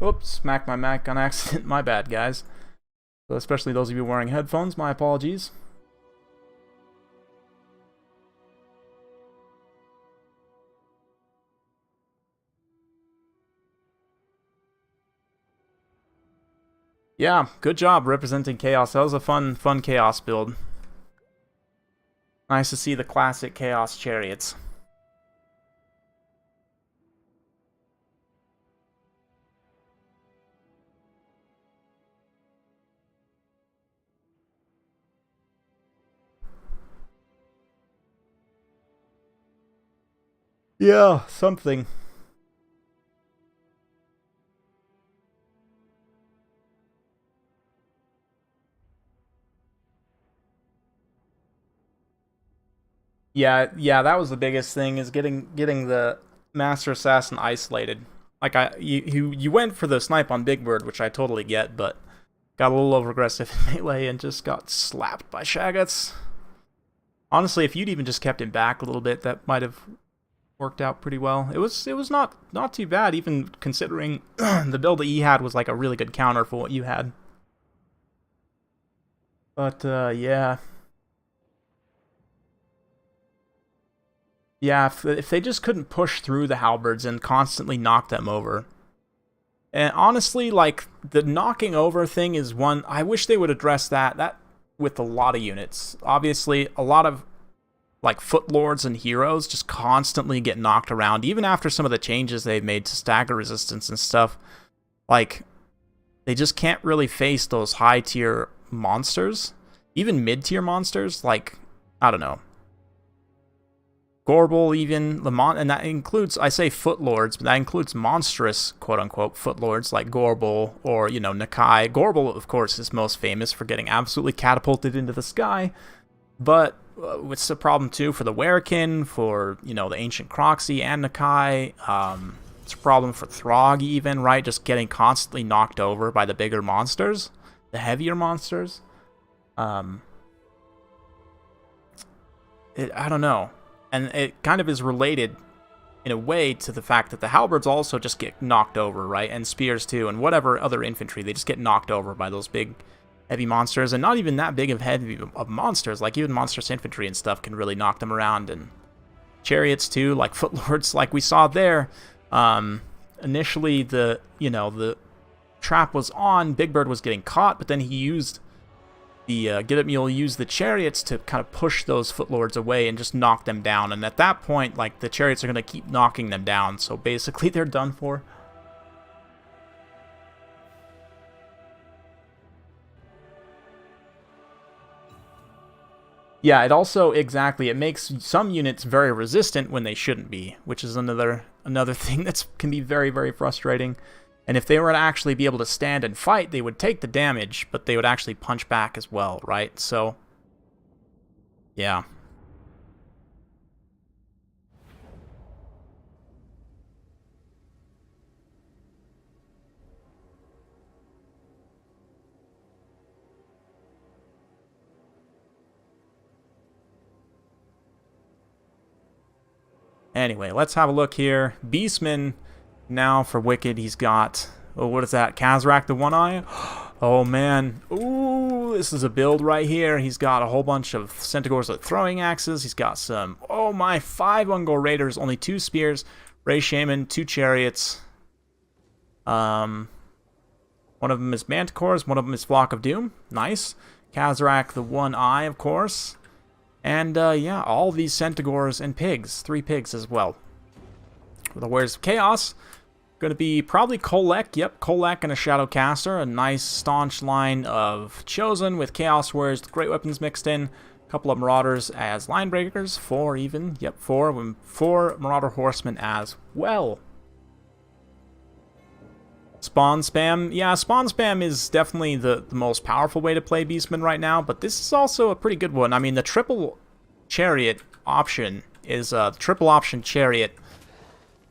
Oops, smacked my Mac on accident. My bad, guys. So especially those of you wearing headphones, my apologies. Yeah, good job representing Chaos. That was a fun Chaos build. Nice to see the classic Chaos Chariots. Yeah, something. Yeah, that was the biggest thing, is getting the Master Assassin isolated. Like you went for the snipe on Big Bird, which I totally get, but got a little over aggressive in melee and just got slapped by Shaggoths. Honestly, if you'd even just kept him back a little bit, that might have worked out pretty well. It was not too bad, even considering the build that he had was like a really good counter for what you had. But, yeah. Yeah, if they just couldn't push through the halberds and constantly knock them over. And honestly, like, the knocking over thing is one... I wish they would address that with a lot of units. Obviously, a lot of, like, footlords and heroes just constantly get knocked around, even after some of the changes they've made to stagger resistance and stuff. Like, they just can't really face those high-tier monsters. Even mid-tier monsters, like, I don't know. Gobble, even, and that includes, I say footlords, but that includes monstrous, quote-unquote, footlords like Gobble or, you know, Nakai. Gobble, of course, is most famous for getting absolutely catapulted into the sky, but it's a problem, too, for the Werekin, for, you know, the Ancient Croxy and Nakai. It's a problem for Throg, even, right? Just getting constantly knocked over by the bigger monsters, the heavier monsters. I don't know. And it kind of is related, in a way, to the fact that the halberds also just get knocked over, right? And spears, too, and whatever other infantry. They just get knocked over by those big, heavy monsters. And not even that big of monsters. Like, even monstrous infantry and stuff can really knock them around. And chariots, too, like footlords, like we saw there. Initially, the trap was on. Big Bird was getting caught, but then he used... Mule used the chariots to kind of push those footlords away and just knock them down. And at that point, like, the chariots are going to keep knocking them down. So basically, they're done for. Yeah, it also, exactly, it makes some units very resistant when they shouldn't be, which is another thing that can be very, very frustrating. And if they were to actually be able to stand and fight, they would take the damage, but they would actually punch back as well, right? So, yeah. Anyway, let's have a look here. Beastman, now for Wicked, he's got... Oh, what is that? Kazarak the One Eye? Oh, man. Ooh, this is a build right here. He's got a whole bunch of Centaurs with throwing axes. He's got some... Oh, my. 5 Ungor Raiders, only 2 spears. Ray Shaman, 2 chariots. One of them is Manticores. One of them is Flock of Doom. Nice. Kazarak the One Eye, of course. And, yeah, all these Centaurs and pigs. 3 pigs as well. The Warriors of Chaos. Going to be probably Kolek. Yep, Kolek and a Shadowcaster. A nice, staunch line of Chosen with Chaos Warriors, great weapons mixed in. A couple of Marauders as line breakers. 4 even. Yep, 4. 4 Marauder Horsemen as well. Spawn spam. Yeah, spawn spam is definitely the most powerful way to play Beastman right now, but this is also a pretty good one. I mean, the triple chariot option is the triple option chariot.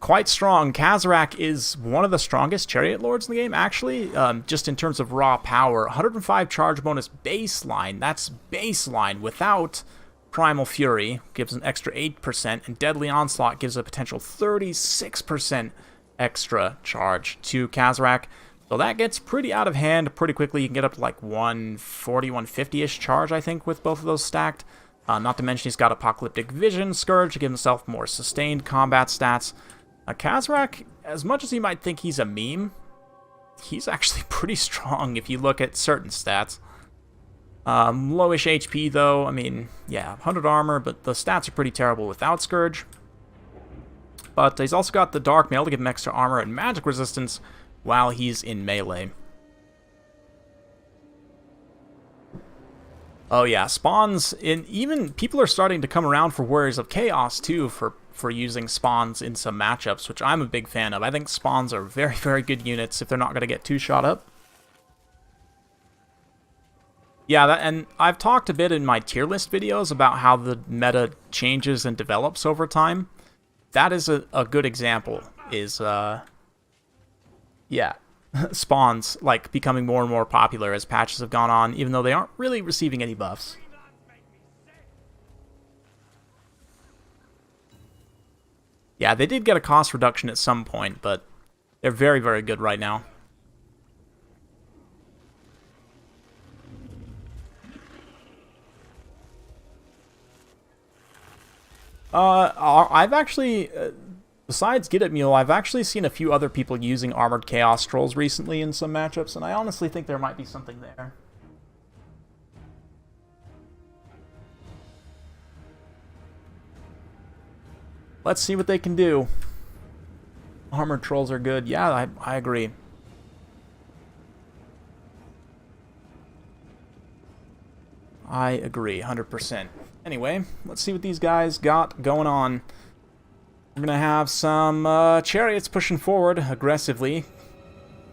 Quite strong. Kazarak is one of the strongest chariot lords in the game, actually, just in terms of raw power. 105 charge bonus baseline. That's baseline without Primal Fury. Gives an extra 8%, and Deadly Onslaught gives a potential 36% extra charge to Kazarak. So that gets pretty out of hand pretty quickly. You can get up to like 140, 150-ish charge, I think, with both of those stacked. Not to mention he's got Apocalyptic Vision, Scourge to give himself more sustained combat stats. Kazarak, as much as you might think he's a meme, he's actually pretty strong if you look at certain stats. Lowish HP, though. I mean, yeah, 100 armor, but the stats are pretty terrible without Scourge. But he's also got the Dark Mail to give him extra armor and magic resistance while he's in melee. Oh yeah, spawns, and even people are starting to come around for Warriors of Chaos, too, for using spawns in some matchups, which I'm a big fan of. I think spawns are very, very good units if they're not going to get too shot up. Yeah, and I've talked a bit in my tier list videos about how the meta changes and develops over time. That is a good example, is, yeah, spawns, like, becoming more and more popular as patches have gone on, even though they aren't really receiving any buffs. Yeah, they did get a cost reduction at some point, but they're very, very good right now. I've actually, besides Get It Mule, I've actually seen a few other people using Armored Chaos Trolls recently in some matchups, and I honestly think there might be something there. Let's see what they can do. Armored Trolls are good. Yeah, I agree. I agree, 100%. Anyway, let's see what these guys got going on. We're going to have some chariots pushing forward aggressively.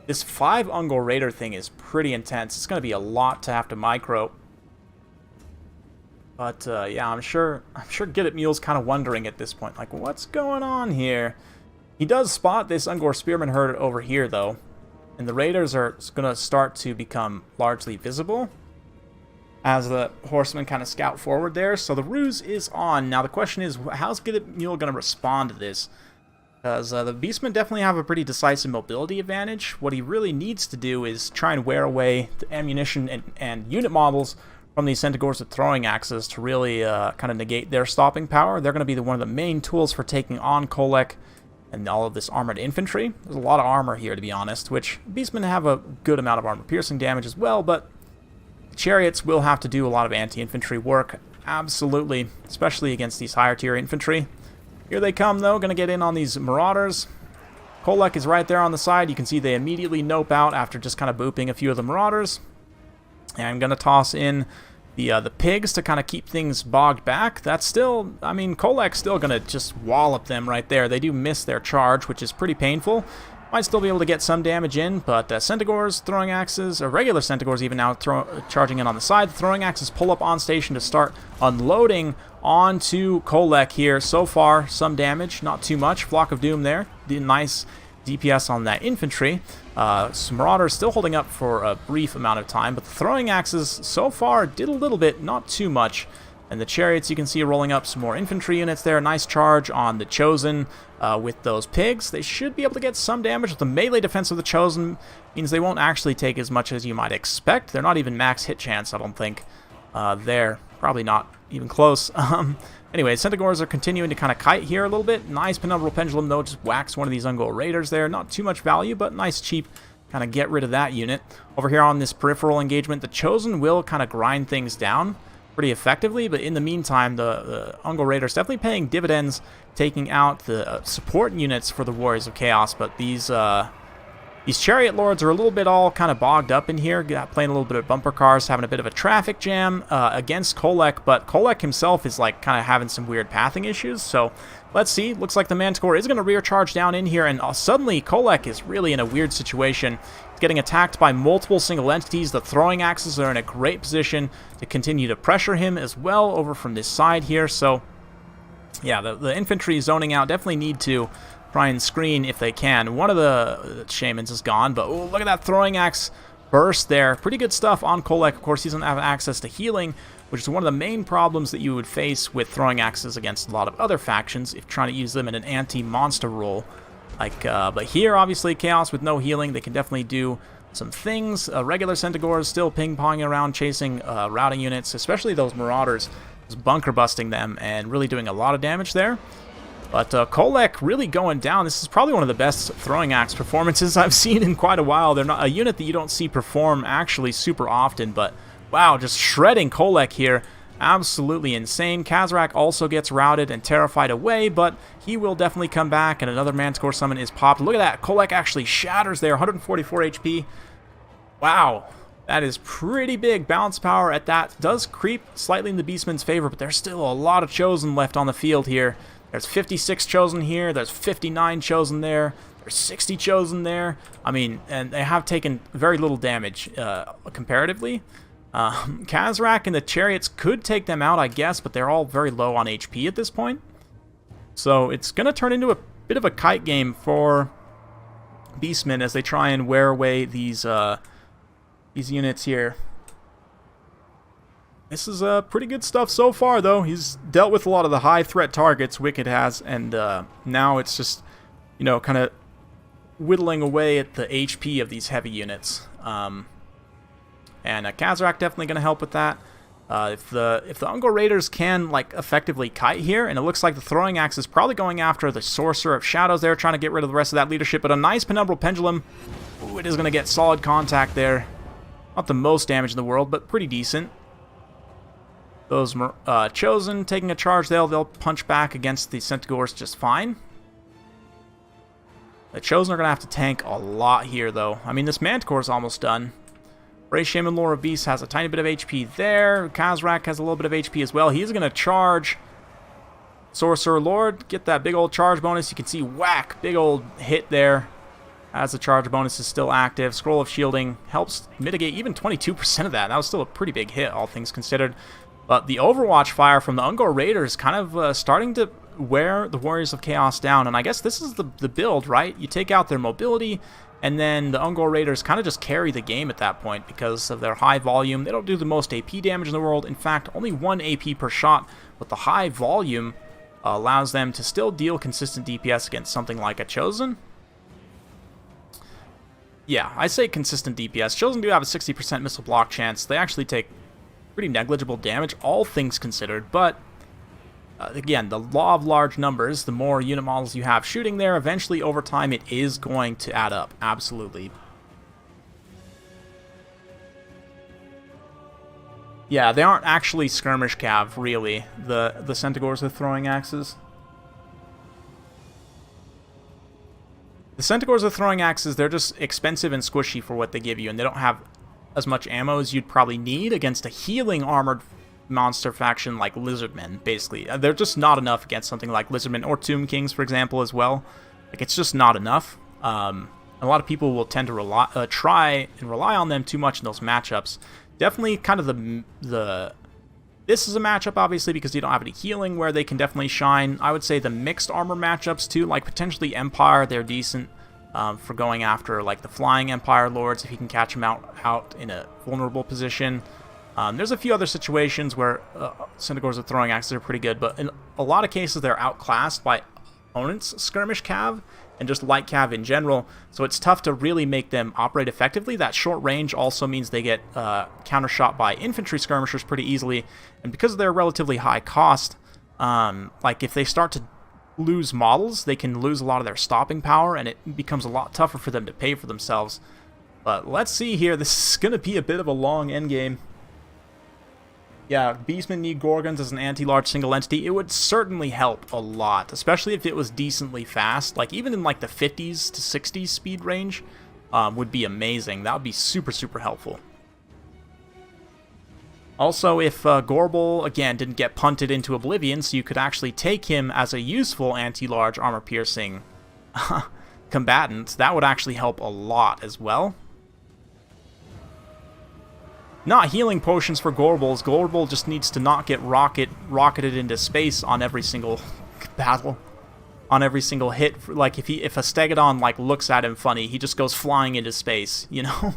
This 5 Ungol Raider thing is pretty intense. It's going to be a lot to have to micro. But yeah, I'm sure Get It Mule's kind of wondering at this point, like, what's going on here? He does spot this Ungor Spearman herd over here, though. And the Raiders are going to start to become largely visible as the horsemen kind of scout forward there. So the ruse is on. Now the question is, how's Get It Mule going to respond to this? Because the Beastmen definitely have a pretty decisive mobility advantage. What he really needs to do is try and wear away the ammunition and unit models from these Centaurs with throwing axes to really kind of negate their stopping power. They're going to be one of the main tools for taking on Kolek and all of this armored infantry. There's a lot of armor here, to be honest, which Beastmen have a good amount of armor-piercing damage as well, but chariots will have to do a lot of anti-infantry work, absolutely, especially against these higher-tier infantry. Here they come, though, going to get in on these marauders. Kolek is right there on the side. You can see they immediately nope out after just kind of booping a few of the marauders. And I'm going to toss in the pigs to kind of keep things bogged back. That's still, I mean, Kolek's still going to just wallop them right there. They do miss their charge, which is pretty painful. Might still be able to get some damage in, but Centaurs, throwing axes, or regular Centaurs even now charging in on the side. The throwing axes pull up on station to start unloading onto Kolek here. So far, some damage, not too much. Flock of Doom there. The nice DPS on that infantry. Some Marauders still holding up for a brief amount of time, but the throwing axes so far did a little bit, not too much. And the chariots, you can see rolling up some more infantry units there. Nice charge on the Chosen with those pigs. They should be able to get some damage. The melee defense of the Chosen means they won't actually take as much as you might expect. They're not even max hit chance, I don't think. There. Probably not even close. Anyway, Centaurs are continuing to kind of kite here a little bit. Nice Penumbral Pendulum, though, just whacks one of these Ungol Raiders there. Not too much value, but nice cheap kind of get rid of that unit. Over here on this peripheral engagement, the Chosen will kind of grind things down pretty effectively, but in the meantime, the Ungol Raiders definitely paying dividends, taking out the support units for the Warriors of Chaos, but these Chariot Lords are a little bit all kind of bogged up in here, playing a little bit of bumper cars, having a bit of a traffic jam against Kolek, but Kolek himself is like kind of having some weird pathing issues, so let's see. Looks like the Manticore is going to rear charge down in here, and suddenly Kolek is really in a weird situation. He's getting attacked by multiple single entities. The throwing axes are in a great position to continue to pressure him as well over from this side here, so yeah, the infantry zoning out definitely need to try and screen if they can. One of the shamans is gone, but oh, look at that throwing axe burst there. Pretty good stuff on Kolek. Of course, he doesn't have access to healing, which is one of the main problems that you would face with throwing axes against a lot of other factions if trying to use them in an anti-monster role. But here, obviously, Chaos with no healing, they can definitely do some things. Regular Centaurs still ping-ponging around, chasing routing units, especially those Marauders, just bunker busting them and really doing a lot of damage there. But Kolek really going down. This is probably one of the best throwing axe performances I've seen in quite a while. They're not a unit that you don't see perform actually super often, but wow, just shredding Kolek here. Absolutely insane. Kazarak also gets routed and terrified away, but he will definitely come back, and another Manticore summon is popped. Look at that. Kolek actually shatters there. 144 HP. Wow. That is pretty big. Balance power at that does creep slightly in the Beastman's favor, but there's still a lot of Chosen left on the field here. There's 56 Chosen here. There's 59 Chosen there. There's 60 Chosen there. I mean, and they have taken very little damage comparatively. Kazarak and the Chariots could take them out, I guess, but they're all very low on HP at this point. So it's going to turn into a bit of a kite game for Beastmen as they try and wear away these units here. This is pretty good stuff so far, though. He's dealt with a lot of the high threat targets Wicked has, and now it's just, you know, kind of whittling away at the HP of these heavy units. And Kazarak definitely going to help with that. If the Ungor Raiders can like effectively kite here, and it looks like the throwing axe is probably going after the Sorcerer of Shadows there, trying to get rid of the rest of that leadership, but a nice Penumbral Pendulum. Ooh, it is going to get solid contact there. Not the most damage in the world, but pretty decent. Those Chosen taking a charge, they'll punch back against the Centaurs just fine. The Chosen are going to have to tank a lot here, though. I mean, this Manticore is almost done. Ray Shaman Lore of Beast has a tiny bit of HP there. Kazrak has a little bit of HP as well. He's going to charge Sorcerer Lord. Get that big old charge bonus. You can see whack. Big old hit there as the charge bonus is still active. Scroll of Shielding helps mitigate even 22% of that. That was still a pretty big hit, all things considered. But the Overwatch fire from the Ungor Raiders kind of starting to wear the Warriors of Chaos down. And I guess this is the build, right? You take out their mobility, and then the Ungor Raiders kind of just carry the game at that point because of their high volume. They don't do the most AP damage in the world. In fact, only 1 AP per shot, but the high volume allows them to still deal consistent DPS against something like a Chosen. Yeah, I say consistent DPS. Chosen do have a 60% missile block chance. They actually take pretty negligible damage, all things considered, but again, the law of large numbers, the more unit models you have shooting there, eventually over time it is going to add up, absolutely. Yeah, they aren't actually skirmish cav, really, the Centaurs with throwing axes. The Centaurs with throwing axes, they're just expensive and squishy for what they give you, and they don't have as much ammo as you'd probably need against a healing armored monster faction like Lizardmen, basically. They're just not enough against something like Lizardmen or Tomb Kings, for example, as well. Like, it's just not enough. A lot of people will tend to try and rely on them too much in those matchups. Definitely kind of this is a matchup, obviously, because you don't have any healing where they can definitely shine. I would say the mixed armor matchups, too, like potentially Empire, they're decent for going after, like, the Flying Empire Lords, if you can catch them out in a vulnerable position. There's a few other situations where Centaurs with throwing axes are pretty good, but in a lot of cases they're outclassed by opponents' skirmish cav and just light cav in general, so it's tough to really make them operate effectively. That short range also means they get countershot by infantry skirmishers pretty easily, and because of their relatively high cost, like if they start to lose models, they can lose a lot of their stopping power, and it becomes a lot tougher for them to pay for themselves. But let's see here, this is going to be a bit of a long endgame. Yeah, Beastmen need Gorgons as an anti-large single entity. It would certainly help a lot, especially if it was decently fast. Like, even in like the 50s to 60s speed range would be amazing. That would be super, super helpful. Also, if Gobble, again, didn't get punted into oblivion, so you could actually take him as a useful anti-large armor-piercing combatant, that would actually help a lot as well. Not healing potions for Gorbals. Gobble just needs to not get rocketed into space on every single battle, on every single hit. Like if a Stegodon like looks at him funny, he just goes flying into space. You know.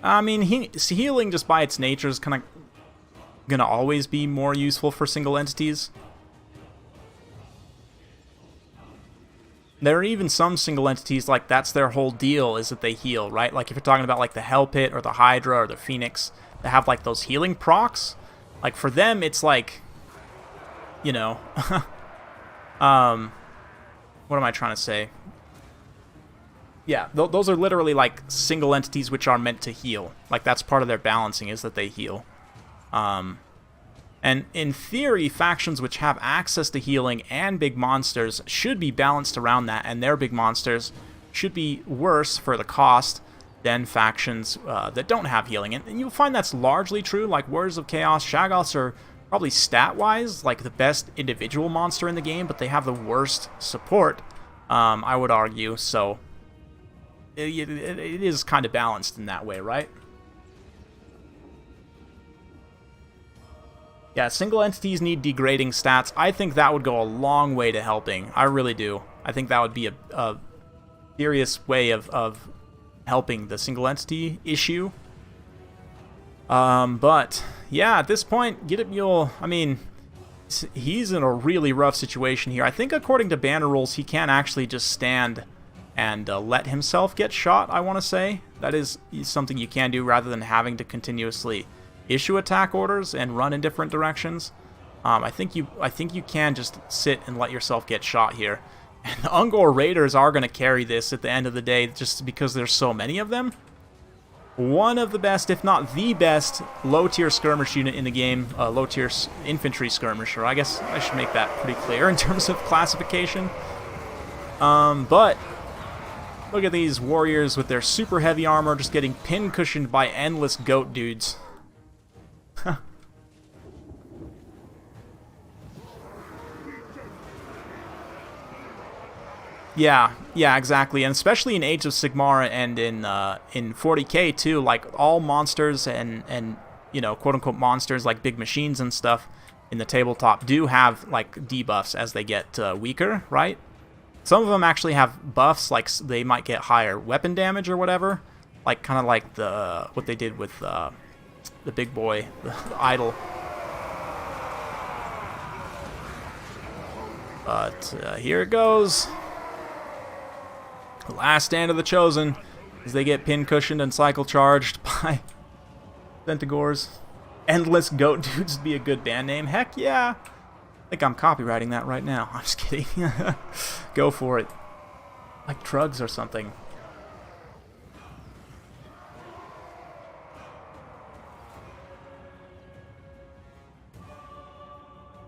I mean, healing just by its nature is kind of gonna always be more useful for single entities. There are even some single entities, like, that's their whole deal, is that they heal, right? Like, if you're talking about, like, the Hell Pit or the Hydra or the Phoenix, they have, like, those healing procs. Like, for them, it's like, you know, what am I trying to say? Yeah, those are literally, like, single entities which are meant to heal. Like, that's part of their balancing, is that they heal. And in theory, factions which have access to healing and big monsters should be balanced around that, and their big monsters should be worse for the cost than factions that don't have healing. And you'll find that's largely true. Like, Warriors of Chaos, Shaggoths are probably stat-wise like the best individual monster in the game, but they have the worst support, I would argue. So it is kind of balanced in that way, right? Yeah, single entities need degrading stats. I think that would go a long way to helping. I really do. I think that would be a serious way of helping the single entity issue. But, yeah, at this point, Get It Mule, I mean, he's in a really rough situation here. I think according to banner rules, he can actually just stand and let himself get shot, I want to say. That is something you can do rather than having to continuously issue attack orders and run in different directions. I think you can just sit and let yourself get shot here. And the Ungor Raiders are going to carry this at the end of the day just because there's so many of them. One of the best, if not the best, low-tier skirmish unit in the game. Low-tier infantry skirmisher. I guess I should make that pretty clear in terms of classification. But look at these warriors with their super heavy armor just getting pin-cushioned by endless goat dudes. Yeah, exactly, and especially in Age of Sigmar and in 40k too, like all monsters and you know, quote-unquote monsters like big machines and stuff in the tabletop do have like debuffs as they get weaker, right? Some of them actually have buffs, like they might get higher weapon damage or whatever, like kind of like what they did with the big boy, the idol. But here it goes. The last stand of the Chosen as they get pin cushioned and cycle charged by Centigores. Endless Goat Dudes would be a good band name. Heck yeah! I think I'm copywriting that right now. I'm just kidding. Go for it. Like Trugs or something.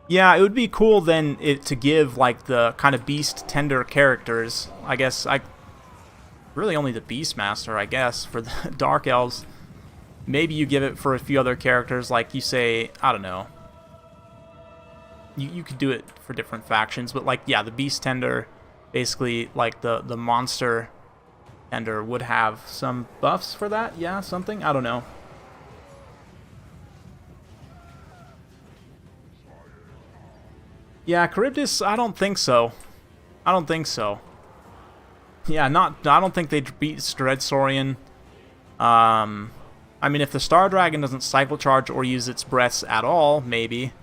Yeah, it would be cool then to give like the kind of beast tender characters. I guess really only the Beastmaster, I guess, for the Dark Elves. Maybe you give it for a few other characters, like you say, I don't know. You could do it for different factions, but like, yeah, the Beast Tender, basically, like the Monster Tender would have some buffs for that, yeah, something? I don't know. Yeah, Charybdis, I don't think so. I don't think so. Yeah, I don't think they'd beat Dreadsaurian. I mean, if the Star Dragon doesn't cycle charge or use its breaths at all, maybe.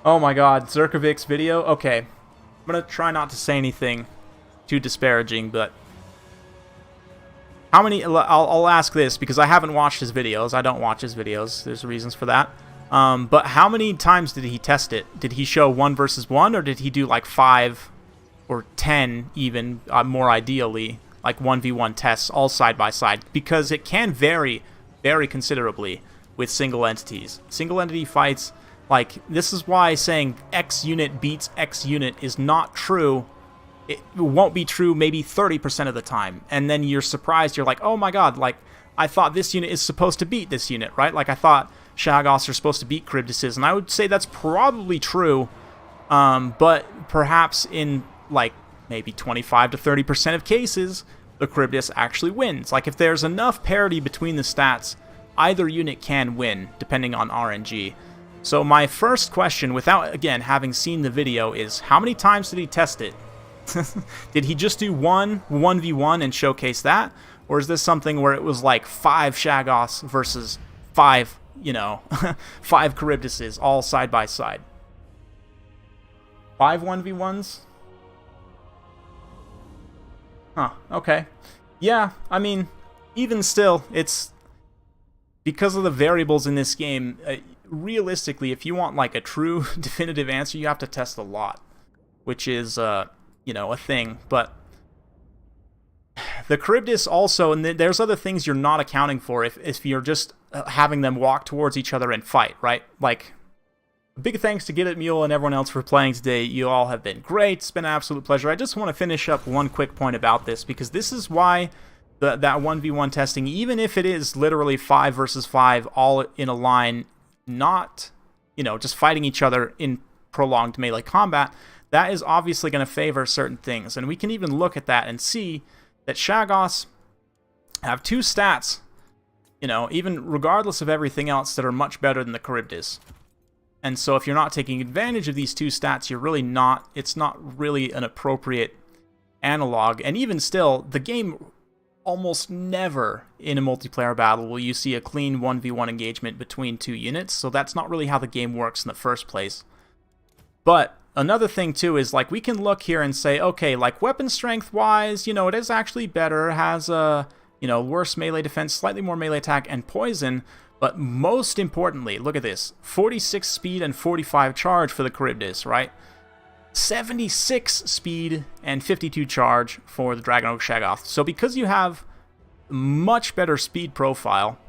Oh my god, Zerkovic's video? Okay. I'm gonna try not to say anything too disparaging, but how many... I'll ask this, because I haven't watched his videos. I don't watch his videos. There's reasons for that. But how many times did he test it? Did he show 1 versus 1, or did he do like 5 or 10 even, more ideally, like 1v1 tests all side by side? Because it can vary very considerably with single entities. Single entity fights, like, this is why saying X unit beats X unit is not true. It won't be true maybe 30% of the time. And then you're surprised, you're like, oh my god, like, I thought this unit is supposed to beat this unit, right? Like, I thought Shaggoths are supposed to beat Charybdises, and I would say that's probably true, but perhaps in, like, maybe 25 to 30% of cases, the Charybdis actually wins. Like, if there's enough parity between the stats, either unit can win, depending on RNG. So my first question, without, again, having seen the video, is how many times did he test it? Did he just do 1v1 and showcase that? Or is this something where it was like 5 Shaggoths versus 5, you know, 5 Charybdises all side by side? 5 1v1s? Huh, okay. Yeah, I mean, even still, it's... because of the variables in this game, realistically, if you want like a true definitive answer, you have to test a lot, which is, you know, a thing. But the Charybdis also, and there's other things you're not accounting for if you're just having them walk towards each other and fight, right? Like, big thanks to Get It Mule and everyone else for playing today. You all have been great. It's been an absolute pleasure. I just want to finish up one quick point about this, because this is why that 1v1 testing, even if it is literally 5 versus 5 all in a line, not, you know, just fighting each other in prolonged melee combat, that is obviously going to favor certain things. And we can even look at that and see that Shaggoths have 2 stats, you know, even regardless of everything else, that are much better than the Charybdis. And so if you're not taking advantage of these 2 stats, you're really not, it's not really an appropriate analog. And even still, the game almost never in a multiplayer battle will you see a clean 1v1 engagement between two units, so that's not really how the game works in the first place. But another thing too is, like, we can look here and say, okay, like, weapon strength wise, you know, it is actually better, has a, you know, worse melee defense, slightly more melee attack and poison, but most importantly, look at this, 46 speed and 45 charge for the Charybdis, right? 76 speed and 52 charge for the Dragon Ogre Shaggoth. So because you have much better speed profile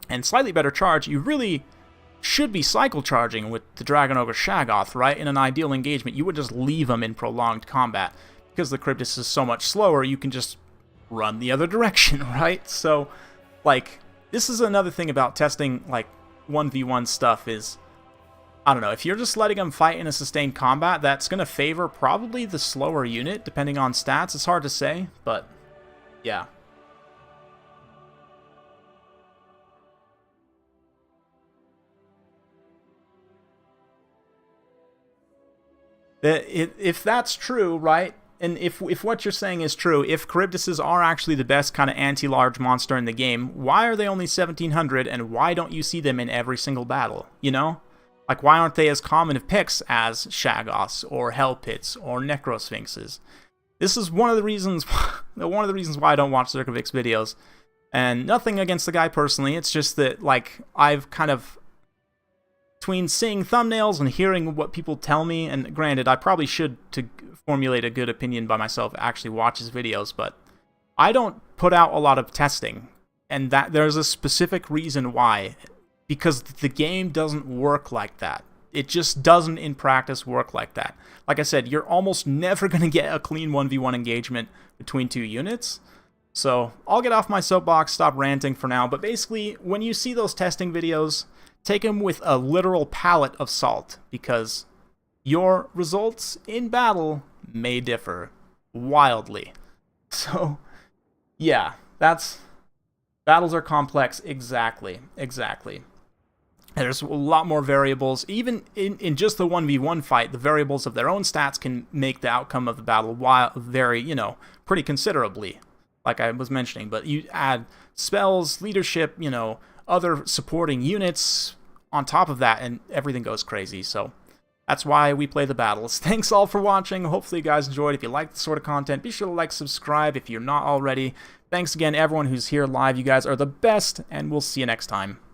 and slightly better charge, you really should be cycle charging with the Dragon Ogre Shaggoth, right? In an ideal engagement, you would just leave them in prolonged combat. Because the Charybdis is so much slower, you can just run the other direction, right? So, like, this is another thing about testing, like, 1v1 stuff is, I don't know, if you're just letting them fight in a sustained combat, that's going to favor probably the slower unit, depending on stats. It's hard to say, but yeah. If that's true, right, and if what you're saying is true, if Charybdises are actually the best kind of anti-large monster in the game, why are they only 1700, and why don't you see them in every single battle, you know? Like, why aren't they as common of picks as Shaggoths, or Hell Pits, or Necrosphinxes? This is one of the reasons why I don't watch Zerkovic's videos. And nothing against the guy personally, it's just that, like, I've kind of, between seeing thumbnails and hearing what people tell me, and granted, I probably should, to formulate a good opinion by myself, actually watch his videos, but I don't put out a lot of testing. And that there's a specific reason why. Because the game doesn't work like that. It just doesn't in practice work like that. Like I said, you're almost never going to get a clean 1v1 engagement between two units. So I'll get off my soapbox, stop ranting for now. But basically, when you see those testing videos, take them with a literal pallet of salt. Because your results in battle may differ wildly. So, yeah, battles are complex. Exactly. There's a lot more variables. Even in just the 1v1 fight, the variables of their own stats can make the outcome of the battle vary, you know, pretty considerably, like I was mentioning. But you add spells, leadership, you know, other supporting units on top of that, and everything goes crazy. So that's why we play the battles. Thanks all for watching. Hopefully you guys enjoyed. If you like this sort of content, be sure to like, subscribe if you're not already. Thanks again, everyone who's here live. You guys are the best, and we'll see you next time.